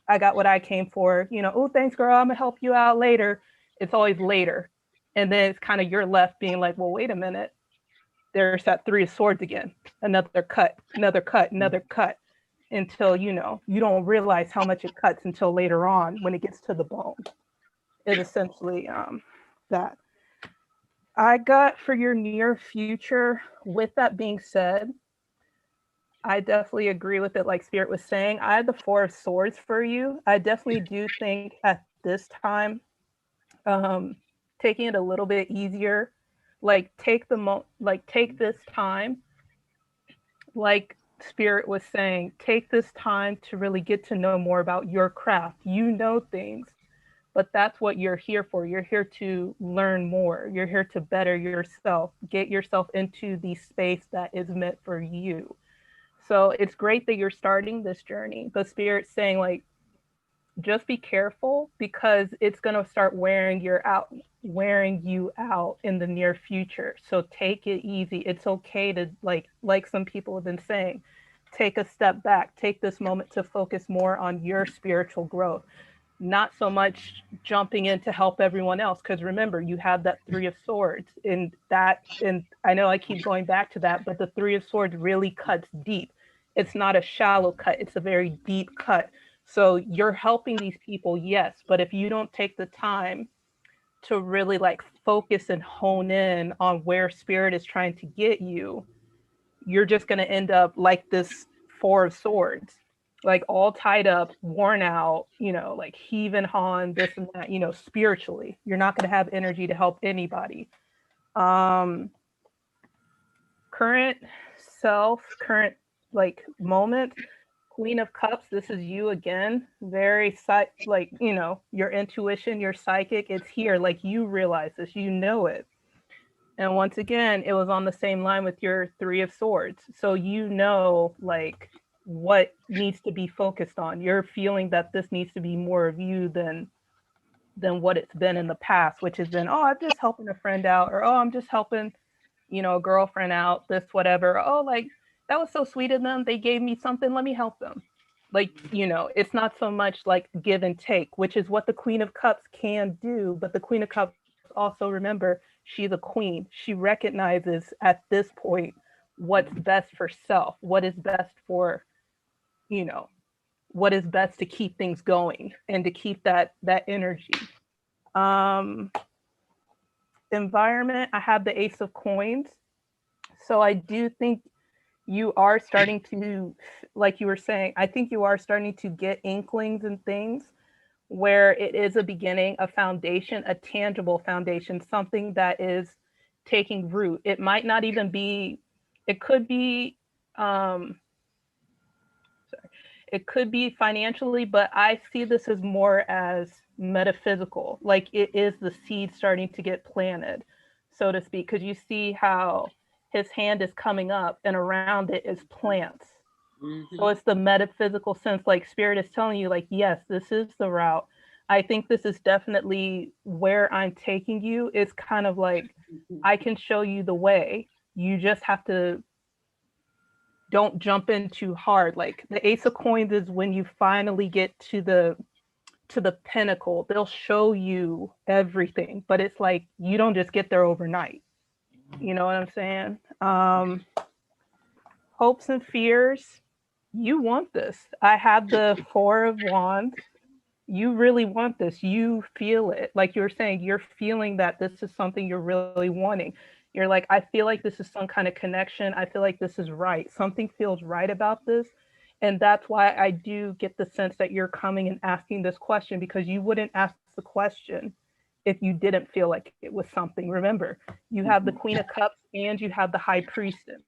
I got what I came for, you know, oh, thanks girl, I'm gonna help you out later. It's always later. And then it's kind of you're left being like, well, wait a minute. There's that Three of Swords again. Another cut, another cut, another cut, until, you know, you don't realize how much it cuts until later on when it gets to the bone. Is essentially that. I got for your near future, with that being said, I definitely agree with it. Like Spirit was saying, I had the Four of Swords for you. I definitely do think at this time, taking it a little bit easier, like take this time, like Spirit was saying, take this time to really get to know more about your craft. You know things, but that's what you're here for. You're here to learn more. You're here to better yourself, get yourself into the space that is meant for you. So it's great that you're starting this journey, but Spirit's saying, like, just be careful because it's going to start wearing you out in the near future. So take it easy. It's okay to, like some people have been saying, take a step back, take this moment to focus more on your spiritual growth, not so much jumping in to help everyone else. Because remember, you have that Three of Swords, and I know I keep going back to that, but the Three of Swords really cuts deep. It's not a shallow cut, it's a very deep cut. So you're helping these people, yes, but if you don't take the time to really like focus and hone in on where Spirit is trying to get you, you're just going to end up like this Four of Swords, like all tied up, worn out, like heaving hawing, this and that, spiritually. You're not going to have energy to help anybody. Current self, current like moment, Queen of Cups, this is you again. Very your intuition, your psychic, it's here. Like you realize this, you know it. And once again, it was on the same line with your Three of Swords. So like what needs to be focused on. You're feeling that this needs to be more of you than what it's been in the past, which has been, oh, I'm just helping a friend out, or oh, I'm just helping, a girlfriend out, this, whatever. Oh, like that was so sweet of them. They gave me something. Let me help them. Like, it's not so much like give and take, which is what the Queen of Cups can do. But the Queen of Cups also, remember, she's a queen. She recognizes at this point what's best for self, what is best for, what is best to keep things going and to keep that energy. Environment, I have the Ace of Coins. So I do think you are starting to, like you were saying, I think you are starting to get inklings and things where it is a beginning, a foundation, a tangible foundation, something that is taking root. It might not even be, it could be, it could be financially, but I see this as more as metaphysical. Like it is the seed starting to get planted, so to speak, because you see how his hand is coming up and around it is plants. Mm-hmm. So it's the metaphysical sense, like Spirit is telling you, like, yes, this is the route. I think this is definitely where I'm taking you. It's kind of like, I can show you the way. You just have to don't jump in too hard. Like the Ace of Coins is when you finally get to the pinnacle. They'll show you everything, but it's like you don't just get there overnight. You know what I'm saying? Hopes and fears. You want this. I have the Four of Wands. You really want this. You feel it. Like you were saying, you're feeling that this is something you're really wanting. You're like, I feel like this is some kind of connection. I feel like this is right. Something feels right about this. And that's why I do get the sense that you're coming and asking this question, because you wouldn't ask the question if you didn't feel like it was something. Remember, you have the Queen of Cups and you have the High Priestess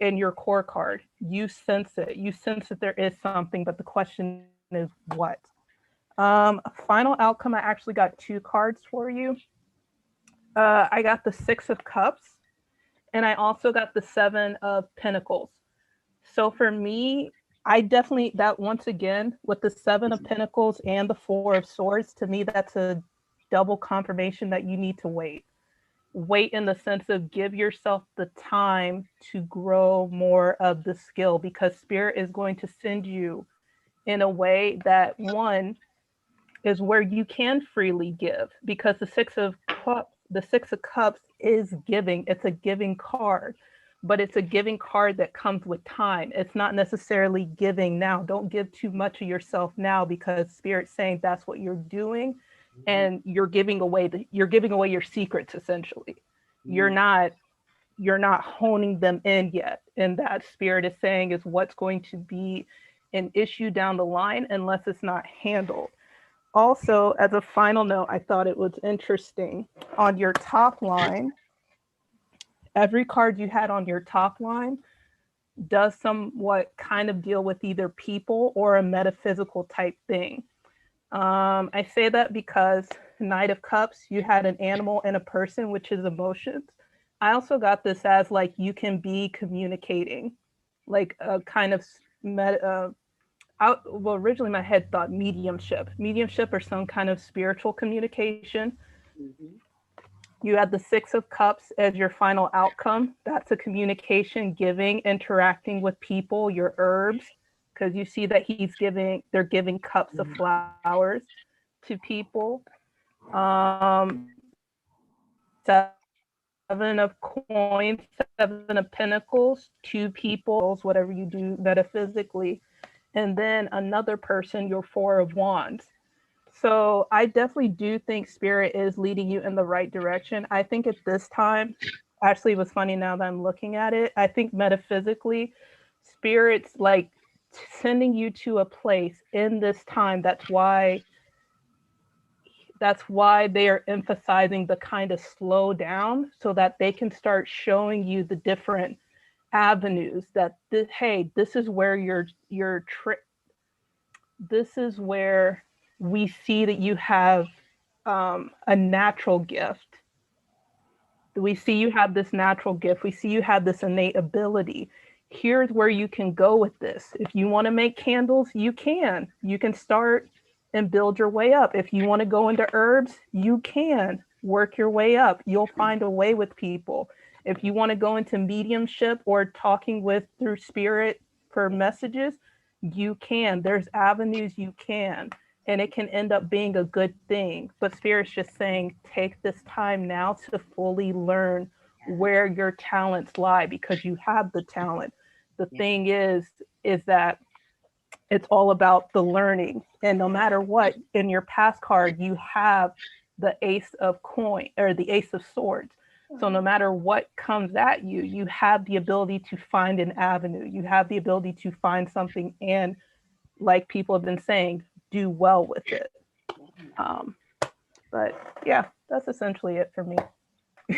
in your core card. You sense it. You sense that there is something, but the question is what? Final outcome, I actually got 2 cards for you. I got the Six of Cups and I also got the Seven of Pentacles. So for me, I definitely, that once again, with the Seven of Pentacles and the Four of Swords, to me, that's a double confirmation that you need to wait. Wait in the sense of give yourself the time to grow more of the skill, because Spirit is going to send you in a way that, one, is where you can freely give, because the Six of Cups is giving. It's a giving card, but it's a giving card that comes with time. It's not necessarily giving now. Don't give too much of yourself now, because Spirit's saying that's what you're doing, and you're giving away your secrets. Essentially, you're not you're not honing them in yet. And that spirit is saying is what's going to be an issue down the line unless it's not handled. Also, as a final note, I thought it was interesting on your top line, every card you had on your top line does somewhat kind of deal with either people or a metaphysical type thing. I say that because Knight of Cups, you had an animal and a person, which is emotions. I also got this as like you can be communicating, like a kind of well, originally my head thought mediumship or some kind of spiritual communication. Mhm. You had the Six of Cups as your final outcome. That's a communication, giving, interacting with people, your herbs, because you see that they're giving cups of flowers to people. Seven of Coins, Seven of Pentacles, two people, whatever you do metaphysically. And then another person, your Four of Wands. So I definitely do think Spirit is leading you in the right direction. I think at this time, actually it was funny now that I'm looking at it, I think metaphysically, Spirit's like sending you to a place in this time. That's why they are emphasizing the kind of slow down so that they can start showing you the different avenues that this is where this is where we see that you have a natural gift. We see you have this natural gift. We see you have this innate ability. Here's where you can go with this. If you want to make candles, you can. You can start and build your way up. If you want to go into herbs, you can work your way up. You'll find a way with people. If you want to go into mediumship or talking through spirit for messages, you can. There's avenues you can, and it can end up being a good thing. But Spirit's just saying, take this time now to fully learn where your talents lie, because you have the talent. The thing is that it's all about the learning. And no matter what, in your past card, you have the Ace of Coin or the Ace of Swords. So no matter what comes at you, you have the ability to find an avenue. You have the ability to find something and, like people have been saying, do well with it. But yeah, that's essentially it for me.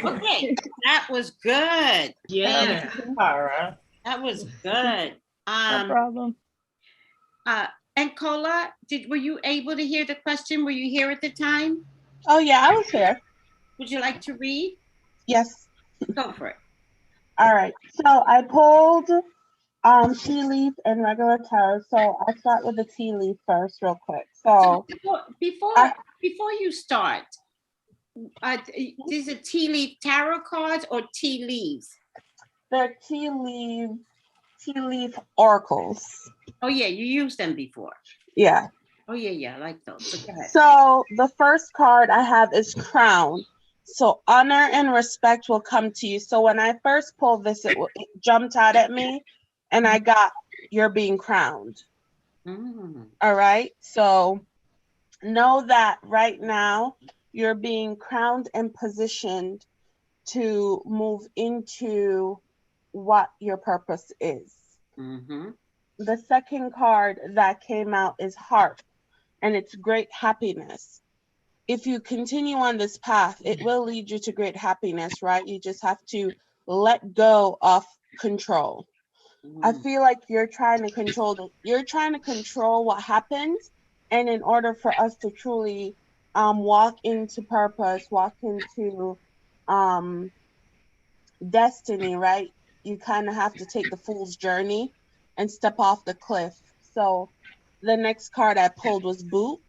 Okay, that was good. Yeah. Tara. That was good. No problem. And Kola, were you able to hear the question? Were you here at the time? Oh yeah, I was here. Would you like to read? Yes. Go for it. All right. So I pulled tea leaf and regular tarot. So I'll start with the tea leaf first, real quick. So before you start, these are tea leaf tarot cards or tea leaves? They're tea leaf oracles. Oh yeah, you used them before. Yeah. Oh yeah, I like those. So go ahead. So the first card I have is Crown. So honor and respect will come to you. So when I first pulled this, it jumped out at me, and I got, you're being crowned. All right. So know that right now you're being crowned and positioned to move into what your purpose is. The second card that came out is Harp, and it's great happiness. If you continue on this path, it will lead you to great happiness, right? You just have to let go of control. I feel like you're trying to control what happens. And in order for us to truly walk into purpose, walk into destiny, right? You kind of have to take the fool's journey and step off the cliff. So the next card I pulled was Boot.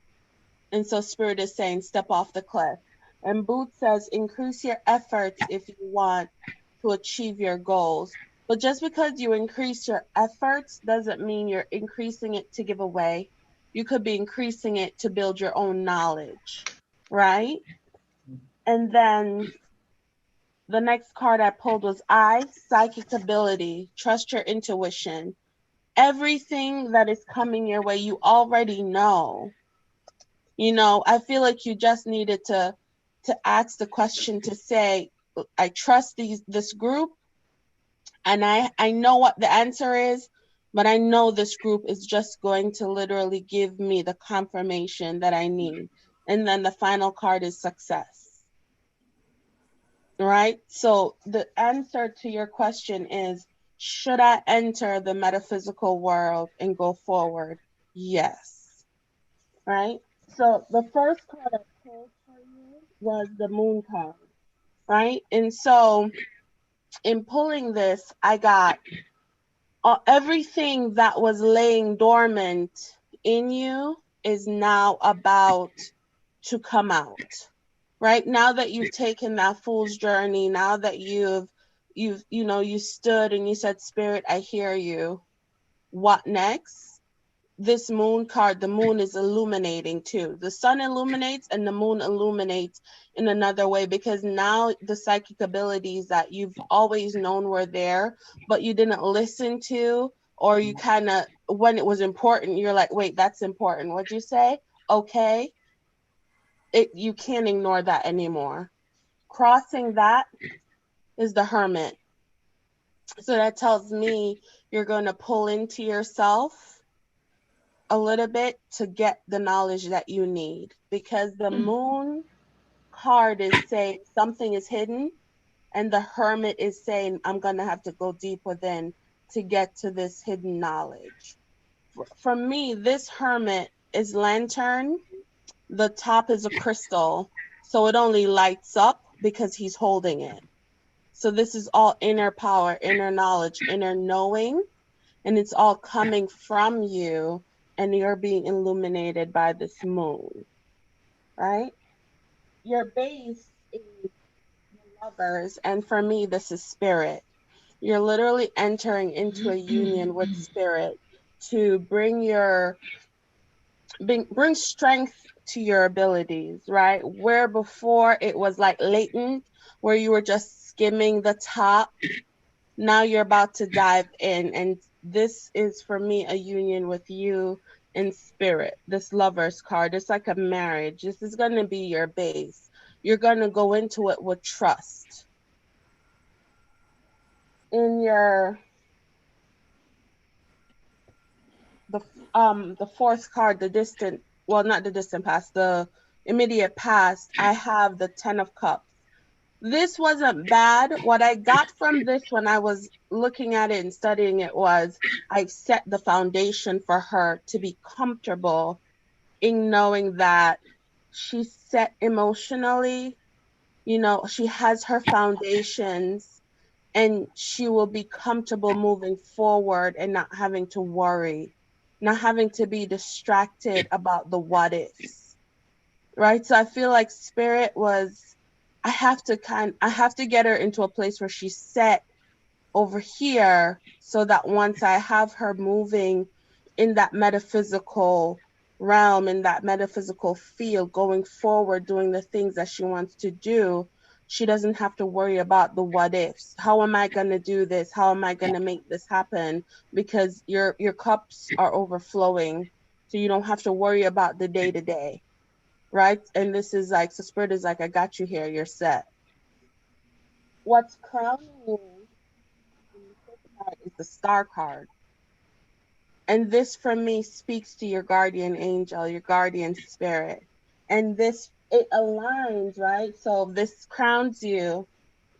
And so Spirit is saying, step off the cliff. And Boot says, increase your efforts if you want to achieve your goals. But just because you increase your efforts doesn't mean you're increasing it to give away. You could be increasing it to build your own knowledge, right? And then the next card I pulled was Psychic ability. Trust your intuition. Everything that is coming your way, you already know. You know, I feel like you just needed to ask the question to say, I trust this group, And I know what the answer is, but I know this group is just going to literally give me the confirmation that I need. And then the final card is success. Right? So the answer to your question is, should I enter the metaphysical world and go forward? Yes. Right? So the first card I pulled for you was the moon card. Right? And so in pulling this, I got everything that was laying dormant in you is now about to come out. Right? Now that you've taken that fool's journey, now that you stood and you said, Spirit, I hear you. What next? This moon card, the moon is illuminating too. The sun illuminates and the moon illuminates in another way, because now the psychic abilities that you've always known were there, but you didn't listen to, or you kind of, when it was important, you're like, wait, that's important. What'd you say? Okay. You can't ignore that anymore. Crossing that is the Hermit. So that tells me you're going to pull into yourself a little bit to get the knowledge that you need, because the moon card is saying something is hidden, and the Hermit is saying I'm going to have to go deep within to get to this hidden knowledge. For me, this Hermit is lantern. The top is a crystal, so it only lights up because he's holding it. So this is all inner power, inner knowledge, inner knowing, and it's all coming from you, and you're being illuminated by this moon, right? Your base is the Lovers, and for me, this is Spirit. You're literally entering into a union with Spirit to bring strength to your abilities, right? Where before it was like latent, where you were just skimming the top, now you're about to dive in, and this is for me a union with you in Spirit. This Lovers card, it's like a marriage. This is going to be your base. You're going to go into it with trust. In the fourth card, not the distant past, the immediate past, I have the 10 of Cups. This wasn't bad. What I got from this when I was looking at it and studying it was I set the foundation for her to be comfortable in knowing that she's set emotionally, she has her foundations, and she will be comfortable moving forward and not having to worry, not having to be distracted about the what ifs, right? So I feel like Spirit was, I have to get her into a place where she's set over here, so that once I have her moving in that metaphysical realm, in that metaphysical field, going forward, doing the things that she wants to do, she doesn't have to worry about the what ifs. How am I going to do this? How am I going to make this happen? Because your cups are overflowing, so you don't have to worry about the day to day. Right? And this is like, so Spirit is like, I got you here, you're set. What's crowning you in the fifth card is the Star card. And this for me speaks to your guardian angel, your guardian spirit. And this, it aligns, right? So this crowns you,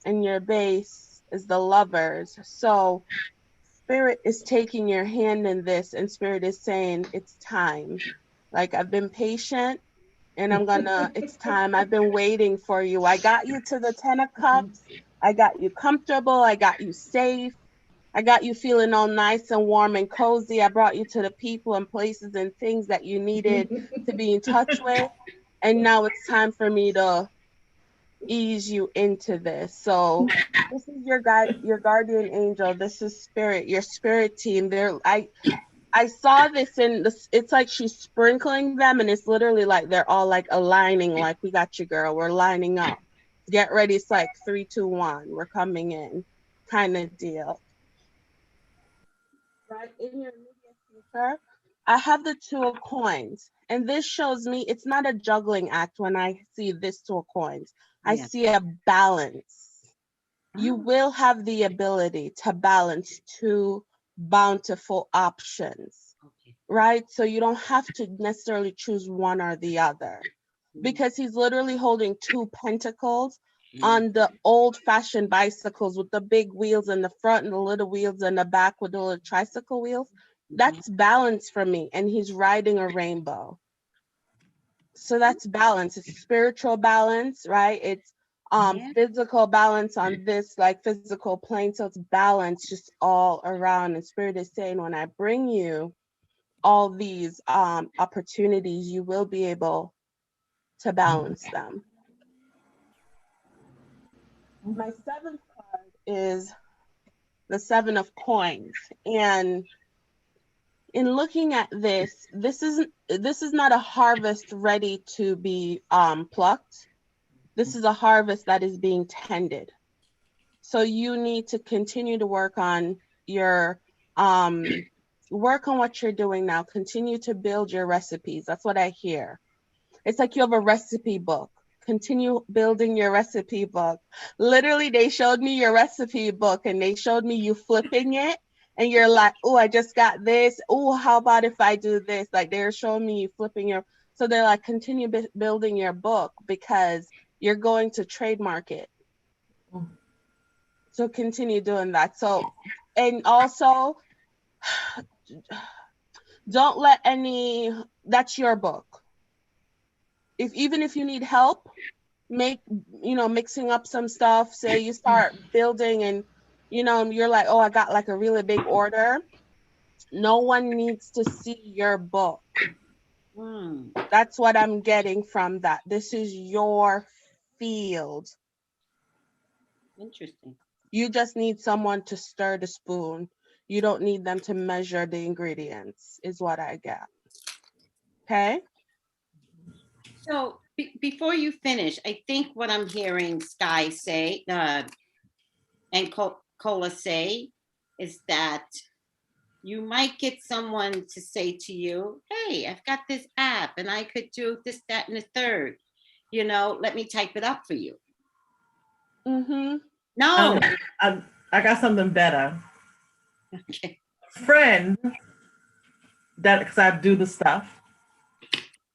and your base is the Lovers. So Spirit is taking your hand in this, and Spirit is saying, it's time. Like, I've been patient, and it's time. I've been waiting for you. I got you to the 10 of Cups. I got you comfortable. I got you safe. I got you feeling all nice and warm and cozy. I brought you to the people and places and things that you needed to be in touch with. And now it's time for me to ease you into this. So this is your guardian angel. This is Spirit, your spirit team. I saw this in this, it's like she's sprinkling them, and it's literally like they're all like aligning, like, we got you, girl, we're lining up. Get ready. It's like 3, 2, 1. We're coming in kind of deal. Right in your immediate future, I have the 2 of Coins. And this shows me it's not a juggling act when I see this 2 of Coins. I see a balance. you will have the ability to balance two bountiful options, right? So you don't have to necessarily choose one or the other, because he's literally holding two pentacles on the old-fashioned bicycles with the big wheels in the front and the little wheels in the back with the little tricycle wheels. That's balance for me, and he's riding a rainbow. So that's balance. It's spiritual balance, right? It's physical balance on this like physical plane. So it's balance just all around. And Spirit is saying, when I bring you all these opportunities, you will be able to balance them. My seventh card is the Seven of Coins. And in looking at this, this is not a harvest ready to be plucked. This is a harvest that is being tended. So you need to continue to work on your work on what you're doing now. Continue to build your recipes. That's what I hear. It's like you have a recipe book. Continue building your recipe book. Literally, they showed me your recipe book and they showed me you flipping it. And you're like, oh, I just got this. Oh, how about if I do this? Like they're showing me you flipping your, so they're like, continue building your book because you're going to trademark it. So continue doing that. So, and also don't let that's your book. Even if you need help, mixing up some stuff, say you start building and you're like, oh, I got like a really big order. No one needs to see your book. That's what I'm getting from that. This is your field. Interesting. You just need someone to stir the spoon. You don't need them to measure the ingredients, is what I get. Okay? So before you finish, I think what I'm hearing Sky say, and Cola say, is that you might get someone to say to you, hey, I've got this app and I could do this, that, and the third. Let me type it up for you. Mm-hmm. No. I got something better. Okay. Friend, because I do the stuff.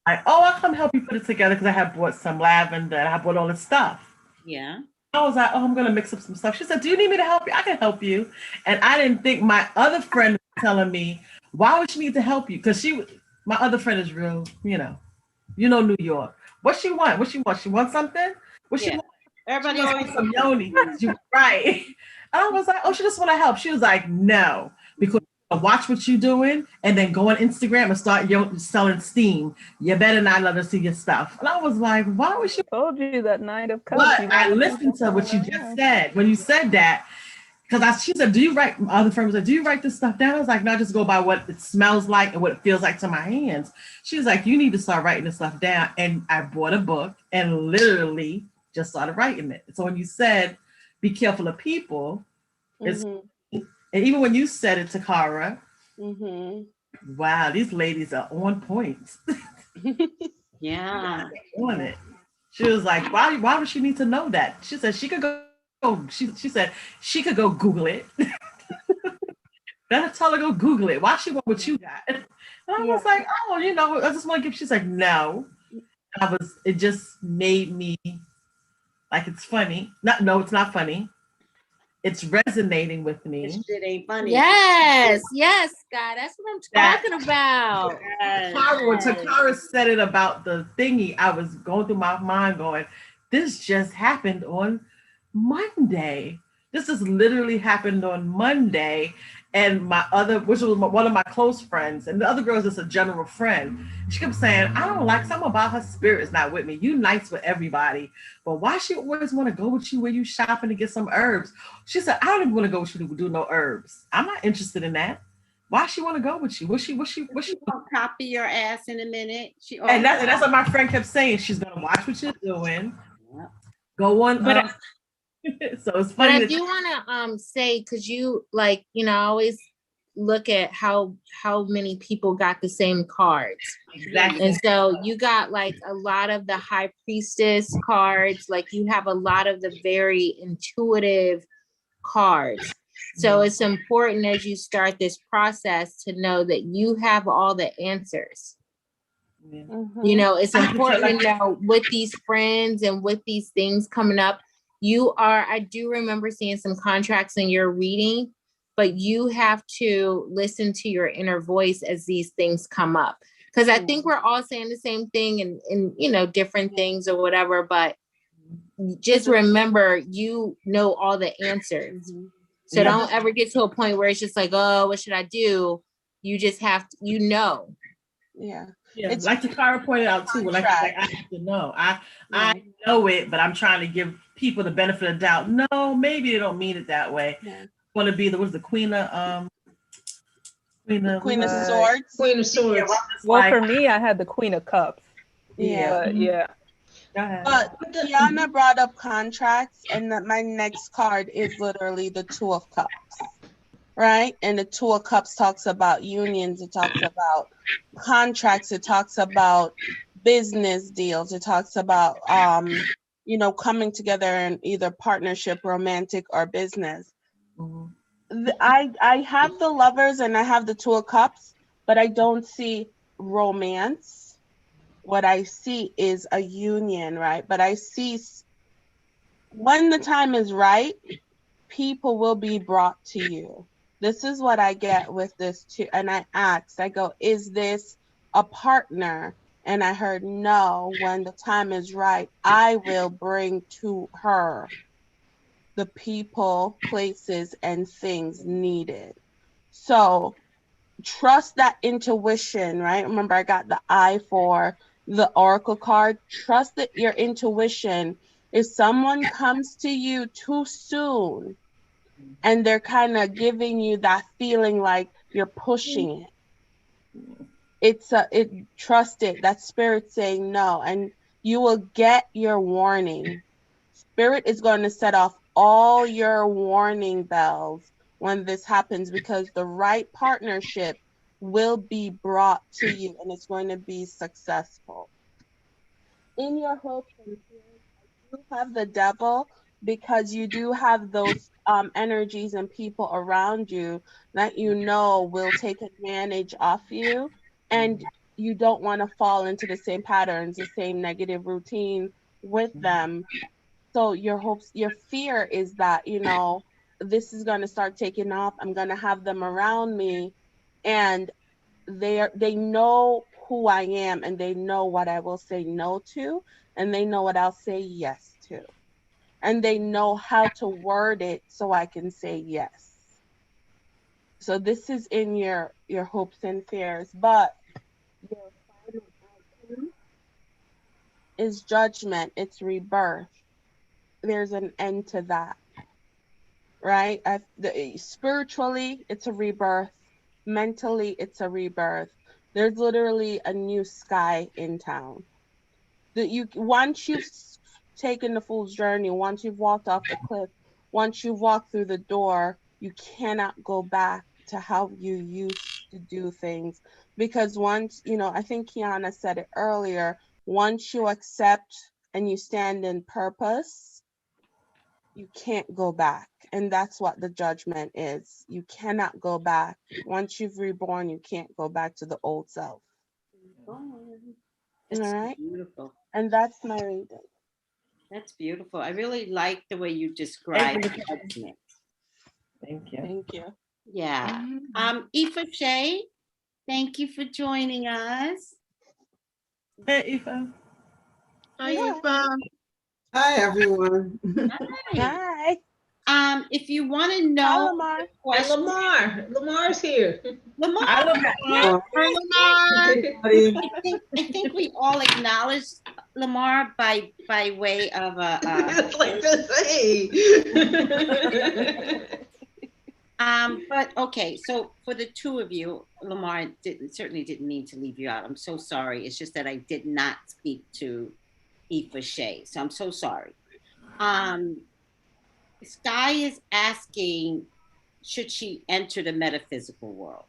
I'll come help you put it together because I have bought some lavender and I bought all this stuff. Yeah. I was like, oh, I'm going to mix up some stuff. She said, do you need me to help you? I can help you. And I didn't think my other friend was telling me, why would she need to help you? Because my other friend is real, New York. What she want? She wants something? What she want? Everybody always some yoni. Right. And I was like, oh, she just want to help. She was like, no, because watch what you're doing and then go on Instagram and start selling steam. You better not let her see your stuff. And I was like, why would she? Told you that Nine of Cups. But I listened to what you just said when you said that, because she said, my other friend was like, do you write this stuff down? I was like, no, I just go by what it smells like and what it feels like to my hands. She was like, you need to start writing this stuff down. And I bought a book and literally just started writing it. So when you said, be careful of people, and even when you said it, Takara, wow, these ladies are on point. Yeah. On it. She was like, why would she need to know that? She said she could go, she said she could go Google it. Better tell her go Google it. Why she want what you got? And I was like, oh, I just want to give, she's like, no. It just made me like, it's funny. No, it's not funny. It's resonating with me. This shit ain't funny. Yes, God, that's what I'm talking about. When Takara said it about the thingy, I was going through my mind going, this just happened on Monday. This has literally happened on Monday. And which was one of my close friends, and the other girl is just a general friend. She kept saying, I don't like something about her spirit's not with me. You nice with everybody, but why she always want to go with you where you shopping to get some herbs? She said, I don't even want to go with you to do no herbs. I'm not interested in that. Why she want to go with you? What she gonna copy your ass in a minute? And that's what my friend kept saying. She's gonna watch what you're doing. Go on. So it's funny. But I do want to say, because you I always look at how many people got the same cards. Exactly. And so you got like a lot of the high priestess cards, like you have a lot of the very intuitive cards. So it's important as you start this process to know that you have all the answers. You know, it's important to know with these friends and with these things coming up, I do remember seeing some contracts in your reading, but you have to listen to your inner voice as these things come up. Because I think we're all saying the same thing and you know, different things or whatever, but just remember, you know all the answers. So don't ever get to a point where it's just like, oh, what should I do? You just have to, you know. Yeah, it's like Takara pointed out too. Like I have to know. I know it, but I'm trying to give people the benefit of doubt. No, maybe they don't mean it that way. Want to be the Queen of Queen of Swords. Queen of Swords. Yeah, well, for me, I had the Queen of Cups. Yeah. Yeah. But Kiana brought up contracts, and my next card is literally the Two of Cups, right? And the Two of Cups talks about unions. It talks about contracts. It talks about business deals. It talks about, you know, coming together in either partnership, romantic, or business. I have the Lovers and I have the Two of Cups, but I don't see romance. What I see is a union, right? But I see when the time is right, people will be brought to you. This is what I get with this too. And I asked, I go, is this a partner? And I heard, no, when the time is right, I will bring to her the people, places, and things needed. So trust that intuition, right? Remember, I got the eye for the Oracle card. Trust that your intuition. If someone comes to you too soon and they're kind of giving you that feeling like you're pushing it, trust it. That spirit saying no, and you will get your warning. Spirit is going to set off all your warning bells when this happens, because the right partnership will be brought to you and it's going to be successful. In your hopes and fears, I do have the Devil, because you do have those energies and people around you that you know will take advantage of you, and you don't want to fall into the same patterns, the same negative routine with them. So your fear is that, you know, this is going to start taking off. I'm going to have them around me, and they know who I am, and they know what I will say no to, and they know what I'll say yes to, and they know how to word it so I can say yes. So this is in your hopes and fears, but your final outcome is judgment. It's rebirth. There's an end to that, right? Spiritually, it's a rebirth. Mentally, it's a rebirth. There's literally a new sky in town. Once you've taken the fool's journey, once you've walked off the cliff, once you've walked through the door, you cannot go back to how you used to do things. Because once, you know, I think Kiana said it earlier, once you accept and you stand in purpose, you can't go back. And that's what the judgment is. You cannot go back. Once you've reborn, you can't go back to the old self. That's all right? Beautiful. And that's my reading. That's beautiful. I really like the way you describe judgment. Thank you. Thank you. Yeah. Aoife Shay, thank you for joining us. Hey, Aoife. Hi, Aoife. Hi, everyone. Hi. If you want to know, Lamar. Hi, Lamar. Lamar's here. Lamar. Hi, Lamar. I think we all acknowledge Lamar by way of a. It's like to say. But okay, so for the two of you, Lamar certainly didn't mean to leave you out. I'm so sorry. It's just that I did not speak to Aoife Shay, so I'm so sorry. Sky is asking should she enter the metaphysical world?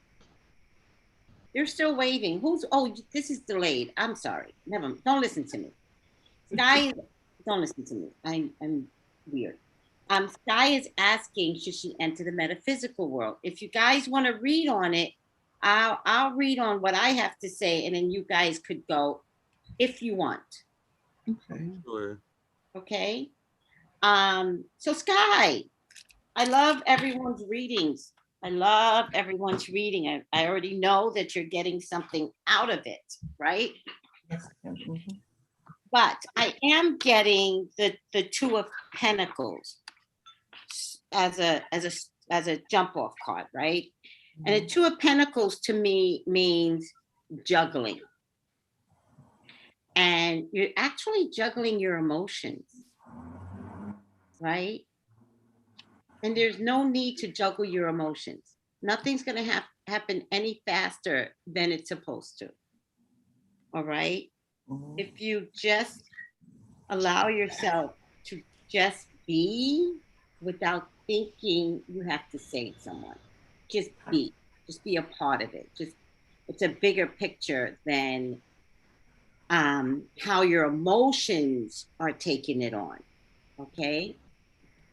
They're still waiting. Oh, this is delayed. I'm sorry. Don't listen to me. Sky, don't listen to me. I'm weird. Sky is asking, should she enter the metaphysical world? If you guys want to read on it, I'll read on what I have to say, and then you guys could go if you want. Okay. Sure. Okay. So Sky, I love everyone's readings. I love everyone's reading. I already know that you're getting something out of it, right? But I am getting the Two of Pentacles as a jump off card, right? And the Two of Pentacles to me means juggling. And you're actually juggling your emotions, right? And there's no need to juggle your emotions. Nothing's going to happen any faster than it's supposed to. All right? If you just allow yourself to just be without thinking you have to save someone. Just be a part of it. It's a bigger picture than how your emotions are taking it on. Okay?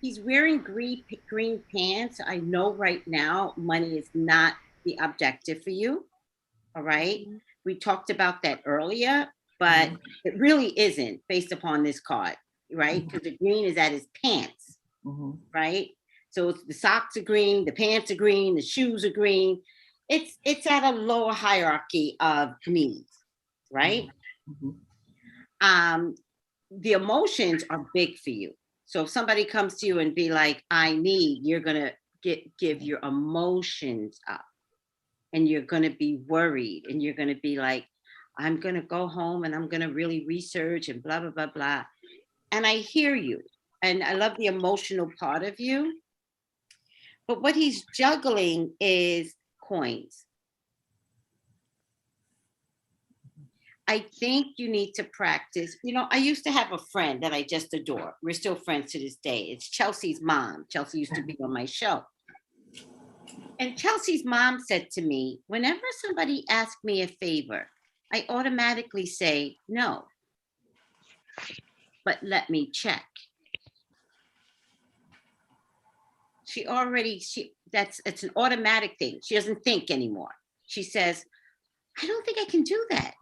He's wearing green pants. I know right now money is not the objective for you. All right. We talked about that earlier, but it really isn't based upon this card, right? Because the green is at his pants, right? So the socks are green, the pants are green, the shoes are green. It's at a lower hierarchy of needs, right? The emotions are big for you. So if somebody comes to you and be like, I need, you're going to give your emotions up, and you're going to be worried, and you're going to be like, I'm going to go home and I'm going to really research and blah, blah, blah, blah. And I hear you. And I love the emotional part of you. But what he's juggling is coins. I think you need to practice. You know, I used to have a friend that I just adore. We're still friends to this day. It's Chelsea's mom. Chelsea used to be on my show. And Chelsea's mom said to me, whenever somebody asks me a favor, I automatically say no, but let me check. It's an automatic thing. She doesn't think anymore. She says, I don't think I can do that,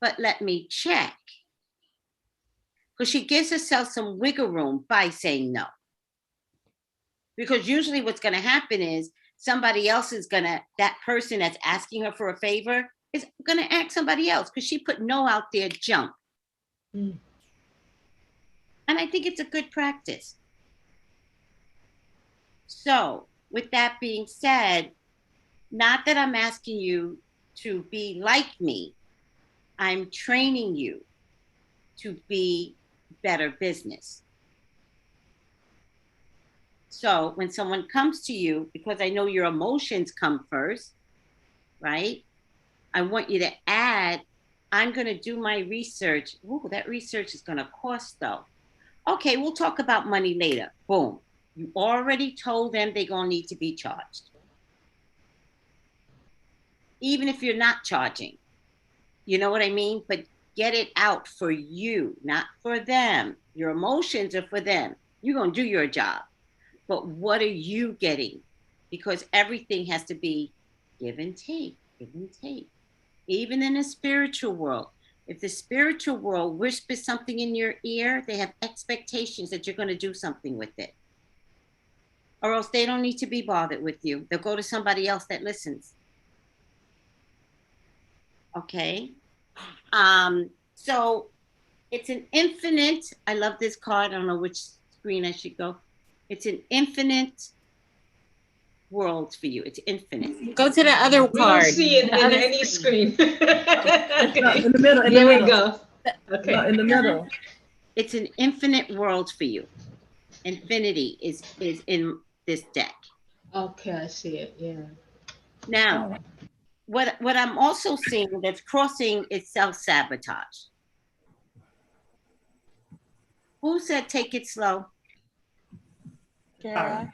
but let me check. Because she gives herself some wiggle room by saying no. Because usually what's going to happen is somebody else is that person that's asking her for a favor is going to ask somebody else, because she put no out there, jump. And I think it's a good practice. So with that being said, not that I'm asking you to be like me, I'm training you to be better business. So when someone comes to you, because I know your emotions come first, right? I want you to add, I'm going to do my research. Ooh, that research is going to cost though. Okay, we'll talk about money later. Boom. You already told them they're going to need to be charged. Even if you're not charging. You know what I mean? But get it out for you, not for them. Your emotions are for them. You're going to do your job. But what are you getting? Because everything has to be give and take, give and take. Even in the spiritual world. If the spiritual world whispers something in your ear, they have expectations that you're going to do something with it. Or else they don't need to be bothered with you. They'll go to somebody else that listens. Okay. So it's an infinite, I love this card. I don't know which screen I should go. It's an infinite world for you. It's infinite. Go to the other card. We don't see it in any screen. Okay. No, in the middle. In There the we middle. go. Okay. No, in the middle. It's an infinite world for you. Infinity is in this deck. Okay, I see it. Yeah. Now, what I'm also seeing that's crossing is self-sabotage. Who said take it slow? Kara.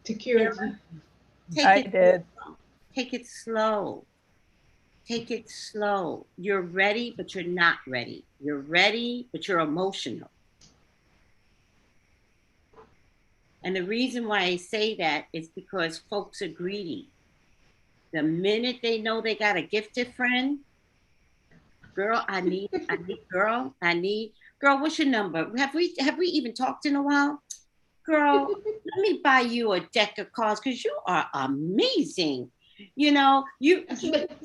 Security. Take it did. slow. Take it slow. Take it slow. You're ready, but you're not ready. You're ready, but you're emotional. And the reason why I say that is because folks are greedy. The minute they know they got a gifted friend, girl, girl, what's your number? Have we even talked in a while? Girl, let me buy you a deck of cards because you are amazing. You know, it's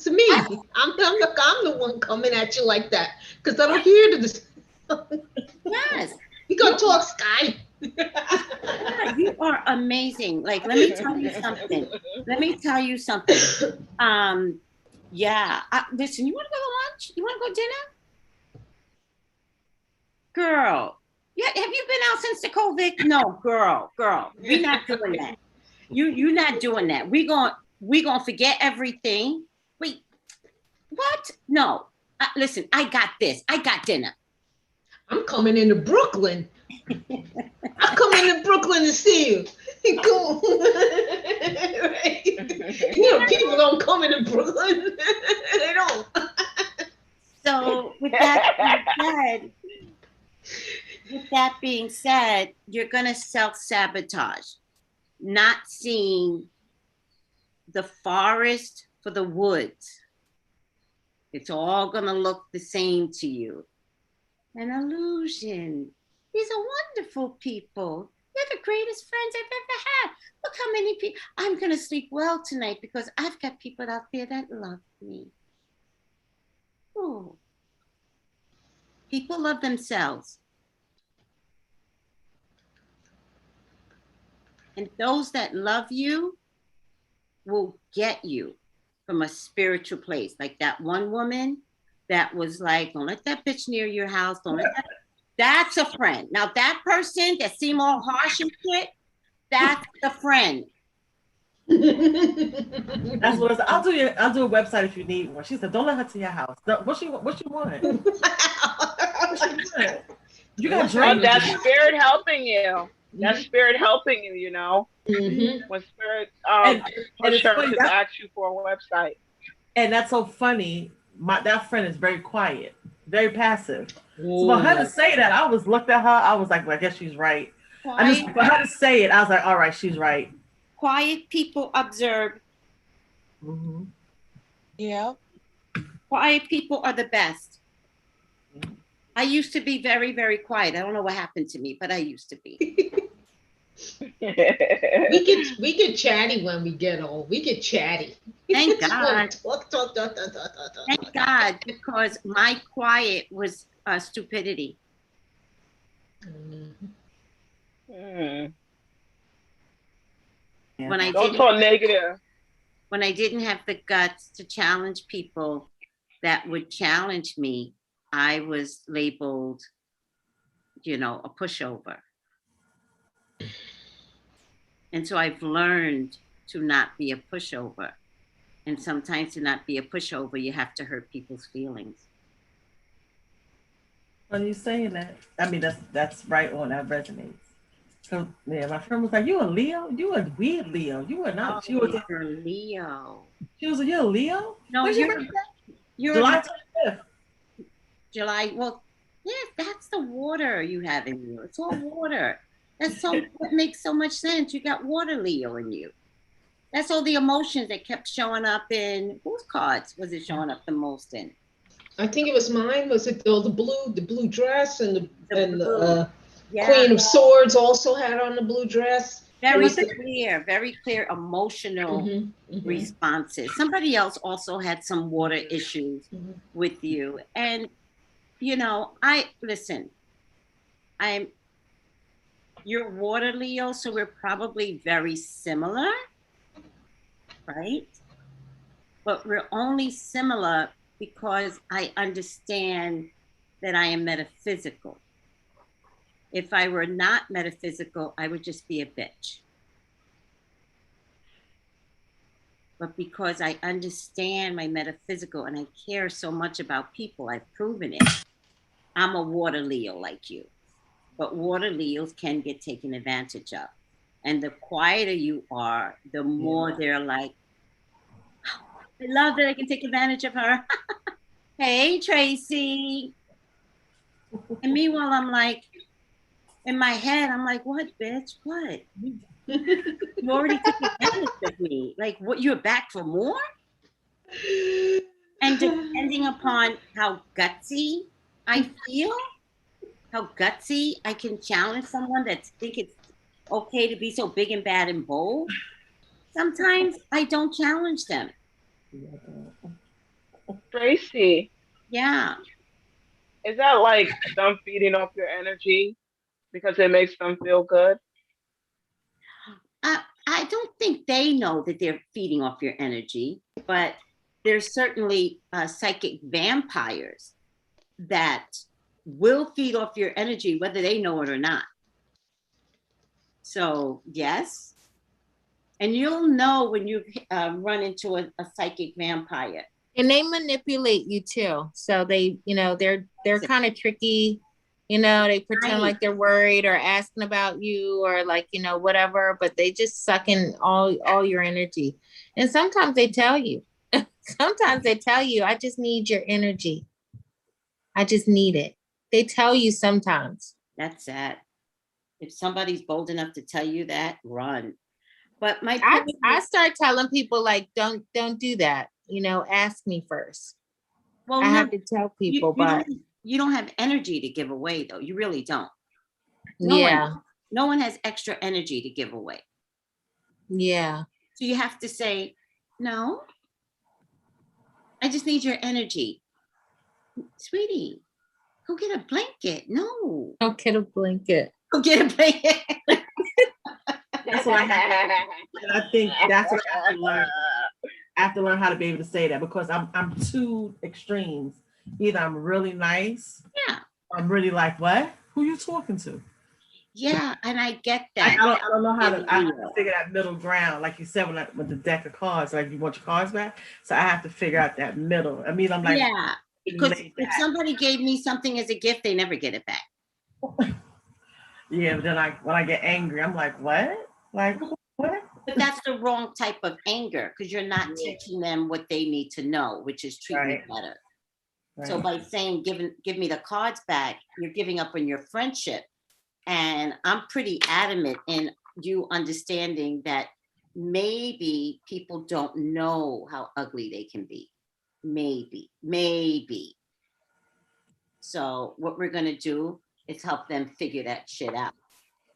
me. I'm the one coming at you like that because I don't hear this. Yes. We gonna talk Sky. Yeah, you are amazing. Like, let me tell you something. Yeah. Listen, you want to go to lunch? You want to go dinner? Girl, yeah. Have you been out since the COVID? No, girl. We're not doing that. You're not doing that. We gonna forget everything. Wait, what? No. Listen, I got this. I got dinner. I'm coming into Brooklyn. I'm coming to Brooklyn to see you. Cool. Right? You know, people don't come into Brooklyn. They don't. So with that being said, you're gonna self-sabotage, not seeing the forest for the woods. It's all gonna look the same to you. An illusion. These are wonderful people. They're the greatest friends I've ever had. Look how many people. I'm gonna sleep well tonight because I've got people out there that love me. Oh. People love themselves. And those that love you will get you from a spiritual place. Like that one woman that was like, don't let that bitch near your house. Don't let that. That's a friend. Now that person that seem all harsh and shit, that's a friend. That's what I'll do. I'll do a website if you need one. She said, "Don't let her to your house." What you want? You got oh, that spirit helping you. That spirit helping you. You know, when spirit push her to ask you for a website. And that's so funny. That friend is very quiet, very passive. Ooh. So for her to say that, I was looked at her. I was like, well, I guess she's right. For her to say it, I was like, all right, she's right. Quiet people observe. Mm-hmm. Yeah. Quiet people are the best. I used to be very, very quiet. I don't know what happened to me, but I used to be. we get chatty when we get old. We get chatty. Thank God. Talk. Thank God, because my quiet was stupidity. When I don't talk negative. When I didn't have the guts to challenge people that would challenge me, I was labeled, you know, a pushover. And so I've learned to not be a pushover. And sometimes to not be a pushover, you have to hurt people's feelings. When you saying that, I mean, that's right on. That resonates. So yeah, my friend was like, "You a Leo? You a weird Leo? You are not." Oh, she was a Leo. She was like, "You're a Leo? No, you're July 25th. July. Well, yeah, that's the water you have in you. It's all water. That makes so much sense. You got water Leo in you. That's all the emotions that kept showing up in whose cards was it showing up the most in? I think it was mine. Was it the blue dress and the Queen of Swords also had on the blue dress? Very clear emotional responses. Somebody else also had some water issues with you. And, you know, you're water Leo, so we're probably very similar, right? But we're only similar because I understand that I am metaphysical. If I were not metaphysical, I would just be a bitch. But because I understand my metaphysical and I care so much about people, I've proven it. I'm a water Leo like you. But water Leos can get taken advantage of. And the quieter you are, the more they're like, I love that I can take advantage of her. Hey, Tracy. And meanwhile, I'm like, in my head, I'm like, what, bitch? What? You already took advantage of me. Like, what? You're back for more? And depending upon how gutsy I feel, how gutsy I can challenge someone that think it's okay to be so big and bad and bold, sometimes I don't challenge them. Tracy. Yeah. Is that like them feeding off your energy because it makes them feel good? I don't think they know that they're feeding off your energy, but there's certainly psychic vampires that will feed off your energy whether they know it or not. So yes, and you'll know when you run into a psychic vampire. And they manipulate you too. So they, you know, they're kind of tricky. You know, they pretend like they're worried or asking about you or like, you know, whatever, but they just suck in all your energy. And sometimes they tell you, I just need your energy. I just need it. They tell you sometimes. That's sad. If somebody's bold enough to tell you that, run. But I start telling people like, don't do that. You know, ask me first. Well, I have to tell people, you don't have energy to give away though. You really don't. No one has extra energy to give away. Yeah. So you have to say, no, I just need your energy. Sweetie, go get a blanket. No. Go get a blanket. Go get a blanket. That's what I have. And I think that's what I have to learn. I have to learn how to be able to say that because I'm two extremes. Either I'm really nice. Yeah. Or I'm really like, what? Who you talking to? Yeah, and I get that. I don't know how to. I have to figure that middle ground, like you said, with the deck of cards, like you want your cards back. So I have to figure out that middle. I mean, I'm like, yeah, because if somebody gave me something as a gift, they never get it back. Yeah, but then when I get angry, I'm like, what? Like what? But that's the wrong type of anger because you're not teaching them what they need to know, which is treat me better. Right. So by saying give me the cards back, you're giving up on your friendship. And I'm pretty adamant in you understanding that maybe people don't know how ugly they can be. Maybe. So what we're gonna do is help them figure that shit out.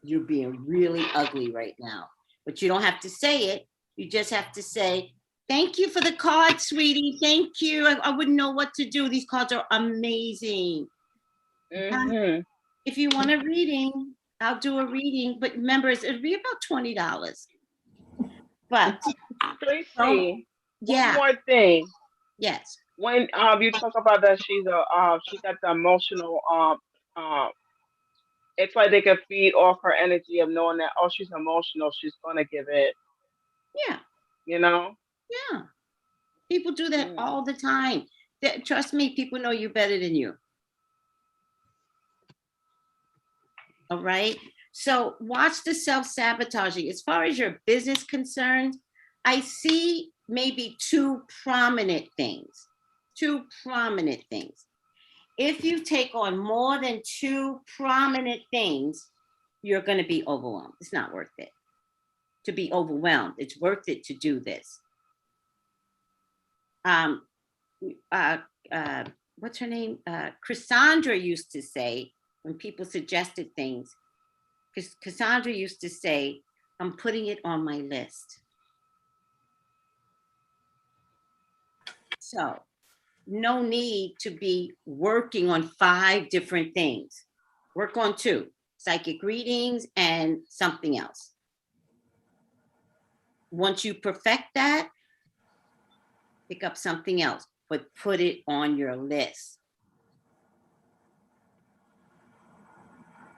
You're being really ugly right now, but you don't have to say it. You just have to say, thank you for the card, sweetie. Thank you. I wouldn't know what to do. These cards are amazing. Mm-hmm. If you want a reading, I'll do a reading, but remember, it'll be about $20. But Tracy, one more thing. Yes. When you talk about that, she got the emotional it's like they can feed off her energy of knowing that she's emotional, she's gonna give it. Yeah. You know? Yeah. People do that all the time. Trust me, people know you better than you. All right. So watch the self-sabotaging. As far as your business concerned, I see maybe two prominent things. If you take on more than two prominent things, you're going to be overwhelmed. It's not worth it to be overwhelmed. It's worth it to do this. What's her name? Cassandra used to say, when people suggested things, because Cassandra used to say, I'm putting it on my list. So no need to be working on 5 different things. Work on 2, psychic readings and something else. Once you perfect that, pick up something else, but put it on your list.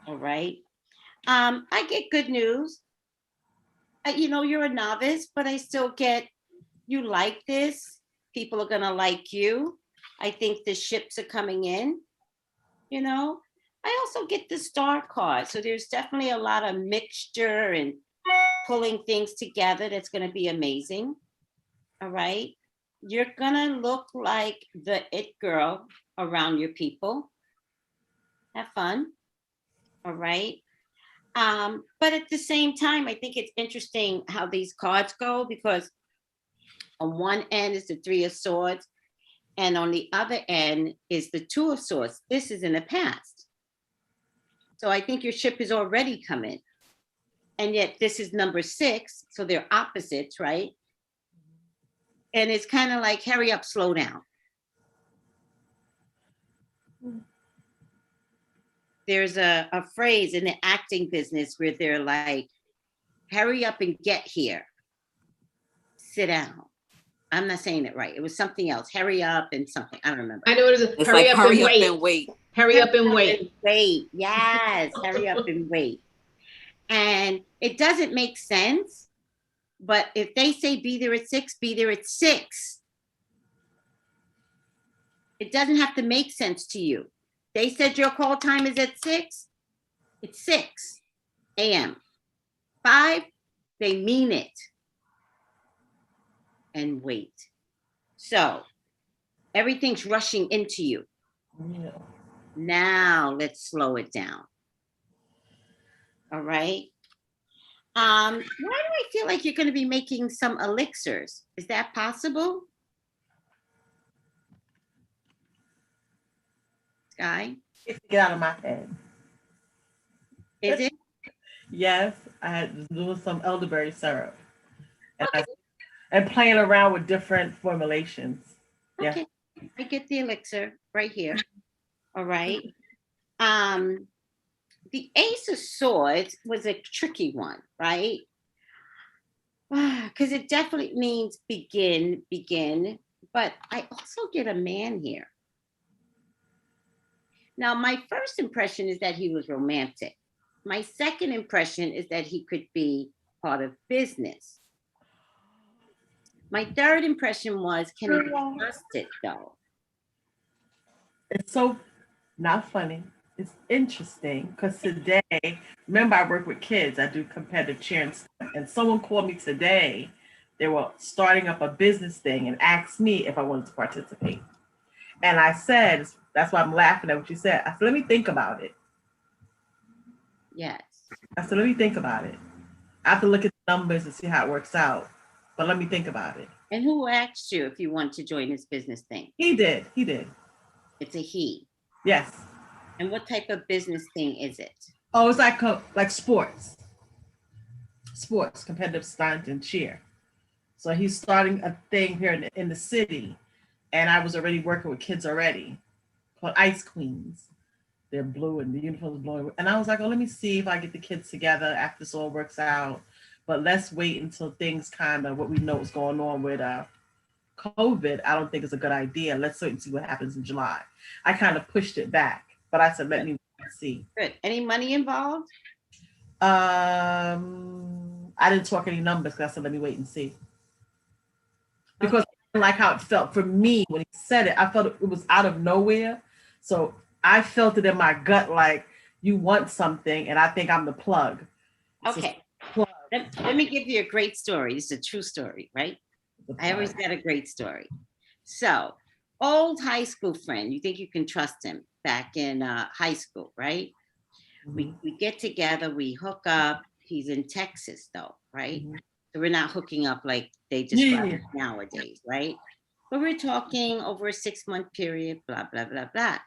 All right. I get good news. You know, you're a novice, but I still get, you like this. People are gonna like you. I think the ships are coming in, you know. I also get the star card. So there's definitely a lot of mixture and pulling things together that's going to be amazing. All right. You're going to look like the it girl around your people. Have fun. All right. But at the same time, I think it's interesting how these cards go, because on one end is the Three of Swords, and on the other end is the Two of Swords. This is in the past. So I think your ship is already coming. And yet this is number 6, so they're opposites, right? And it's kind of like, hurry up, slow down. There's a phrase in the acting business where they're like, hurry up and get here. Sit down. I'm not saying it right. It was something else. Hurry up and something. I don't remember. I know it is. It's hurry like, up hurry up and wait. Hurry up and wait. Wait. Yes. Hurry up and wait. And it doesn't make sense. But if they say be there at 6, be there at 6. It doesn't have to make sense to you. They said your call time is at 6. It's 6 a.m. 5, they mean it. And wait. So everything's rushing into you. Yeah. Now let's slow it down. All right. Why do I feel like you're going to be making some elixirs? Is that possible? Sky? Get out of my head. Is it? Yes, I had doing some elderberry syrup. And, okay. And playing around with different formulations. Okay. Yeah. I get the elixir right here. All right. The Ace of Swords was a tricky one, right? Because it definitely means begin. But I also get a man here. Now, my first impression is that he was romantic. My second impression is that he could be part of business. My third impression was, can he be trusted, though? It's so not funny. It's interesting because today, remember I work with kids. I do competitive cheer and stuff. And someone called me today. They were starting up a business thing and asked me if I wanted to participate. And I said, that's why I'm laughing at what you said. I said, let me think about it. Yes. I said, let me think about it. I have to look at the numbers and see how it works out. But let me think about it. And who asked you if you want to join this business thing? He did. It's a he. Yes. And what type of business thing is it? Oh, it's like sports. Sports, competitive stunt and cheer. So he's starting a thing here in the city. And I was already working with kids already called Ice Queens. They're blue and the uniform's blue. And I was like, oh, let me see if I get the kids together after this all works out. But let's wait until things kind of what we know is going on with COVID. I don't think it's a good idea. Let's wait and see what happens in July. I kind of pushed it back, but I said, let me see. Good. Any money involved? I didn't talk any numbers because I said, let me wait and see. Because I didn't like how it felt for me when he said it. I felt it was out of nowhere. So I felt it in my gut like you want something and I think I'm the plug. Okay. Let me give you a great story. It's a true story, right? I always got a great story. So, old high school friend, you think you can trust him back in high school, right? Mm-hmm. We get together, we hook up. He's in Texas though, right? Mm-hmm. So we're not hooking up like they describe nowadays, right? But we're talking over a 6-month period, blah, blah, blah, blah.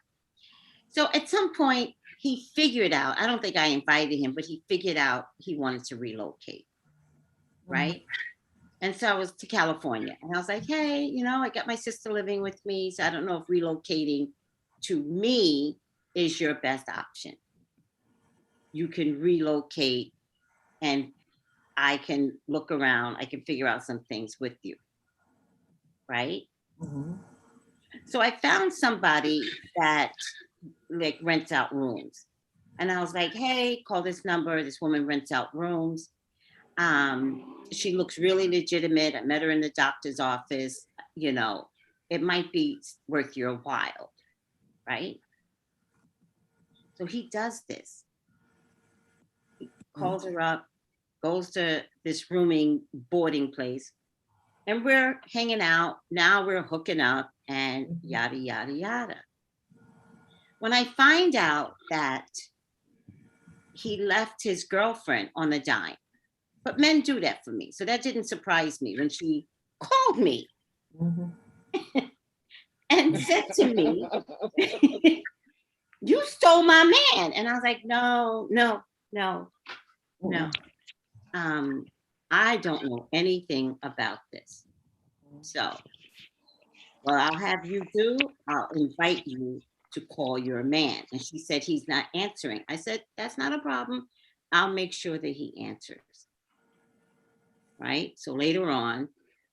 So at some point, he figured out, I don't think I invited him, but he figured out he wanted to relocate, right? And so I was to California and I was like, hey, you know, I got my sister living with me. So I don't know if relocating to me is your best option. You can relocate and I can look around. I can figure out some things with you, right? Mm-hmm. So I found somebody that like rents out rooms. And I was like, hey, call this number. This woman rents out rooms. She looks really legitimate. I met her in the doctor's office. You know, it might be worth your while, right? So he does this. He calls her up, goes to this rooming boarding place, and we're hanging out. Now we're hooking up and yada, yada, yada. When I find out that he left his girlfriend on the dime, but men do that for me. So that didn't surprise me when she called me and said to me, you stole my man. And I was like, no. I don't know anything about this. So what I'll have you do, I'll invite you to call your man. And she said, he's not answering. I said, that's not a problem. I'll make sure that he answers. Right? So later on,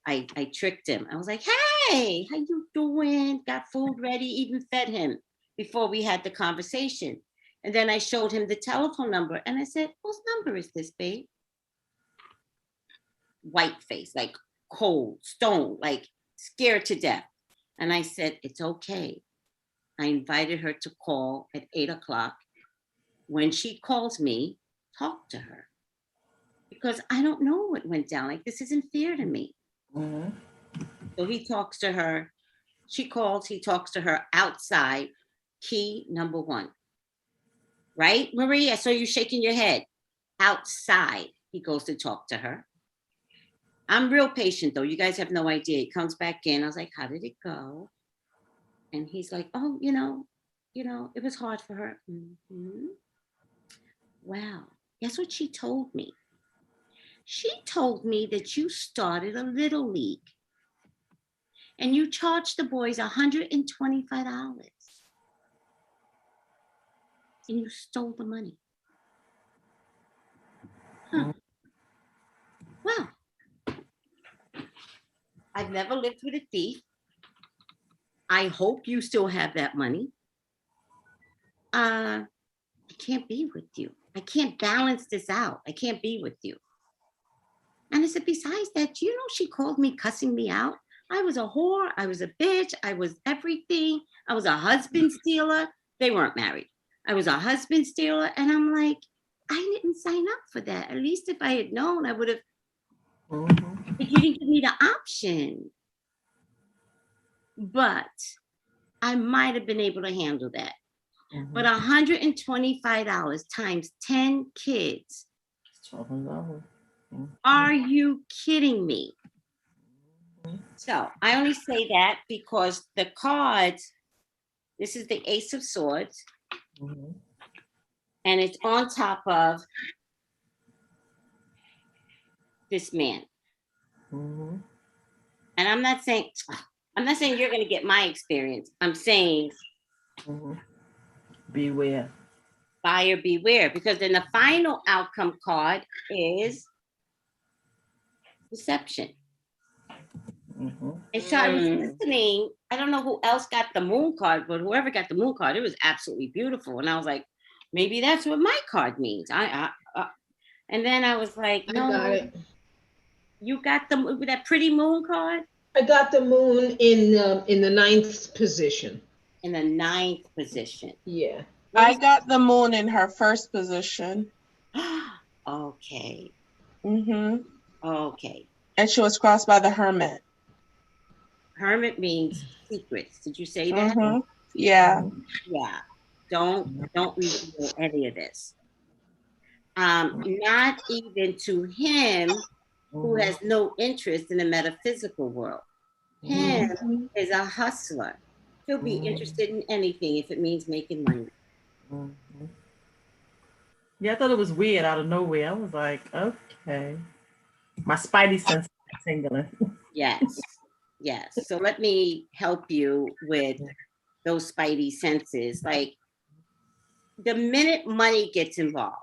I tricked him. I was like, hey, how you doing? Got food ready, even fed him before we had the conversation. And then I showed him the telephone number and I said, whose number is this, babe? White face, like cold, stone, like scared to death. And I said, it's okay. I invited her to call at 8 o'clock. When she calls me, talk to her. Because I don't know what went down. Like, this isn't fair to me. So he talks to her. She calls, he talks to her outside. Key number 1. Right, Marie? I saw you shaking your head. Outside, he goes to talk to her. I'm real patient, though. You guys have no idea. He comes back in. I was like, how did it go? And he's like, oh, you know, it was hard for her. Wow. Guess what she told me? She told me that you started a little league and you charged the boys $125 and you stole the money. Well, I've never lived with a thief. I hope you still have that money. I can't be with you. I can't balance this out. I can't be with you. And I said, besides that, you know, she called me cussing me out. I was a whore. I was a bitch. I was everything. I was a husband stealer. They weren't married. I was a husband stealer. And I'm like, I didn't sign up for that. At least if I had known, I would have. But you didn't give me the option. But I might have been able to handle that. But $125 times 10 kids. Are you kidding me? So I only say that because the cards, this is the Ace of Swords, and it's on top of this man. And I'm not saying you're going to get my experience. I'm saying beware. Buyer beware, because then the final outcome card is deception. And so I was listening. I don't know who else got the moon card, but whoever got the moon card, it was absolutely beautiful. And I was like, maybe that's what my card means. And then I was like, no, got it. You got that pretty moon card? I got the moon in the 9th position. In the 9th position. Yeah. I got the moon in her first position. Okay. Okay. And she was crossed by the hermit. Hermit means secrets. Did you say that? Yeah. Yeah. Don't reveal any of this. Not even to him who has no interest in the metaphysical world. Him is a hustler. He'll be interested in anything if it means making money. Yeah, I thought it was weird out of nowhere. I was like, okay. My spidey sense is tingling. Yes. So let me help you with those spidey senses. Like, the minute money gets involved,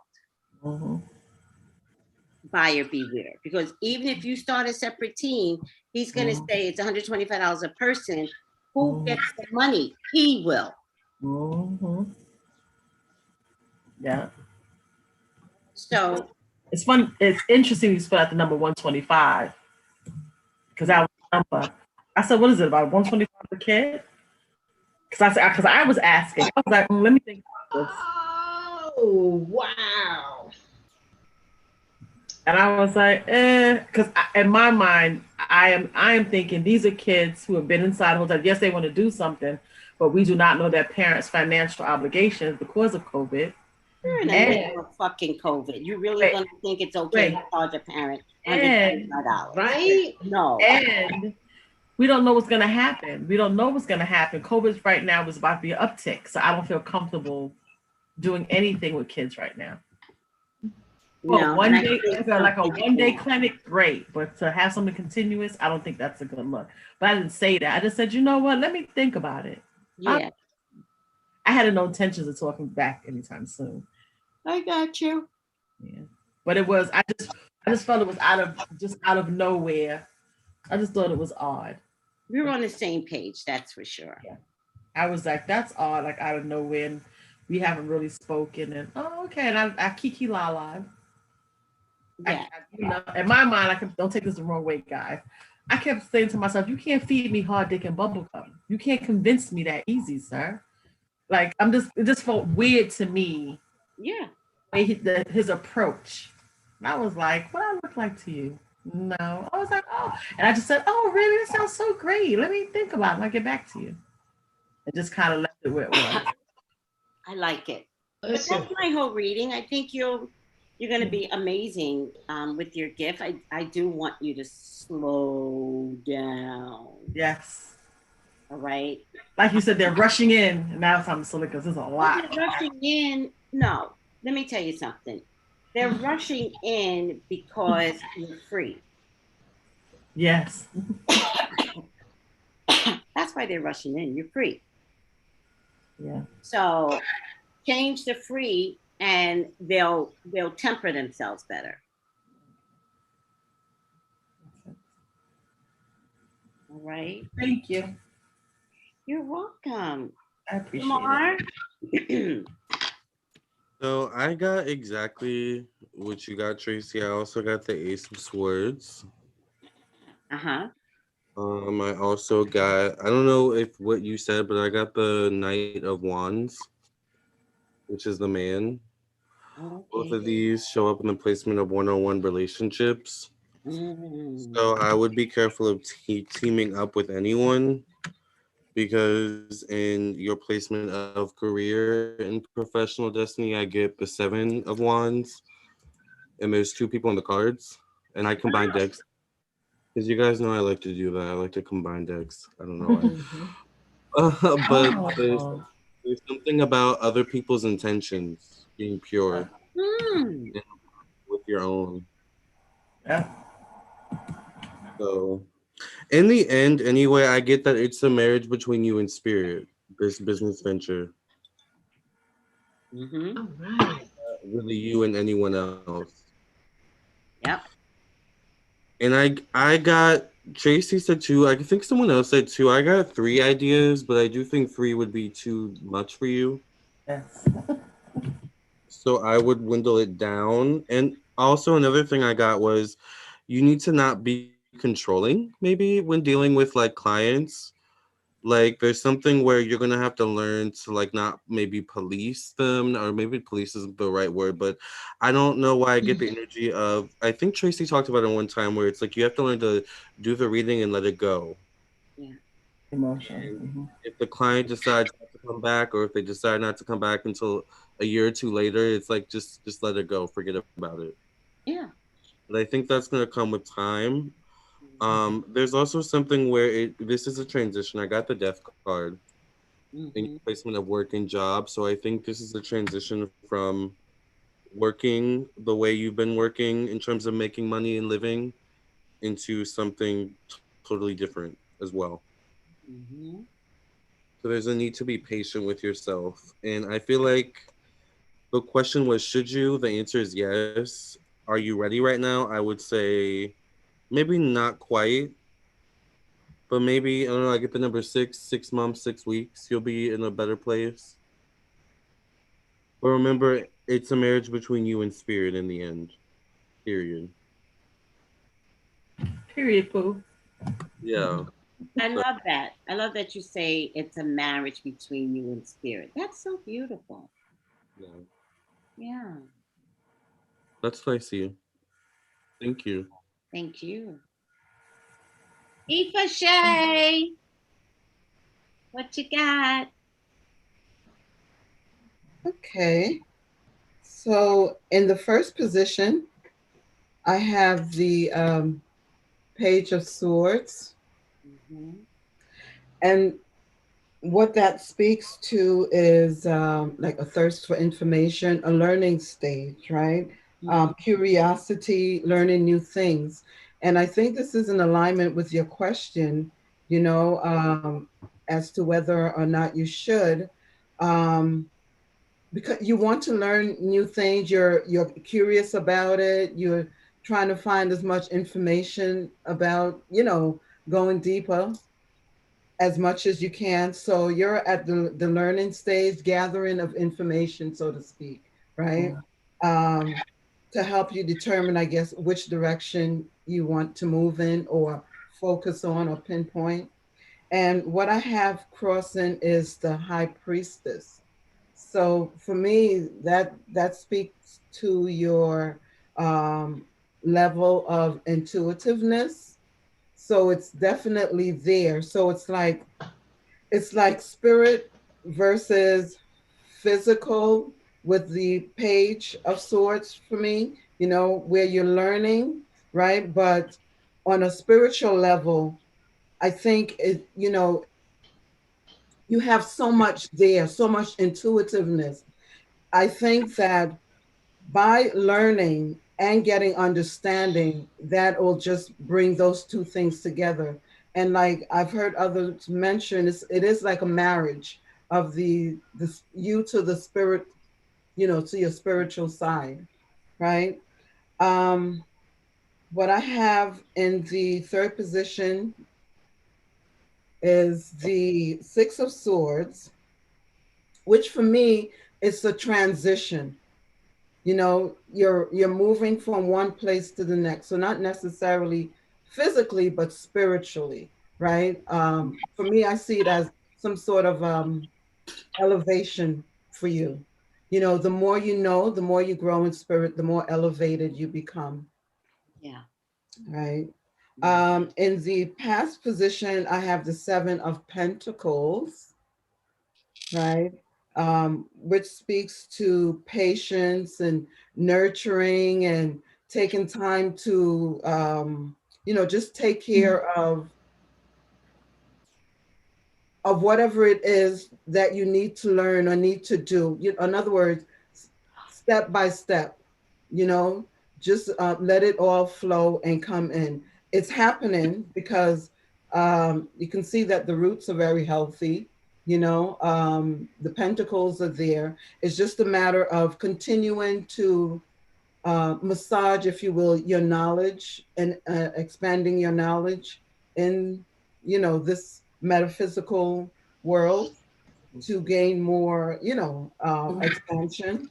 buyer beware. Because even if you start a separate team, he's going to say it's $125 a person. Who gets the money? He will. Yeah. So it's fun. It's interesting you spell out the number 125 because I said, what is it about 125 a kid? Because I was asking. I was like, let me think about this. Oh wow! And I was like, because in my mind, I am thinking these are kids who have been inside hotels. Yes, they want to do something, but we do not know their parents' financial obligations because of COVID. You're in the middle of fucking COVID. You really gonna think it's okay to charge a parent $125? Right? No. And we don't know what's gonna happen. We don't know what's gonna happen. COVID right now is about to be an uptick, so I don't feel comfortable doing anything with kids right now. Well, one day, like a one-day clinic, great. But to have something continuous, I don't think that's a good look. But I didn't say that. I just said, you know what? Let me think about it. Yeah. I had no intentions of talking back anytime soon. I got you. Yeah. But it was, I just felt it was out of nowhere. I just thought it was odd. We were on the same page, that's for sure. Yeah. I was like, that's odd, like out of nowhere. And we haven't really spoken. And okay. And I kiki la la. Yeah. In my mind, don't take this the wrong way, guys. I kept saying to myself, you can't feed me hard dick and bubblegum. You can't convince me that easy, sir. Like, it just felt weird to me. Yeah. His approach. And I was like, what I look like to you? No. I was like, oh. And I just said, oh, really? That sounds so great. Let me think about it and I'll get back to you. And just kind of left it where it was. I like it. But that's my whole reading. I think you're going to be amazing with your gift. I do want you to slow down. Yes. All right. Like you said, they're rushing in. And now it's time to slow because there's a lot. They're rushing in. No, let me tell you something. They're rushing in because you're free. Yes. That's why they're rushing in. You're free. Yeah. So change the free and they'll temper themselves better. All right. Thank you. You're welcome. I appreciate it. So I got exactly what you got, Tracy. I also got the Ace of Swords. Uh-huh. I also got, I don't know if what you said, but I got the Knight of Wands, which is the man. Okay. Both of these show up in the placement of one-on-one relationships. So I would be careful of teaming up with anyone, because in your placement of career and professional destiny, I get the 7 of Wands, and there's 2 people on the cards, and I combine decks. Because you guys know I like to do that. I like to combine decks. I don't know why. But there's something about other people's intentions being pure with your own. Yeah. So in the end, anyway, I get that it's a marriage between you and spirit, this business venture. All right. Really you and anyone else. Yep. And I got, Tracy said 2, I think someone else said 2. I got 3 ideas, but I do think 3 would be too much for you. Yes. So I would dwindle it down. And also another thing I got was you need to not be controlling, maybe, when dealing with like clients. Like there's something where you're gonna have to learn to like not maybe police them, or maybe police isn't the right word, but I don't know why I get the energy of, I think Tracy talked about it one time where it's like you have to learn to do the reading and let it go. Yeah. Emotion. If the client decides not to come back, or if they decide not to come back until a year or 2 later, it's like just let it go, forget about it. Yeah. But I think that's gonna come with time. There's also something where this is a transition. I got the death card in placement of work and job. So I think this is a transition from working the way you've been working in terms of making money and living into something totally different as well. So there's a need to be patient with yourself. And I feel like the question was, should you? The answer is yes. Are you ready right now? I would say maybe not quite. But maybe, I don't know, I get the number 6 months, 6 weeks, you'll be in a better place. But remember, it's a marriage between you and spirit in the end. Period. Period, Pooh. Yeah. I love that. I love that you say it's a marriage between you and spirit. That's so beautiful. Yeah. Yeah. That's what I see. Thank you. Thank you. Aoife Shay, what you got? Okay. So in the first position, I have the Page of Swords. Mm-hmm. And what that speaks to is like a thirst for information, a learning stage, right? Curiosity, learning new things. And I think this is in alignment with your question, you know, as to whether or not you should, because you want to learn new things. You're curious about it. You're trying to find as much information about, you know, going deeper as much as you can. So you're at the learning stage, gathering of information, so to speak, right? To help you determine, I guess, which direction you want to move in or focus on or pinpoint. And what I have crossing is the High Priestess. So for me, that speaks to your level of intuitiveness. So it's definitely there. So it's like spirit versus physical with the Page of Swords for me, you know, where you're learning, right? But on a spiritual level, I think it, you know, you have so much there, so much intuitiveness. I think that by learning and getting understanding, that will just bring those two things together. And like I've heard others mention, it is like a marriage of the you to the spirit, you know, to your spiritual side, right? Um, what I have in the third position is the Six of Swords, which for me is a transition. You know, you're moving from one place to the next. So not necessarily physically, but spiritually, right? For me, I see it as some sort of elevation for you. You know, the more you know, the more you grow in spirit, the more elevated you become. Yeah. Right. In the past position, I have the Seven of Pentacles, right? Which speaks to patience and nurturing and taking time to, you know, just take care of whatever it is that you need to learn or need to do. In other words, step by step, you know, just let it all flow and come in. It's happening because you can see that the roots are very healthy. You know, the pentacles are there. It's just a matter of continuing to massage, if you will, your knowledge and expanding your knowledge in, you know, this metaphysical world to gain more, you know, expansion.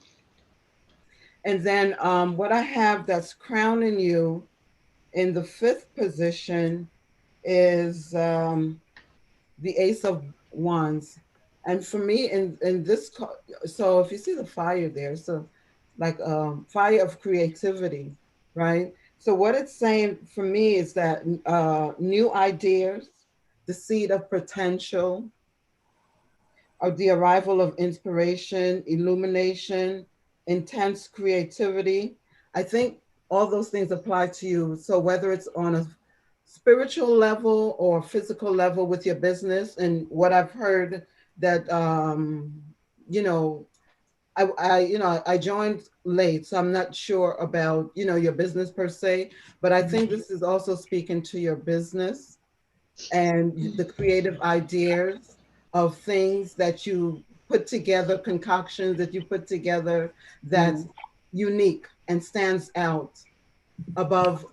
And then what I have that's crowning you in the fifth position is the Ace of Wands. And for me, in this, so if you see the fire there, so like fire of creativity, right? So what it's saying for me is that new ideas, the seed of potential, or the arrival of inspiration, illumination, intense creativity. I think all those things apply to you. So whether it's on a spiritual level or physical level with your business, and what I've heard that, you know, I joined late, so I'm not sure about, you know, your business per se, but I think this is also speaking to your business and the creative ideas of things that you put together, concoctions that you put together that's unique and stands out above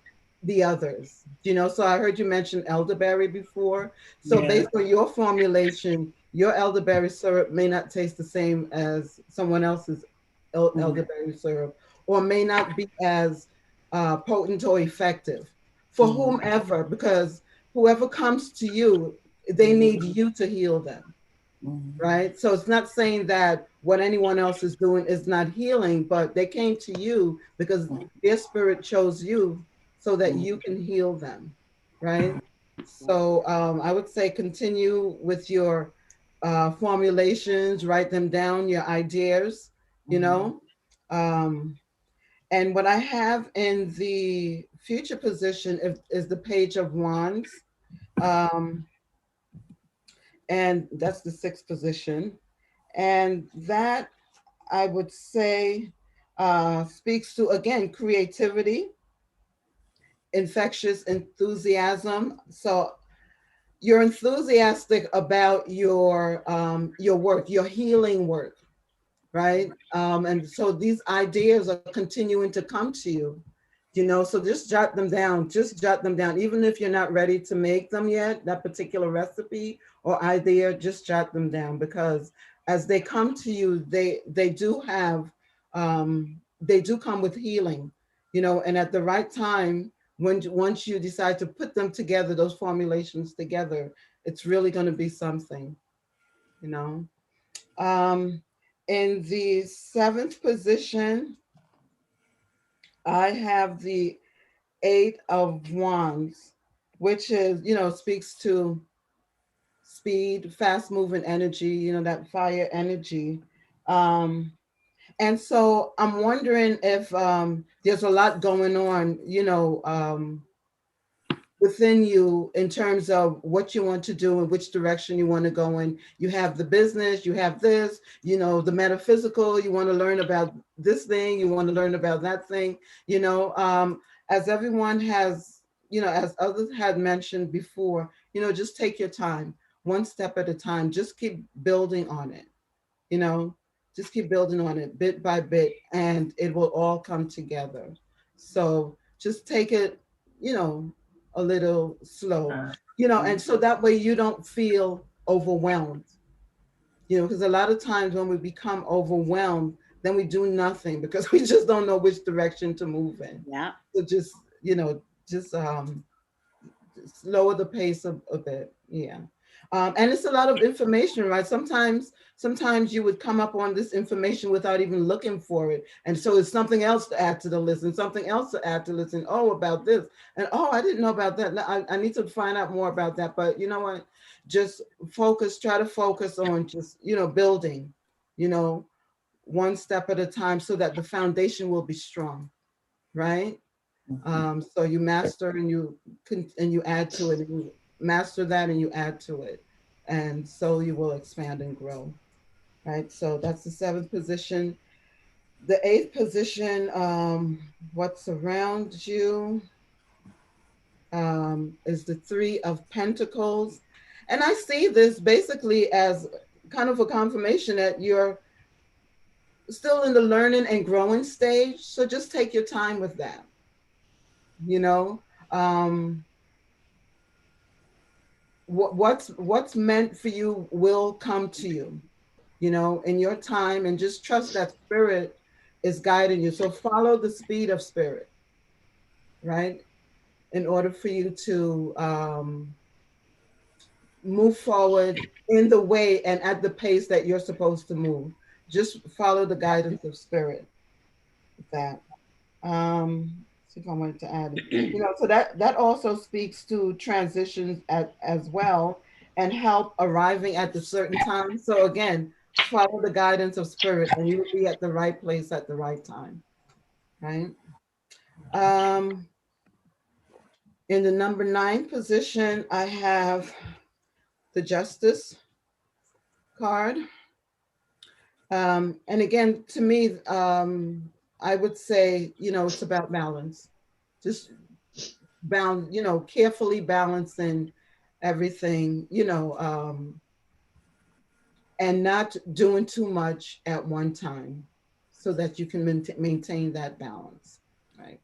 the others. You know, so I heard you mention elderberry before. So based on your formulation, your elderberry syrup may not taste the same as someone else's elderberry syrup, or may not be as potent or effective for whomever, because whoever comes to you, they need you to heal them. Right. So it's not saying that what anyone else is doing is not healing, but they came to you because their spirit chose you so that you can heal them, right? So I would say continue with your formulations, write them down, your ideas, you know. And what I have in the future position is the Page of Wands. And that's the 6th position. And that, I would say, speaks to, again, creativity, infectious enthusiasm. So you're enthusiastic about your work, your healing work, right? And so these ideas are continuing to come to you, you know, so just jot them down, even if you're not ready to make them yet, that particular recipe or idea, just jot them down, because as they come to you, they do have, they do come with healing, you know, and at the right time, once you decide to put them together, those formulations together, it's really going to be something, you know. In the 7th position, I have the 8 of Wands, which is, you know, speaks to speed, fast moving energy, you know, that fire energy. And so I'm wondering if there's a lot going on, you know, within you in terms of what you want to do and which direction you want to go in. You have the business, you have this, you know, the metaphysical, you want to learn about this thing, you want to learn about that thing, you know, as everyone has, you know, as others had mentioned before, you know, just take your time, one step at a time, just keep building on it, you know, just keep building on it bit by bit, and it will all come together. So just take it, you know, a little slow, you know, and so that way you don't feel overwhelmed, you know, because a lot of times when we become overwhelmed, then we do nothing because we just don't know which direction to move in. Yeah. So just, you know, just lower the pace a bit. Yeah. And it's a lot of information, right? Sometimes you would come up on this information without even looking for it. And so it's something else to add to the list and something else to add to the list. And oh, about this. And oh, I didn't know about that. I need to find out more about that. But you know what? Just try to focus on just, you know, building, you know, one step at a time so that the foundation will be strong, right? So you master and you add to it, and you master that and you add to it, and so you will expand and grow, right? So that's the 7th position. The 8th position, what's around you, is the 3 of Pentacles, and I see this basically as kind of a confirmation that you're still in the learning and growing stage. So just take your time with that. You know, what's meant for you will come to you, you know, in your time, and just trust that spirit is guiding you. So follow the speed of spirit, right? In order for you to move forward in the way and at the pace that you're supposed to move. Just follow the guidance of spirit with that. See if I wanted to add, you know, so that also speaks to transitions as well, and help arriving at the certain time. So again, follow the guidance of spirit and you will be at the right place at the right time, right? In the number 9 position, I have the Justice card. And again, to me, I would say, you know, it's about balance. Just you know, carefully balancing everything, you know, and not doing too much at one time so that you can maintain that balance, right?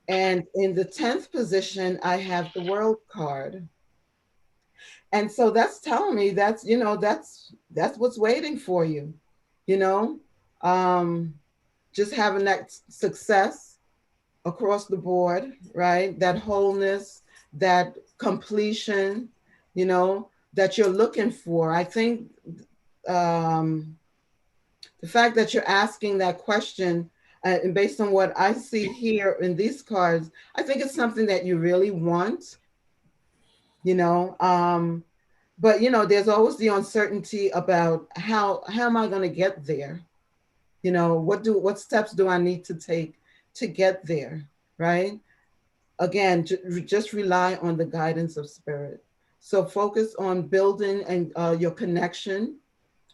And in the 10th position, I have the World card. And so that's telling me that's, you know, that's what's waiting for you, you know, just having that success across the board, right? That wholeness, that completion, you know, that you're looking for. I think the fact that you're asking that question, And based on what I see here in these cards, I think it's something that you really want, you know. But you know, there's always the uncertainty about how am I going to get there? You know, what steps do I need to take to get there, right? Again, just rely on the guidance of spirit. So focus on building and your connection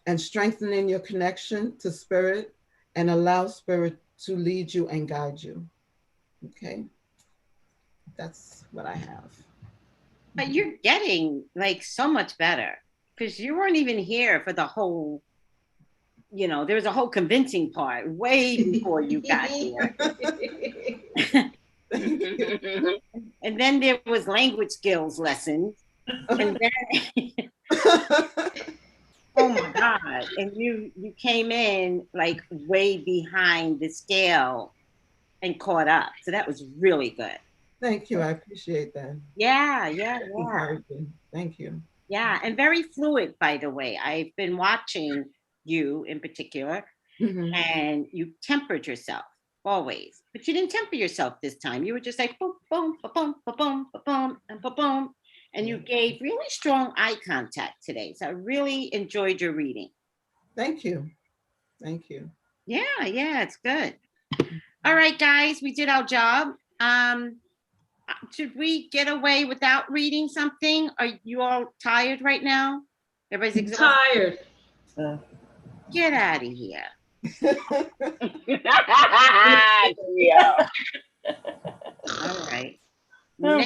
and strengthening your connection to spirit, and allow spirit to lead you and guide you. Okay, that's what I have. But you're getting like so much better, because you weren't even here for the whole, you know, there was a whole convincing part way before you got here. And then there was language skills lessons. And then oh my God. And you came in like way behind the scale and caught up. So that was really good. Thank you. I appreciate that. Yeah. Thank you. Yeah. And very fluid, by the way. I've been watching you in particular, and you tempered yourself always, but you didn't temper yourself this time. You were just like boom, boom, boom, boom, boom, and boom. And you gave really strong eye contact today. So I really enjoyed your reading. Thank you. Thank you. Yeah, it's good. All right, guys, we did our job. Should we get away without reading something? Are you all tired right now? Everybody's exhausted. Tired. Get out of here. Yeah. All right. Oh,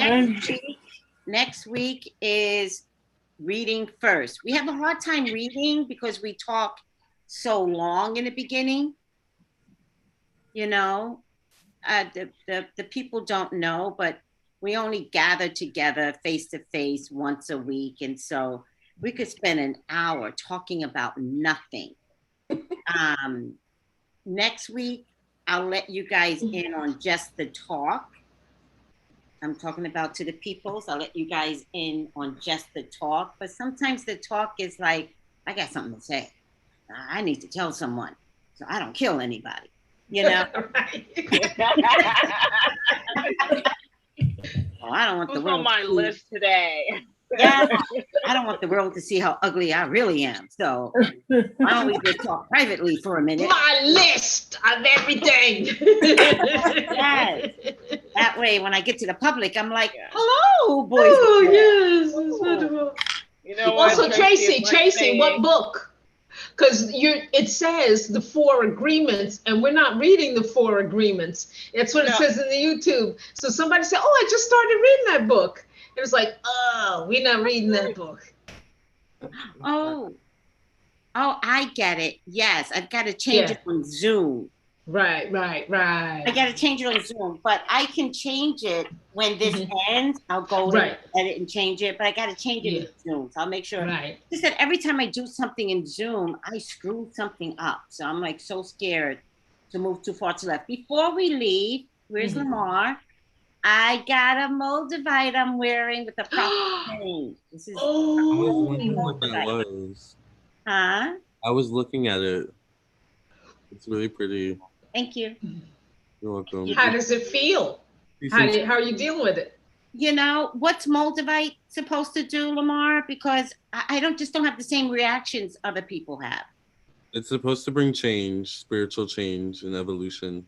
Next week is reading first. We have a hard time reading because we talk so long in the beginning. You know, the people don't know, but we only gather together face to face once a week. And so we could spend an hour talking about nothing. Next week, I'll let you guys in on just the talk. I'm talking about to the peoples. I'll let you guys in on just the talk. But sometimes the talk is like, I got something to say. I need to tell someone so I don't kill anybody. You know? Oh, I don't want Who's the world on my list today? Yeah, I don't want the world to see how ugly I really am. So I always just talk privately for a minute. My list of everything. Yes. That way, when I get to the public, I'm like, hello, boys. Oh, yes. It's wonderful. You know what, Also, Tracy, what book? Because it says the 4 agreements, and we're not reading the 4 agreements. That's what it says in the YouTube. So somebody said, oh, I just started reading that book. It was like, oh, we're not reading that book. Oh, I get it. Yes, I've got to change it on Zoom. Right. I got to change it on Zoom, but I can change it when this ends. I'll go in, edit and change it, but I got to change it in Zoom. So I'll make sure. Just that every time I do something in Zoom, I screw something up. So I'm like so scared to move too far to left. Before we leave, where's Lamar? I got a Moldavite I'm wearing with a proper name. This is I was wondering what that was. Huh? I was looking at it. It's really pretty. Thank you. You're welcome. How does it feel? How are you dealing with it? You know, what's Moldavite supposed to do, Lamar? Because I don't have the same reactions other people have. It's supposed to bring change, spiritual change and evolution.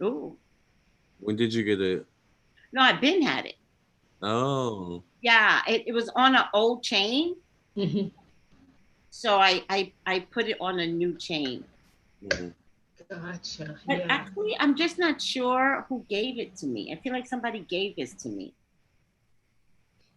Ooh. When did you get it? No, I've been had it. Oh. Yeah, it was on an old chain. So I put it on a new chain. Gotcha. But actually, I'm just not sure who gave it to me. I feel like somebody gave this to me.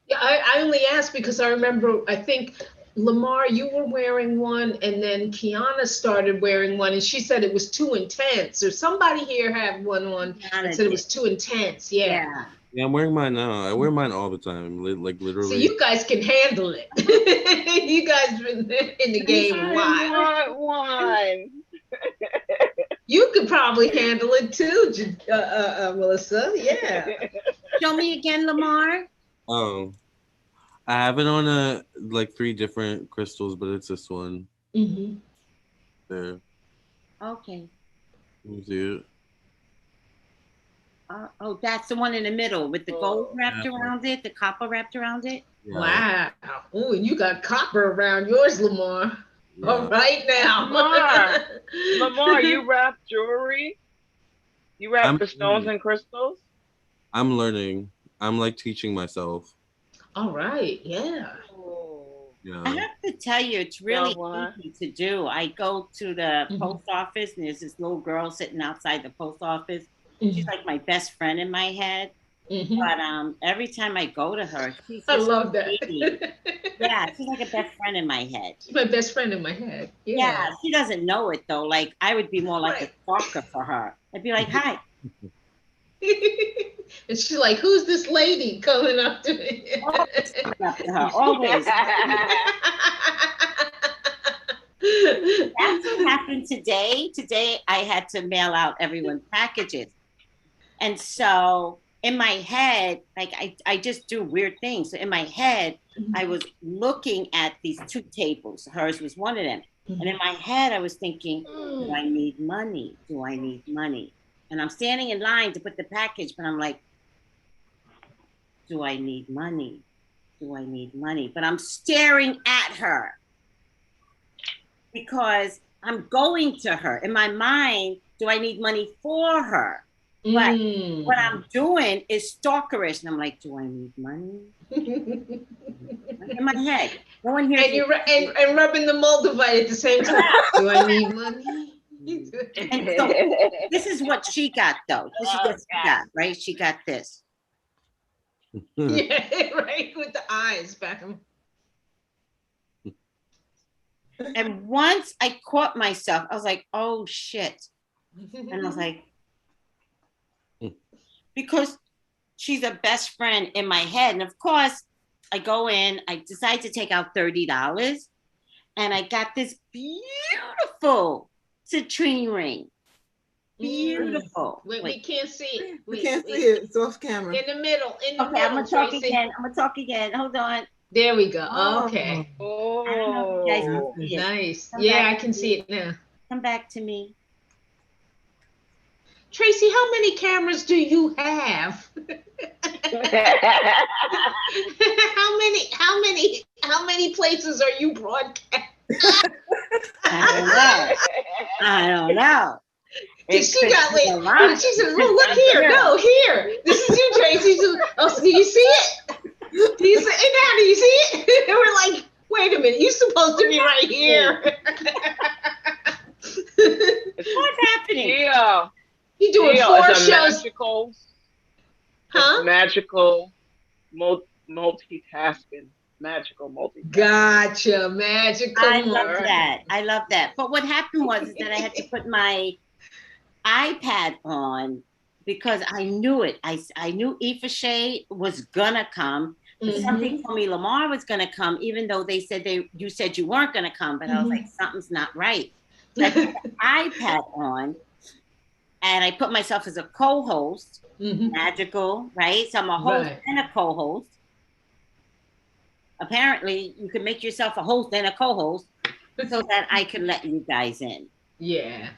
Yeah, I only asked because I remember, I think, Lamar, you were wearing one, and then Kiana started wearing one, and she said it was too intense. Or somebody here had one and said it was too intense. Yeah, I'm wearing mine now. I wear mine all the time, like literally. So you guys can handle it. You guys been in the game a while. I want one. You could probably handle it too, Melissa. Yeah. Show me again, Lamar. Oh, I have it on like 3 different crystals, but it's this one. There. Okay. You see it? Oh, that's the one in the middle with the gold wrapped around it, the copper wrapped around it. Yeah. Wow. Oh, and you got copper around yours, Lamar. Yeah. All right now. Lamar, you wrap jewelry? You wrap the stones and crystals? I'm learning. I'm like teaching myself. All right. Yeah. Yeah. I have to tell you, it's really easy to do. I go to the post office and there's this little girl sitting outside the post office. She's like my best friend in my head. But every time I go to her, she's I love that. Yeah, she's like a best friend in my head. She's my best friend in my head. Yeah, she doesn't know it though. Like I would be more like a stalker for her. I'd be like, hi. And she's like, who's this lady coming up to me? Always coming up to her, always. That's what happened today. Today I had to mail out everyone's packages. And so in my head, like I just do weird things. So in my head, I was looking at these two tables. Hers was one of them. And in my head, I was thinking, do I need money? Do I need money? And I'm standing in line to put the package, but I'm like, do I need money? Do I need money? But I'm staring at her because I'm going to her. In my mind, do I need money for her? But what I'm doing is stalkerish. And I'm like, do I need money? In my head. No one hears and you're and rubbing the Moldavite at the same time. Do I need money? And so this is what she got though. This is what she got, right? She got this. Yeah, right, with the eyes back. And once I caught myself, I was like, oh shit. And I was like, because she's a best friend in my head. And of course, I go in, I decide to take out $30, and I got this beautiful citrine ring. Beautiful. Wait, we can't see it. We can't see it. It's off camera. In the middle. Okay, I'm gonna talk again. I'm gonna talk again. Hold on. There we go. Okay. Oh, I don't know if you guys can see it. Nice. Yeah, I can see it now. Come back to me. Tracy, how many cameras do you have? How many places are you broadcasting? I don't know. She got like, she said, "Oh, look here, no, here. This is you, Tracy." Oh, do you see it? Do you see it now? Do you see it? And we're like, wait a minute, you're supposed to be right here. What's happening? Yeah. You doing Gio 4 is shows? Magical, huh? Magical, multitasking. Magical multitasking. Gotcha, magical. I love that. I love that. But what happened was that I had to put my iPad on because I knew it. I knew Ifashay was gonna come. Something told me Lamar was gonna come, even though they said you said you weren't gonna come. But I was like, something's not right. So I put the iPad on. And I put myself as a co-host, magical, right? So I'm a host and a co-host. Apparently, you can make yourself a host and a co-host so that I can let you guys in. Yeah.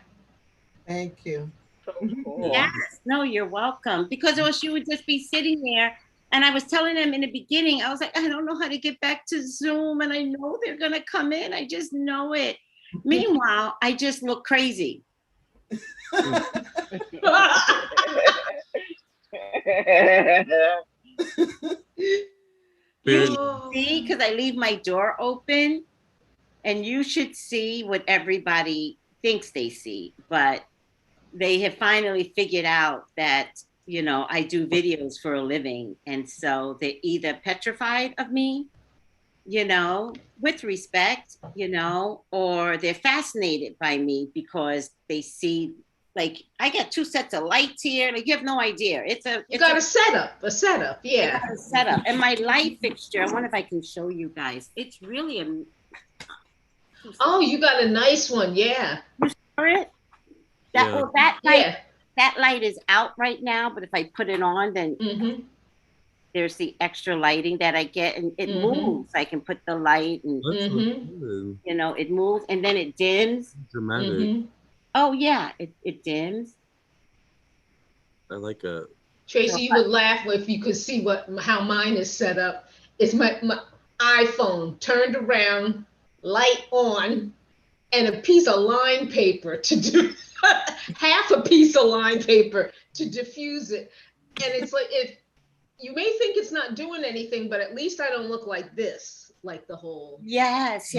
Thank you. So cool. Yes. No, you're welcome. Because or she would just be sitting there. And I was telling them in the beginning, I was like, I don't know how to get back to Zoom. And I know they're going to come in. I just know it. Meanwhile, I just look crazy. See, because I leave my door open, and you should see what everybody thinks they see, but they have finally figured out that, you know, I do videos for a living, and so they're either petrified of me, you know, with respect, you know, or they're fascinated by me because they see, like, I got 2 sets of lights here. Like, you have no idea. It's a setup, yeah. A setup. And my light fixture, I wonder if I can show you guys. It's really a... Oh, you got a nice one, yeah. You saw it? That light is out right now, but if I put it on, then there's the extra lighting that I get, and it moves. I can put the light, and you know, it moves, and then it dims. Dramatic. Oh yeah, it dims. I like it. Tracy, you would laugh if you could see how mine is set up. It's my iPhone turned around, light on, and a piece of line paper to do half a piece of line paper to diffuse it. And it's like, you may think it's not doing anything, but at least I don't look like this, like the whole. Yes.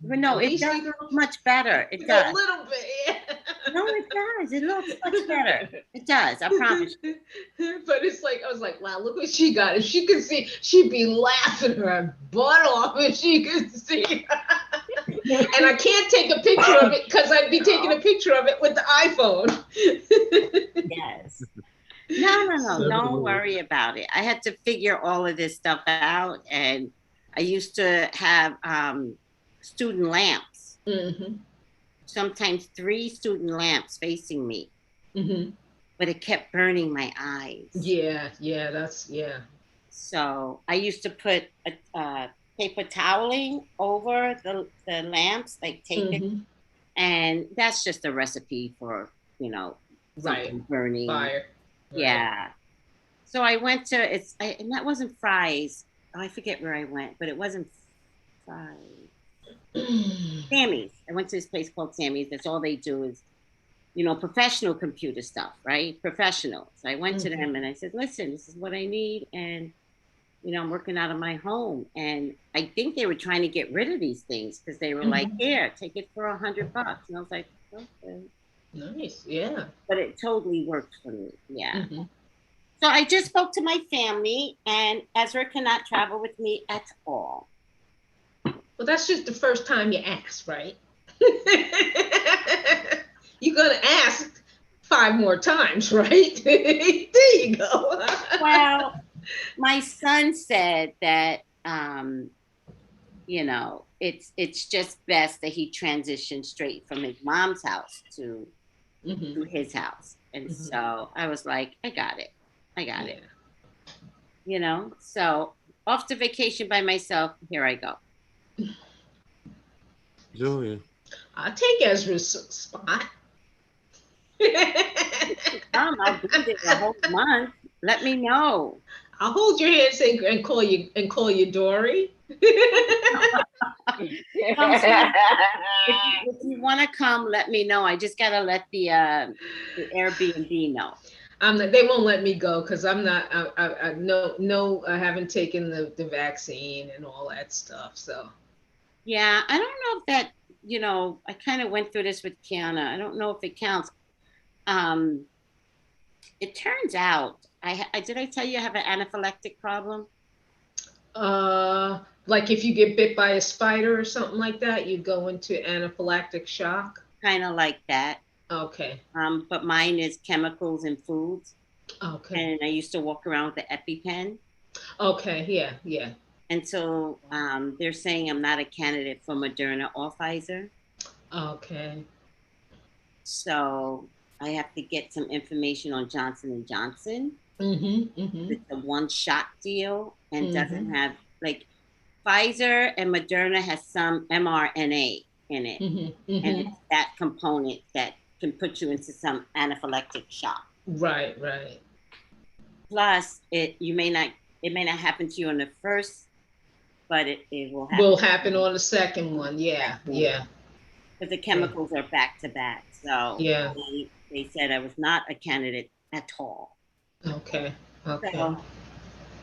But no, it does look much better. It does. A little bit, yeah. No, it does. It looks much better. It does. I promise you. But it's like, I was like, wow, look what she got. If she could see, she'd be laughing her butt off if she could see. And I can't take a picture of it because I'd be taking a picture of it with the iPhone. Yes. No, don't worry about it. I had to figure all of this stuff out, and I used to have student lamps. Mm-hmm. Sometimes 3 student lamps facing me. Mm-hmm. But it kept burning my eyes. Yeah. So I used to put a paper toweling over the lamps, like tape it. And that's just a recipe for, something burning. Fire. Yeah. So I went to, and that wasn't Fry's. Oh, I forget where I went, but it wasn't Fry's. Sammy's. I went to this place called Sammy's. That's all they do is, professional computer stuff, right? Professionals. I went to them and I said, listen, this is what I need. And, I'm working out of my home. And I think they were trying to get rid of these things because they were like, here, take it for $100. And I was like, okay. Nice, yeah. But it totally worked for me, yeah. So I just spoke to my family, and Ezra cannot travel with me at all. Well, that's just the first time you asked, right? You're gonna ask 5 more times, right? There you go. Well, my son said that, it's just best that he transitioned straight from his mom's house to his house. And so I was like, I got it. So off to vacation by myself. Here I go. Julia. I'll take Ezra's spot. I'll do it a whole month. Let me know. I'll hold your hand and call you Dory. If you want to come, let me know. I just gotta let the Airbnb know. They won't let me go because I'm not. I haven't taken the vaccine and all that stuff. So. Yeah, I don't know if that. I kind of went through this with Kiana. I don't know if it counts. It turns out did I tell you I have an anaphylactic problem? Like if you get bit by a spider or something like that, you go into anaphylactic shock. Kind of like that. Okay. But mine is chemicals and foods. Okay. And I used to walk around with the EpiPen. Okay. Yeah. And so they're saying I'm not a candidate for Moderna or Pfizer. Okay. So I have to get some information on Johnson & Johnson. It's a 1-shot deal and doesn't have, like, Pfizer and Moderna has some mRNA in it. And it's that component that can put you into some anaphylactic shock. Right. Plus, it may not happen to you on the first, but it will happen on the second one. Yeah. Because the chemicals are back to back. So yeah, they said I was not a candidate at all. Okay. So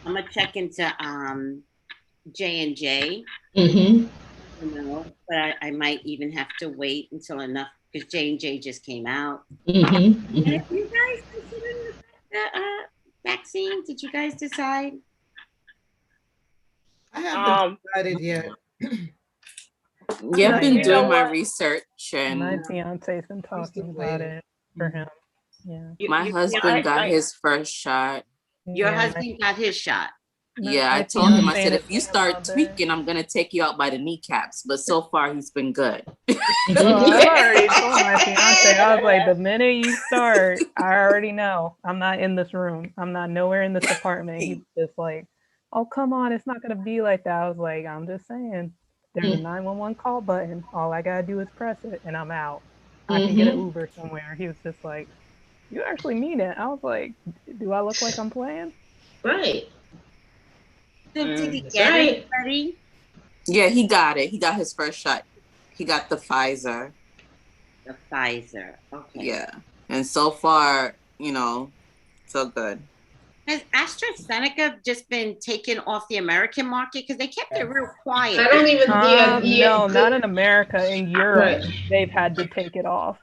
I'm gonna check into J&J. But I might even have to wait until enough because J&J just came out. And if you guys consider the vaccine, did you guys decide? I haven't decided yet. Yeah, I've been doing my research, and my fiance's been talking about it for him. Yeah. My husband got his first shot. Your husband got his shot. Yeah, I told him, I said, if you start tweaking, I'm going to take you out by the kneecaps. But so far, he's been good. Well, I already told my fiance, I was like, the minute you start, I already know. I'm not in this room. I'm not nowhere in this apartment. He's just like, oh, come on. It's not going to be like that. I was like, I'm just saying. There's a 911 call button. All I got to do is press it, and I'm out. I can get an Uber somewhere. He was just like, you actually mean it. I was like, do I look like I'm playing? Right. So did he get it, buddy? Yeah, he got it. He got his first shot. He got the Pfizer. The Pfizer. Okay. Yeah. And so far, you know, so good. Has AstraZeneca just been taken off the American market? Because they kept it real quiet. I don't even. No, not in America. In Europe, they've had to take it off,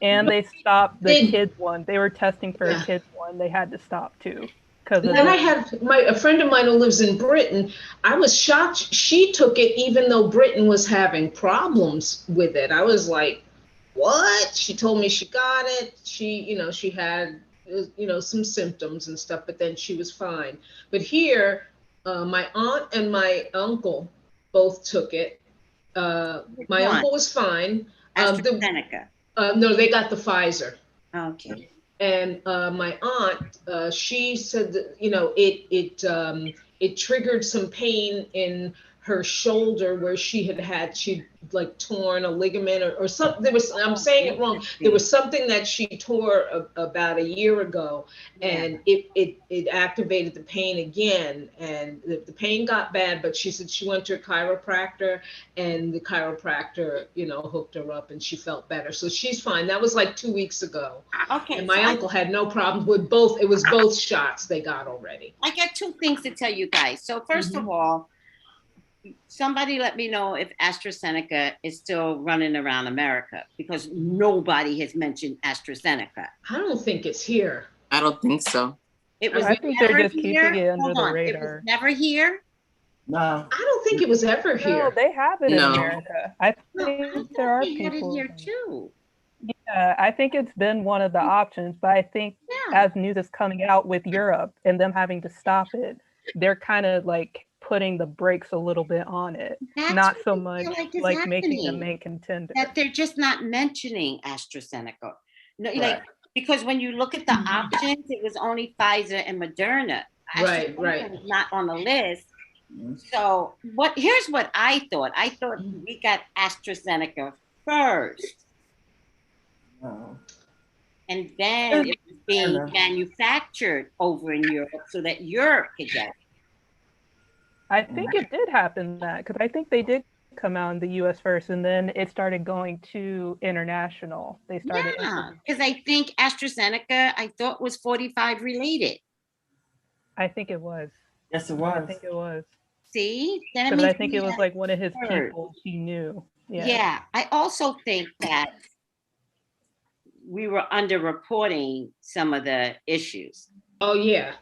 and they stopped the kids one. They were testing for a kids one. They had to stop too. Then I had a friend of mine who lives in Britain. I was shocked. She took it even though Britain was having problems with it. I was like, what? She told me she got it. She had, some symptoms and stuff, but then she was fine. But here, my aunt and my uncle both took it. My uncle was fine. AstraZeneca. No, they got the Pfizer. Okay. And my aunt, she said that it triggered some pain in her shoulder where she'd like torn a ligament or something. There was, I'm saying it wrong. There was something that she tore about a year ago, and it activated the pain again, and the pain got bad. But she said she went to a chiropractor, and the chiropractor, hooked her up, and she felt better. So she's fine. That was like 2 weeks ago. Okay. And my uncle had no problem with both. It was both shots they got already. I got two things to tell you guys. So first of all, somebody let me know if AstraZeneca is still running around America, because nobody has mentioned AstraZeneca. I don't think it's here. I don't think so. I think they're just keeping it under the radar. It was never here? No. I don't think it was ever here. No, they have it in America. I think there are people. people here too. Yeah, I think it's been one of the options, but I think as news is coming out with Europe and them having to stop it, they're kind of like putting the brakes a little bit on it. That's not so much like making the main contender. That they're just not mentioning AstraZeneca. No, like, because when you look at the options, it was only Pfizer and Moderna. Right. Was not on the list. So here's what I thought. I thought we got AstraZeneca first. And then it was being manufactured over in Europe so that Europe could get it. I think it did happen because I think they did come out in the US first, and then it started going to international. They started. Yeah, because I think AstraZeneca, I thought was 45 related. I think it was. Yes, it was. I think it was. See? Because I think it was like one of his people he knew. Yeah. I also think that we were underreporting some of the issues. Oh, yeah.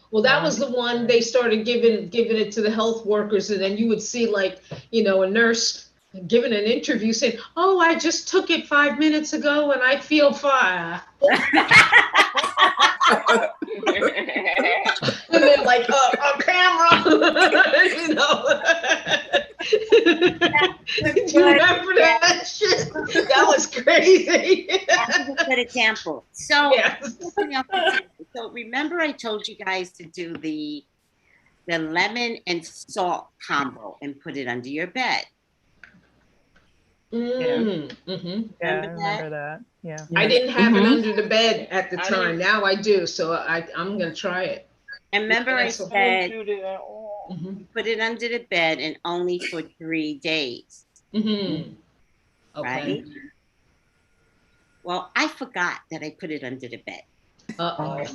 Well, that was the one they started giving it to the health workers, and then you would see like, a nurse giving an interview saying, "Oh, I just took it 5 minutes ago and I feel fine." And then like a camera, Do you remember that shit? That was crazy. That was a good example. So, so remember I told you guys to do the lemon and salt combo and put it under your bed. Mm. Yeah, I remember that. Yeah. I didn't have it under the bed at the time. Now I do. So I'm going to try it. And remember I said put it under the bed and only for 3 days. Okay. Right? Well, I forgot that I put it under the bed. What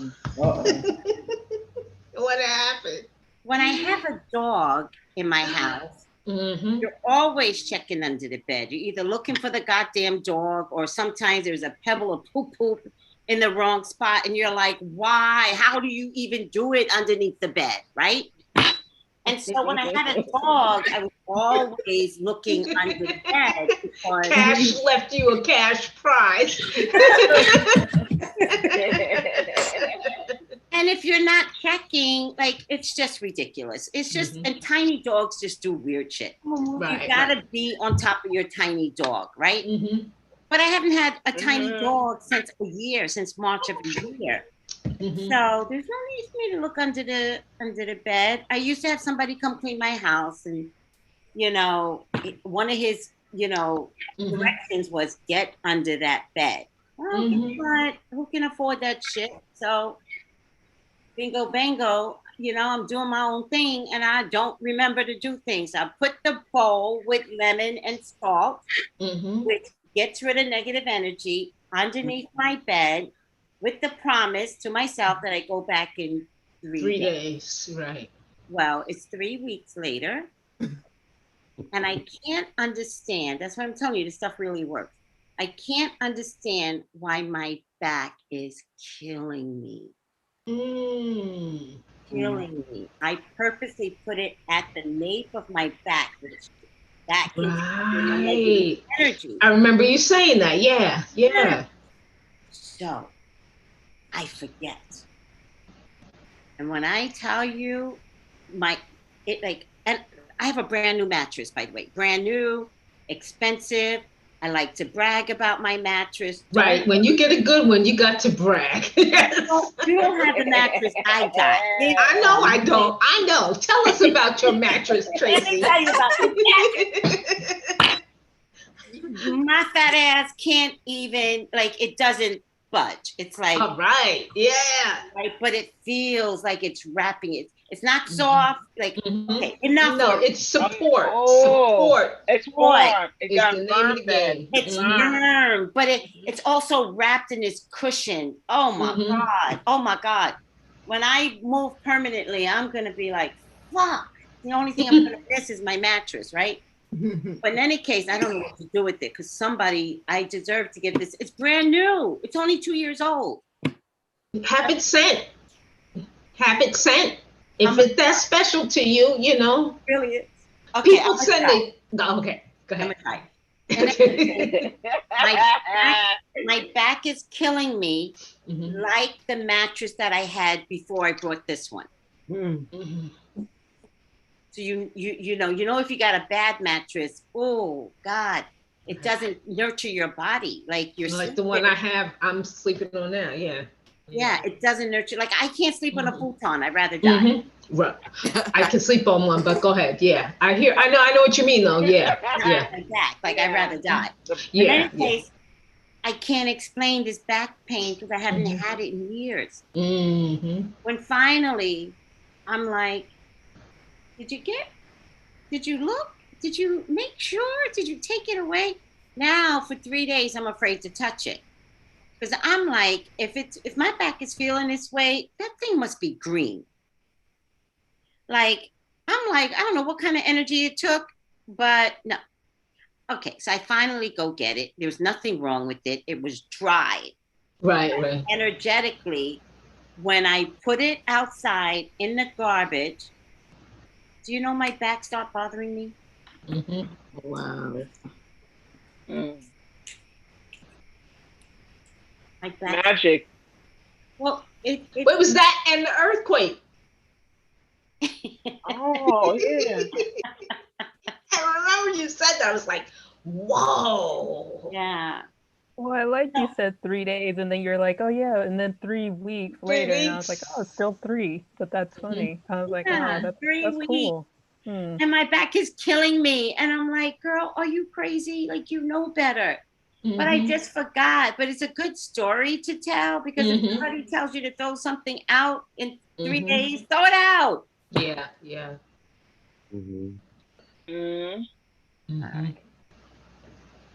happened? When I have a dog in my house, you're always checking under the bed. You're either looking for the goddamn dog, or sometimes there's a pebble of poop in the wrong spot, and you're like, why? How do you even do it underneath the bed, right? And so when I had a dog, I was always looking under the bed because Cash left you a cash prize. And if you're not checking, like, it's just ridiculous. It's just, and tiny dogs just do weird shit. Right, you gotta be on top of your tiny dog, right? But I haven't had a tiny dog since March of the year. So there's no need for me to look under the bed. I used to have somebody come clean my house, and one of his directions was get under that bed. Well, guess what? Who can afford that shit? So, bingo, bango. You know, I'm doing my own thing, and I don't remember to do things. I put the bowl with lemon and salt, which gets rid of negative energy, underneath my bed, with the promise to myself that I go back in 3 days. Right. Well, it's 3 weeks later, and I can't understand. That's what I'm telling you. This stuff really works. I can't understand why my back is killing me. Killing me. I purposely put it at the nape of my back, which that can energy. I remember you saying that. Yeah. So I forget. And when I tell you and I have a brand new mattress, by the way, brand new, expensive. I like to brag about my mattress. Right. When you get a good one, you got to brag. Yes. You don't have the mattress I got. I know I don't. I know. Tell us about your mattress, Tracy. Let me tell you about the mattress. My fat ass can't even, it doesn't budge. It's like, all right, yeah. Right, but it feels like it's wrapping it. It's not soft. Okay, enough. No, it's support. It's warm. It's the name of the game. It's firm, but it's also wrapped in this cushion. Oh my God. Oh my God. When I move permanently, I'm gonna be like, fuck. The only thing I'm gonna miss is my mattress, right? But in any case, I don't know what to do with it because I deserve to get this. It's brand new. It's only 2 years old. Have it sent. Have it sent. If it's that special to you, you know. Really is. Okay, people send it. Okay, go ahead. My back is killing me, like the mattress that I had before I bought this one. So you know if you got a bad mattress, oh God, it doesn't nurture your body like the one I have. I'm sleeping on now. Yeah, it doesn't nurture. Like I can't sleep on a futon. I'd rather die. Right. I can sleep on one, but go ahead. Yeah, I know what you mean though. Yeah. Like I'd rather die. In any case, I can't explain this back pain because I haven't had it in years. When finally, I'm like, did you look? Did you make sure? Did you take it away? Now for 3 days, I'm afraid to touch it. Because I'm like, if my back is feeling this way, that thing must be green. I'm like, I don't know what kind of energy it took, but no. Okay, so I finally go get it. There was nothing wrong with it. It was dry. Right. Energetically, when I put it outside in the garbage, do you know my back stopped bothering me? Wow. Like that. Magic. Well, it was that and the earthquake. Oh yeah. I remember you said that. I was like, whoa. Yeah. Well, I like you said 3 days, and then you're like, oh yeah, and then 3 weeks later, and I was like, oh, it's still 3, but that's funny. I was like, oh, that's cool. And my back is killing me, and I'm like, girl, are you crazy? Like you know better. But I just forgot. But it's a good story to tell because if somebody tells you to throw something out in 3 days, throw it out. Yeah.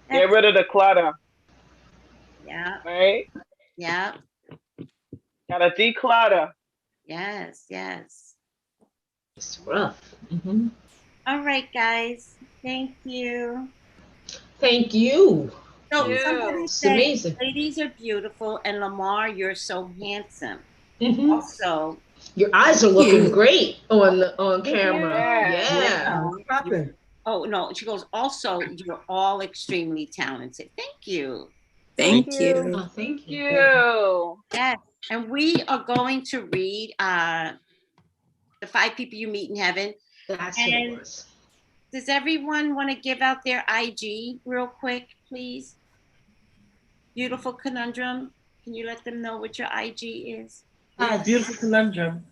Get rid of the clutter. Yeah. Right? Yeah. Gotta declutter. Yes. It's rough. All right, guys. Thank you. Thank you. So somebody It's said, amazing. ladies are beautiful, and Lamar, you're so handsome. Also, your eyes are looking great on camera. Yeah. Yeah. Oh no, she goes, also, you're all extremely talented. Thank you. Thank you. Oh, thank you. Yes. And we are going to read the 5 people you meet in heaven. That's what it was. Does everyone want to give out their IG real quick, please? Beautiful Conundrum. Can you let them know what your IG is? Beautiful Conundrum.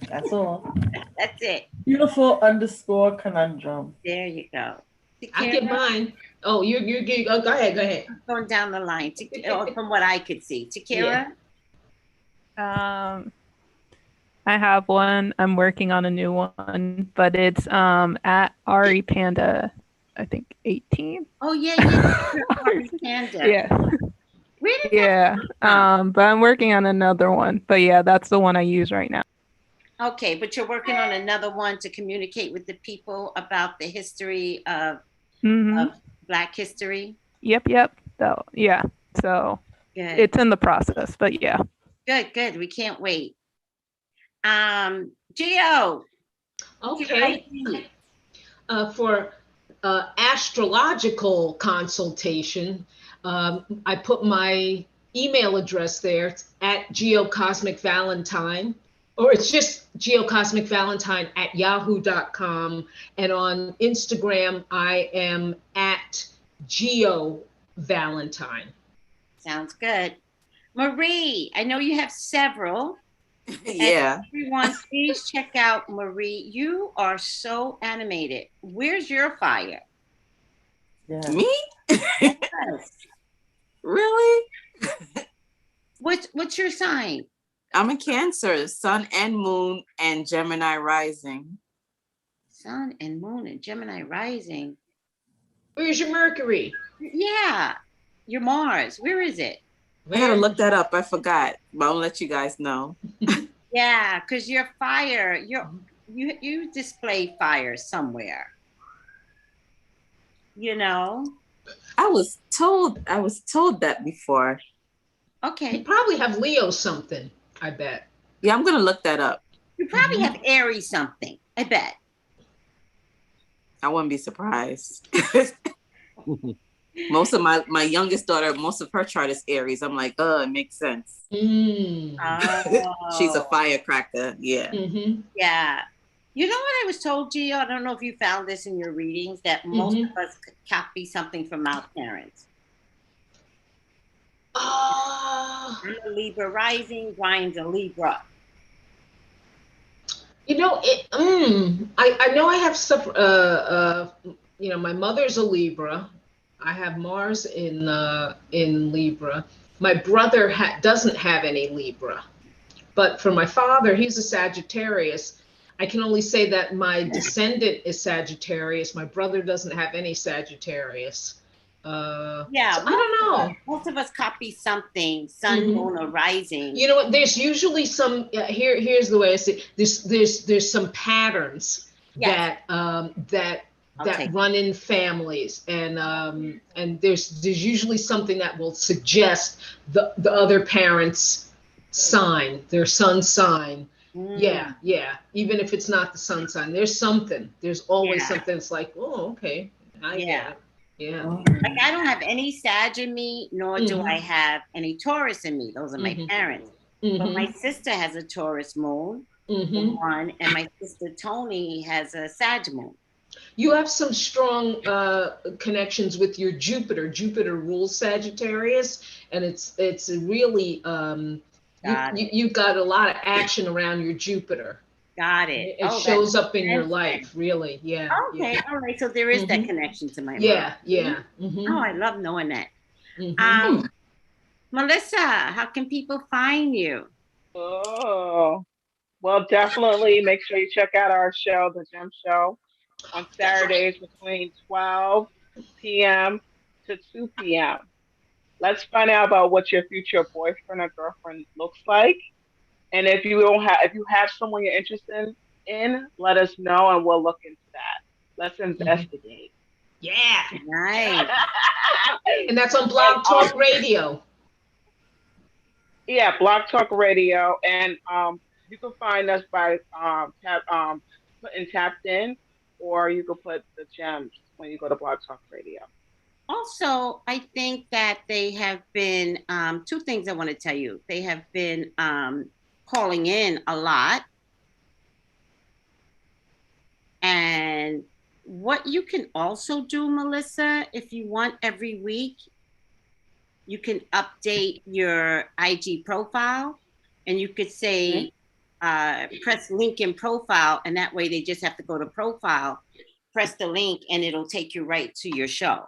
That's all. That's it. Beautiful _conundrum. There you go. I get mine. Oh, you go ahead. Going down the line from what I could see. Takira? I have one. I'm working on a new one, but it's at Ari Panda, I think 18. Oh yeah. Ari Panda. Yeah. Where did Yeah. But I'm working on another one. But yeah, that's the one I use right now. Okay, but you're working on another one to communicate with the people about the history of Black history. Yep. So yeah. So Good. it's in the process, but yeah. Good. We can't wait. Gio. Okay. For astrological consultation, I put my email address there. It's at geocosmicvalentine, or it's just geocosmicvalentine@yahoo.com. And on Instagram, I am at geovalentine. Sounds good. Marie, I know you have several. Yeah. And everyone, please check out Marie. You are so animated. Where's your fire? Yeah. Me? Yes. Really? What's your sign? I'm a Cancer, Sun and Moon and Gemini rising. Sun and Moon and Gemini rising. Where's your Mercury? Yeah, your Mars. Where is it? I gotta look that up. I forgot, but I'll let you guys know. Yeah, because your fire, you display fire somewhere. You know? I was told that before. Okay. You probably have Leo something, I bet. Yeah, I'm gonna look that up. You probably have Aries something, I bet. I wouldn't be surprised. Most of my youngest daughter, most of her chart is Aries. I'm like, it makes sense. Mm. Oh. She's a firecracker. Yeah. Mm-hmm. Yeah. You know what I was told, Gio? I don't know if you found this in your readings, that most of us copy something from our parents. Oh. I'm a Libra rising, Brian's a Libra. You know, I know I have stuff, you know, my mother's a Libra. I have Mars in Libra. My brother doesn't have any Libra, but for my father, he's a Sagittarius. I can only say that my descendant is Sagittarius. My brother doesn't have any Sagittarius. Yeah, so I don't know. Most of us copy something, sun, moon, or rising. You know what? There's usually some. Here's the way I see it. There's some patterns that run in families, and there's usually something that will suggest the other parent's sign, their sun sign. Yeah. Even if it's not the sun sign, there's something. There's always something that's like, oh, okay, I get it. Yeah. Like I don't have any Sag in me, nor do I have any Taurus in me. Those are my parents. But my sister has a Taurus moon, one, and my sister Tony has a Sag moon. You have some strong connections with your Jupiter. Jupiter rules Sagittarius, and it's really you've got a lot of action around your Jupiter. Got it. It shows up in your life, really. Yeah. Okay. Yeah. All right. So there is that connection to my mom. Yeah. Oh, I love knowing that. Melissa, how can people find you? Oh, well, definitely make sure you check out our show, The Gem Show, on Saturdays between 12 p.m. to 2 p.m. Let's find out about what your future boyfriend or girlfriend looks like. And if you have someone you're interested in, let us know and we'll look into that. Let's investigate. Yeah. Nice. And that's on Blog Talk Radio. Yeah, Blog Talk Radio. And you can find us by putting Tapped In, or you can put the gems when you go to Blog Talk Radio. Also, I think that they have been, two things I want to tell you. They have been calling in a lot. And what you can also do, Melissa, if you want every week, you can update your IG profile and you could say, press link in profile, and that way they just have to go to profile press the link and it'll take you right to your show.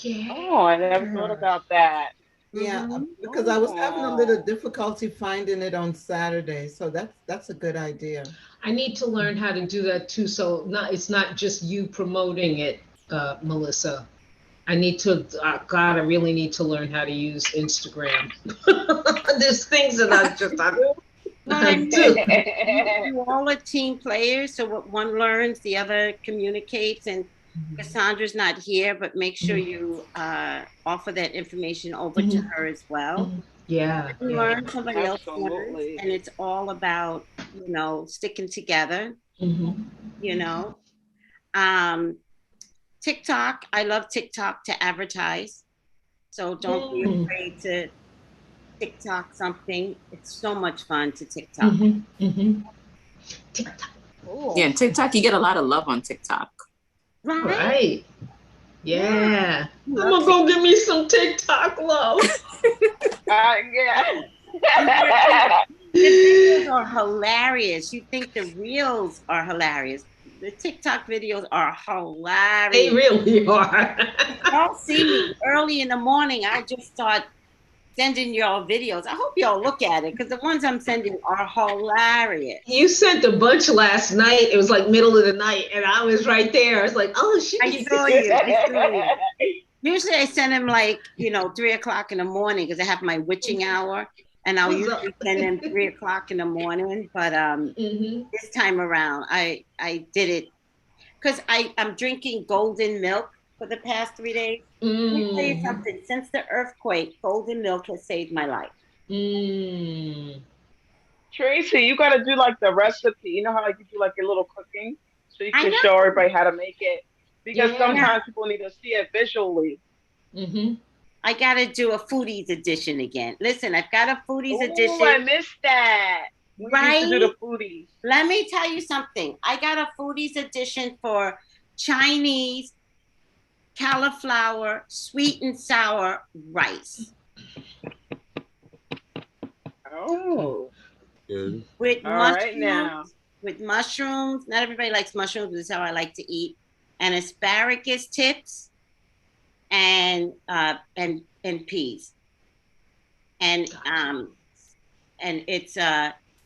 Yeah. Oh, I never thought about that. Yeah, Mm-hmm. because I was having a Oh. little difficulty finding it on Saturday, so that's a good idea. I need to learn how to do that too. So it's not just you promoting it, Melissa. I need to, God, I really need to learn how to use Instagram. There's things that Well, I mean, you all are team players, so what one learns, the other communicates. And Cassandra's not here, but make sure you offer that information over to her as well. Yeah. You learn, somebody else learns, Absolutely. and it's all about, you know, sticking together. You know, TikTok. I love TikTok to advertise, so don't be afraid to TikTok something. It's so much fun to TikTok. TikTok. Yeah, and TikTok, you get a lot of love on TikTok. Right. Yeah. I'm gonna go give me some TikTok love. Yeah. The videos are hilarious. You think the reels are hilarious. The TikTok videos are hilarious. They really are. Y'all see me early in the morning. I just start sending y'all videos. I hope y'all look at it because the ones I'm sending are hilarious. You sent a bunch last night. It was like middle of the night, and I was right there. I was like, "Oh, shit!" I saw you. Usually, I send them like 3 o'clock in the morning because I have my witching hour, and I'll usually send them 3 o'clock in the morning. But this time around, I did it because I'm drinking golden milk for the past 3 days. Let me tell you something. Since the earthquake, golden milk has saved my life. Tracy, you got to do like the recipe. You know how like you do like your little cooking, so you can show everybody how to make it. Because sometimes people need to see it visually. I got to do a foodies edition again. Listen, I've got a foodies edition. Oh, I missed that. We used to do the foodies. Let me tell you something. I got a foodies edition for Chinese cauliflower sweet and sour rice. Oh. Good. With All mushrooms. right now. With mushrooms. Not everybody likes mushrooms, but this is how I like to eat. And asparagus tips and peas. And it's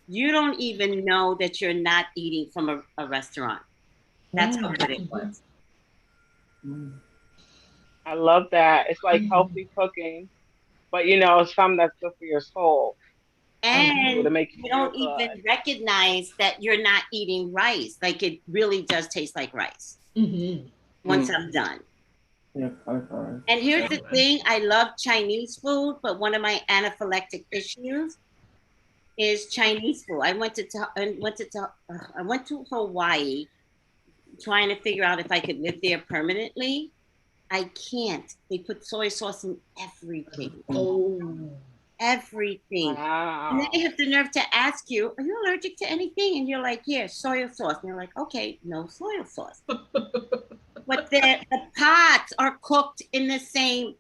you don't even know that you're not eating from a restaurant. That's how good it was. I love that. It's like healthy cooking, but it's something that's good for your soul. And to make you don't even recognize that you're not eating rice. Like it really does taste like rice once I'm done. Yeah, and here's the thing, I love Chinese food, but one of my anaphylactic issues is Chinese food. I went to Hawaii trying to figure out if I could live there permanently. I can't. They put soy sauce in everything. Everything. Wow. And then they have the nerve to ask you, are you allergic to anything? And you're like, yeah, soy sauce. And you're like, okay, no soy sauce. But the pots are cooked in the same.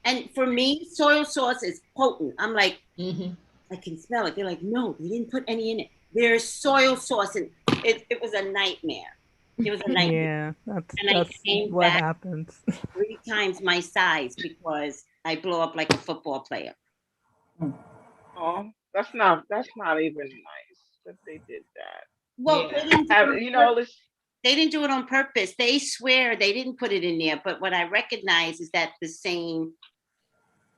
And for me, soy sauce is potent. I'm like, I can smell it. They're like, no, they didn't put any in it. There's soy sauce. And it was a nightmare. It was a nightmare. Yeah, and that's I came what back happens. 3 times my size because I blow up like a football player. Oh, that's not even nice that they did that. Well, they didn't do it on purpose. They swear they didn't put it in there. But what I recognize is that the same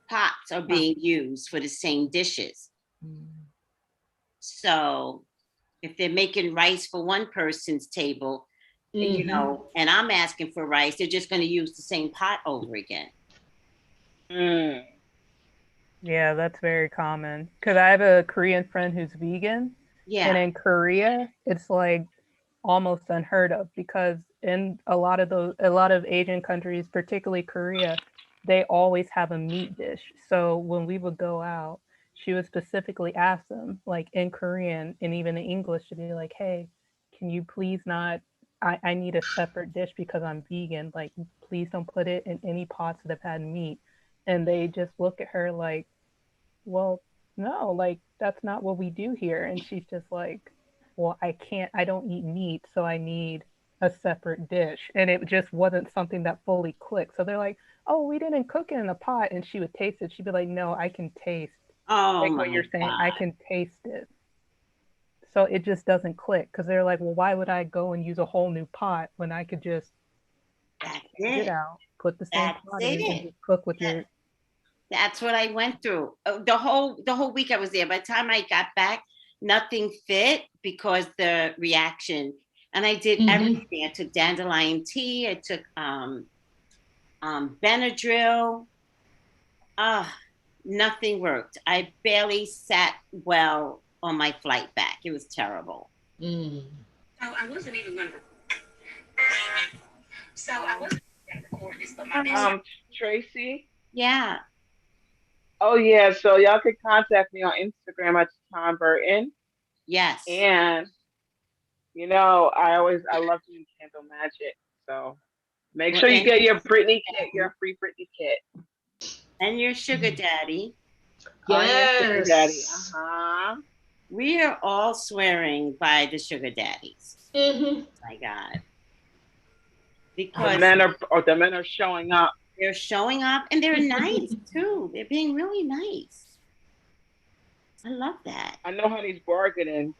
pots are being used for the same dishes. So if they're making rice for one person's table, and I'm asking for rice, they're just going to use the same pot over again. Yeah, that's very common. Because I have a Korean friend who's vegan. Yeah. And in Korea, it's like almost unheard of because in a lot of Asian countries, particularly Korea, they always have a meat dish. So when we would go out, she would specifically ask them, like in Korean and even in English, to be like, hey, can you please not, I need a separate dish because I'm vegan. Like, please don't put it in any pots that have had meat. And they just look at her like, well, no, like, that's not what we do here. And she's just like, well, I don't eat meat, so I need a separate dish, and it just wasn't something that fully clicked. So they're like, "Oh, we didn't cook it in a pot," and she would taste it. She'd be like, "No, I can taste." Oh Like my what you're saying, God. I can taste it. So it just doesn't click because they're like, "Well, why would I go and use a whole new pot when I could just That's change it out, put the same That's pot in, and it. just cook with your." That's what I went through. The whole week I was there. By the time I got back, nothing fit because the reaction. And I did everything. I took dandelion tea. I took Benadryl. Nothing worked. I barely sat well on my flight back. It was terrible. So I wasn't even gonna. So I wasn't going to record this, but my Tracy. Yeah. Oh yeah, so y'all can contact me on Instagram at Tom Burton. Yes. And I love doing candle magic. So make sure you get your Britney kit, your free Britney kit. And your sugar daddy. Yes. Sugar daddy. Uh-huh. We are all swearing by the sugar daddies. My God. Because the men are showing up. They're showing up and they're nice too. They're being really nice. I love that. I know honey's bargaining.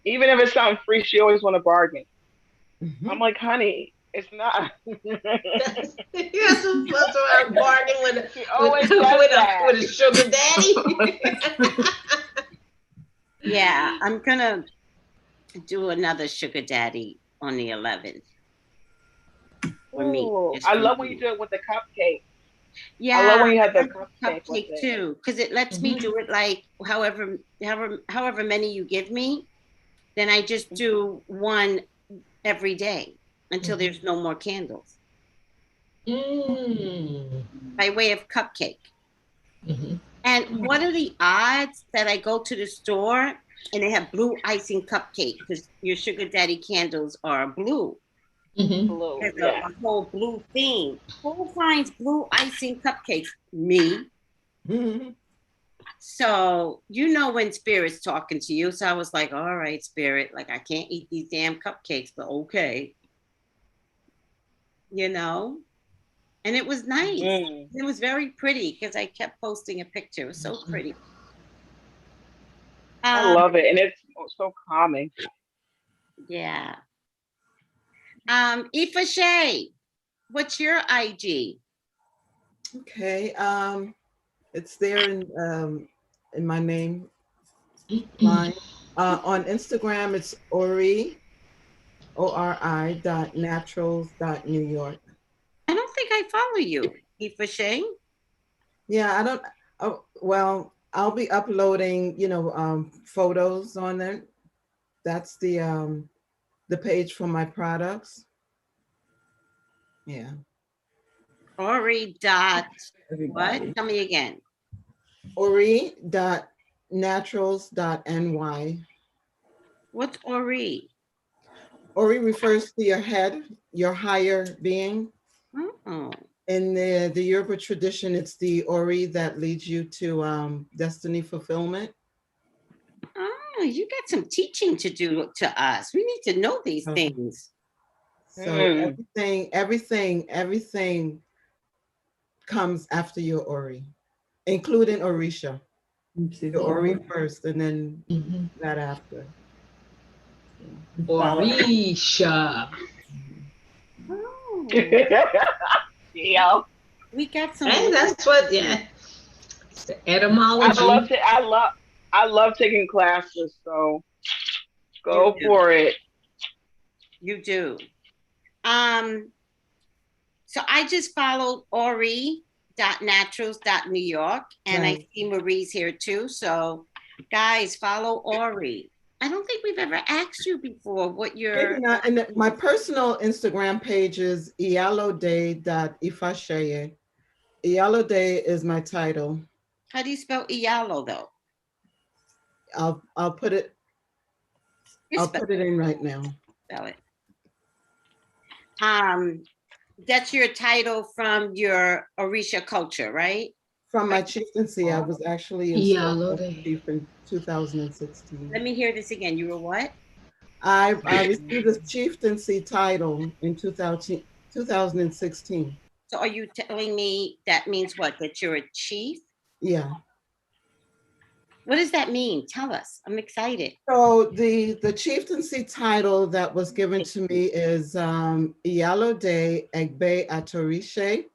Even if it's something free, she always want to bargain. I'm like, honey, it's not. Yes, that's why I bargain with a sugar daddy. Yeah, I'm gonna do another sugar daddy on the 11th. For me. I love when you do it with the cupcake. Yeah, I love when you have the cupcake too, because it lets me do it like however many you give me. Then I just do one every day until there's no more candles. By way of cupcake. And what are the odds that I go to the store and they have blue icing cupcake because your sugar daddy candles are blue? Blue. There's a whole blue theme. Who finds blue icing cupcakes? Me. So when Spirit's talking to you. So I was like, all right, Spirit, like I can't eat these damn cupcakes, but okay. And it was nice. It was very pretty because I kept posting a picture. It was so pretty. I love it. And it's so calming. Yeah. Aoife Shay, what's your IG? Okay. It's there in my name line. On Instagram, it's Ori, ORI.naturals.New York. I don't think I follow you, Aoife Shay. Yeah, I don't. Oh, well, I'll be uploading, photos on there. That's the page for my products. Yeah. Ori dot what? Tell me again. Ori.naturals.ny. What's Ori? Ori refers to your head, your higher being. Oh. In the Yoruba tradition, it's the Ori that leads you to destiny fulfillment. Oh, you got some teaching to do to us. We need to know these things. So everything comes after your Ori, including Orisha. The Ori first and then that after. Orisha. Oh. Yeah. We got some. And that's what, it's the etymology. I love taking classes, so go for it. You do. So I just followed Ori.naturals.New York, and I see Marie's here too. So guys, follow Ori. I don't think we've ever asked you before what your... And my personal Instagram page is iyalode.ifasheye. Iyalode is my title. How do you spell Iyalo though? I'll put it in right now. Spell it. That's your title from your Orisha culture, right? From my chieftaincy, I was actually in chief in 2016. Let me hear this again. You were what? I received a chieftaincy title in 2016. So are you telling me that means what? That you're a chief? Yeah. What does that mean? Tell us. I'm excited. So the chieftaincy title that was given to me is Iyalode Atorishe,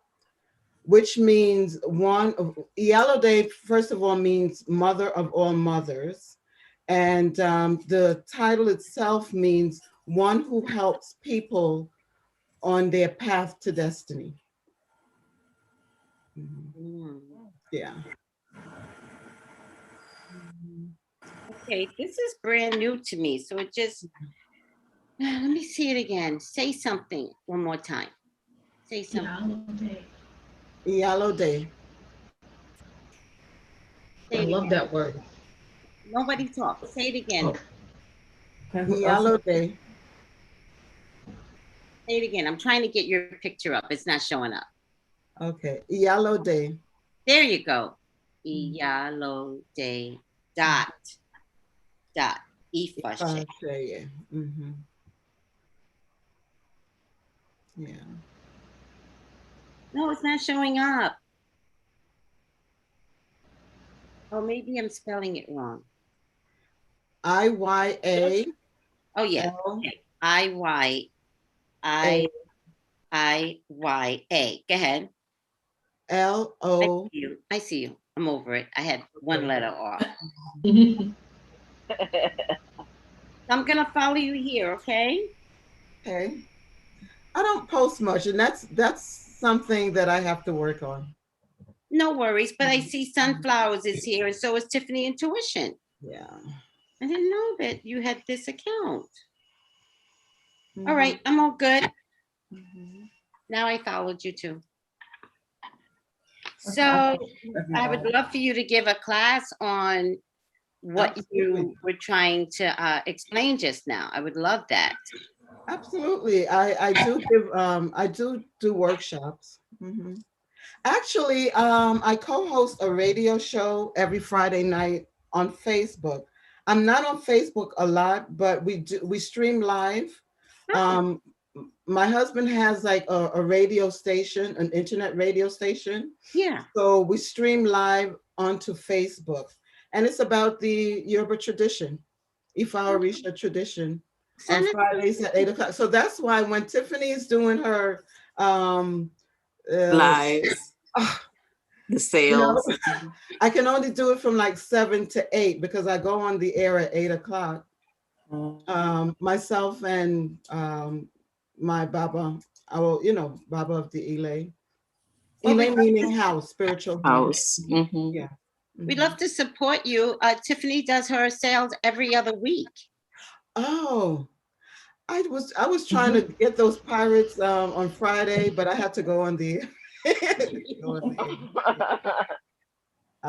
which means Iyalode, first of all, means mother of all mothers. And the title itself means one who helps people on their path to destiny. Yeah. Okay, this is brand new to me. So it just, let me see it again. Say something one more time. Say something. Iyalode. I love that word. Nobody talk. Say it again. Iyalode. Say it again. I'm trying to get your picture up. It's not showing up. Okay. Iyalode. There you go. Iyalode. Dot. Ifashe. Yeah. Mm-hmm. Yeah. No, it's not showing up. Oh, maybe I'm spelling it wrong. IYA. Oh yeah. Okay. IYA. Go ahead. LO. I see you. I'm over it. I had one letter off. I'm gonna follow you here, okay? Okay. I don't post much, and that's something that I have to work on. No worries, but I see Sunflowers is here, and so is Tiffany Intuition. Yeah. I didn't know that you had this account. All right, I'm all good. Now I followed you too. So I would love for you to give a class on what you were trying to explain just now. I would love that. Absolutely. I do give I do workshops. Actually, I co-host a radio show every Friday night on Facebook. I'm not on Facebook a lot, but we stream live. My husband has like a radio station, an internet radio station. Yeah. So we stream live onto Facebook, and it's about the Yoruba tradition, Ifa Orisha tradition, on Fridays at 8 o'clock. So that's why when Tiffany is doing her lives, the sales, I can only do it from like 7 to 8 because I go on the air at 8 o'clock. Myself and my Baba, Baba of the Ele. Ele meaning house, spiritual house. Yeah. We'd love to support you. Tiffany does her sales every other week. Oh, I was trying to get those pirates on Friday, but I had to go on the.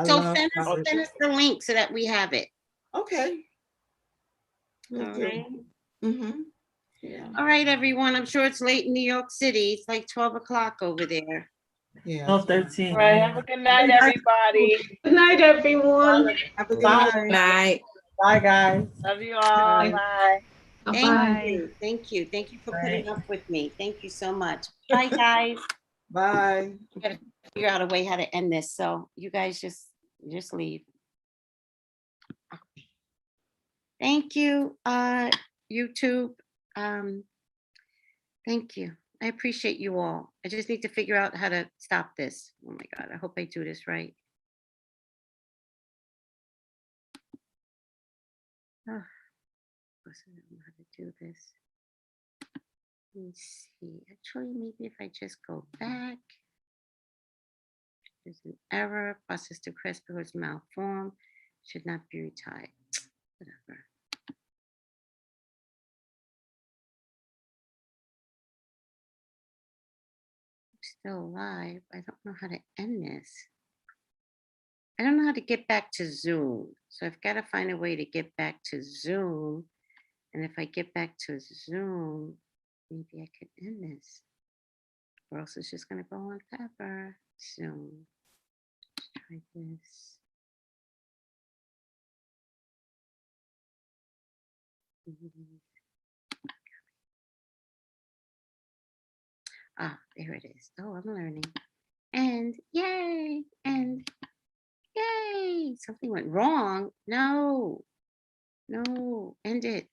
So send us the link so that we have it. Okay. All right. Yeah. All right, everyone. I'm sure it's late in New York City. It's like 12 o'clock over there. Yeah. 12:13. All right. Have a good night, everybody. Good night, everyone. Have a good night. Bye, guys. Love you all. Bye. Thank you for putting up with me. Thank you so much. Bye, guys. Bye. I gotta figure out a way how to end this. So you guys just leave. Thank you, YouTube. Thank you. I appreciate you all. I just need to figure out how to stop this. Oh my God, I hope I do this right. Oh, I don't know how to do this. Let me see. Actually, maybe if I just go back. There's an error. Process to crest because malformed. Should not be retired. Whatever. I'm still alive. I don't know how to end this. I don't know how to get back to Zoom. So I've got to find a way to get back to Zoom. And if I get back to Zoom, maybe I could end this. Or else it's just going to go on forever. Zoom. Let's try this. There it is. Oh, I'm learning. And yay, and yay. Something went wrong. No, end it.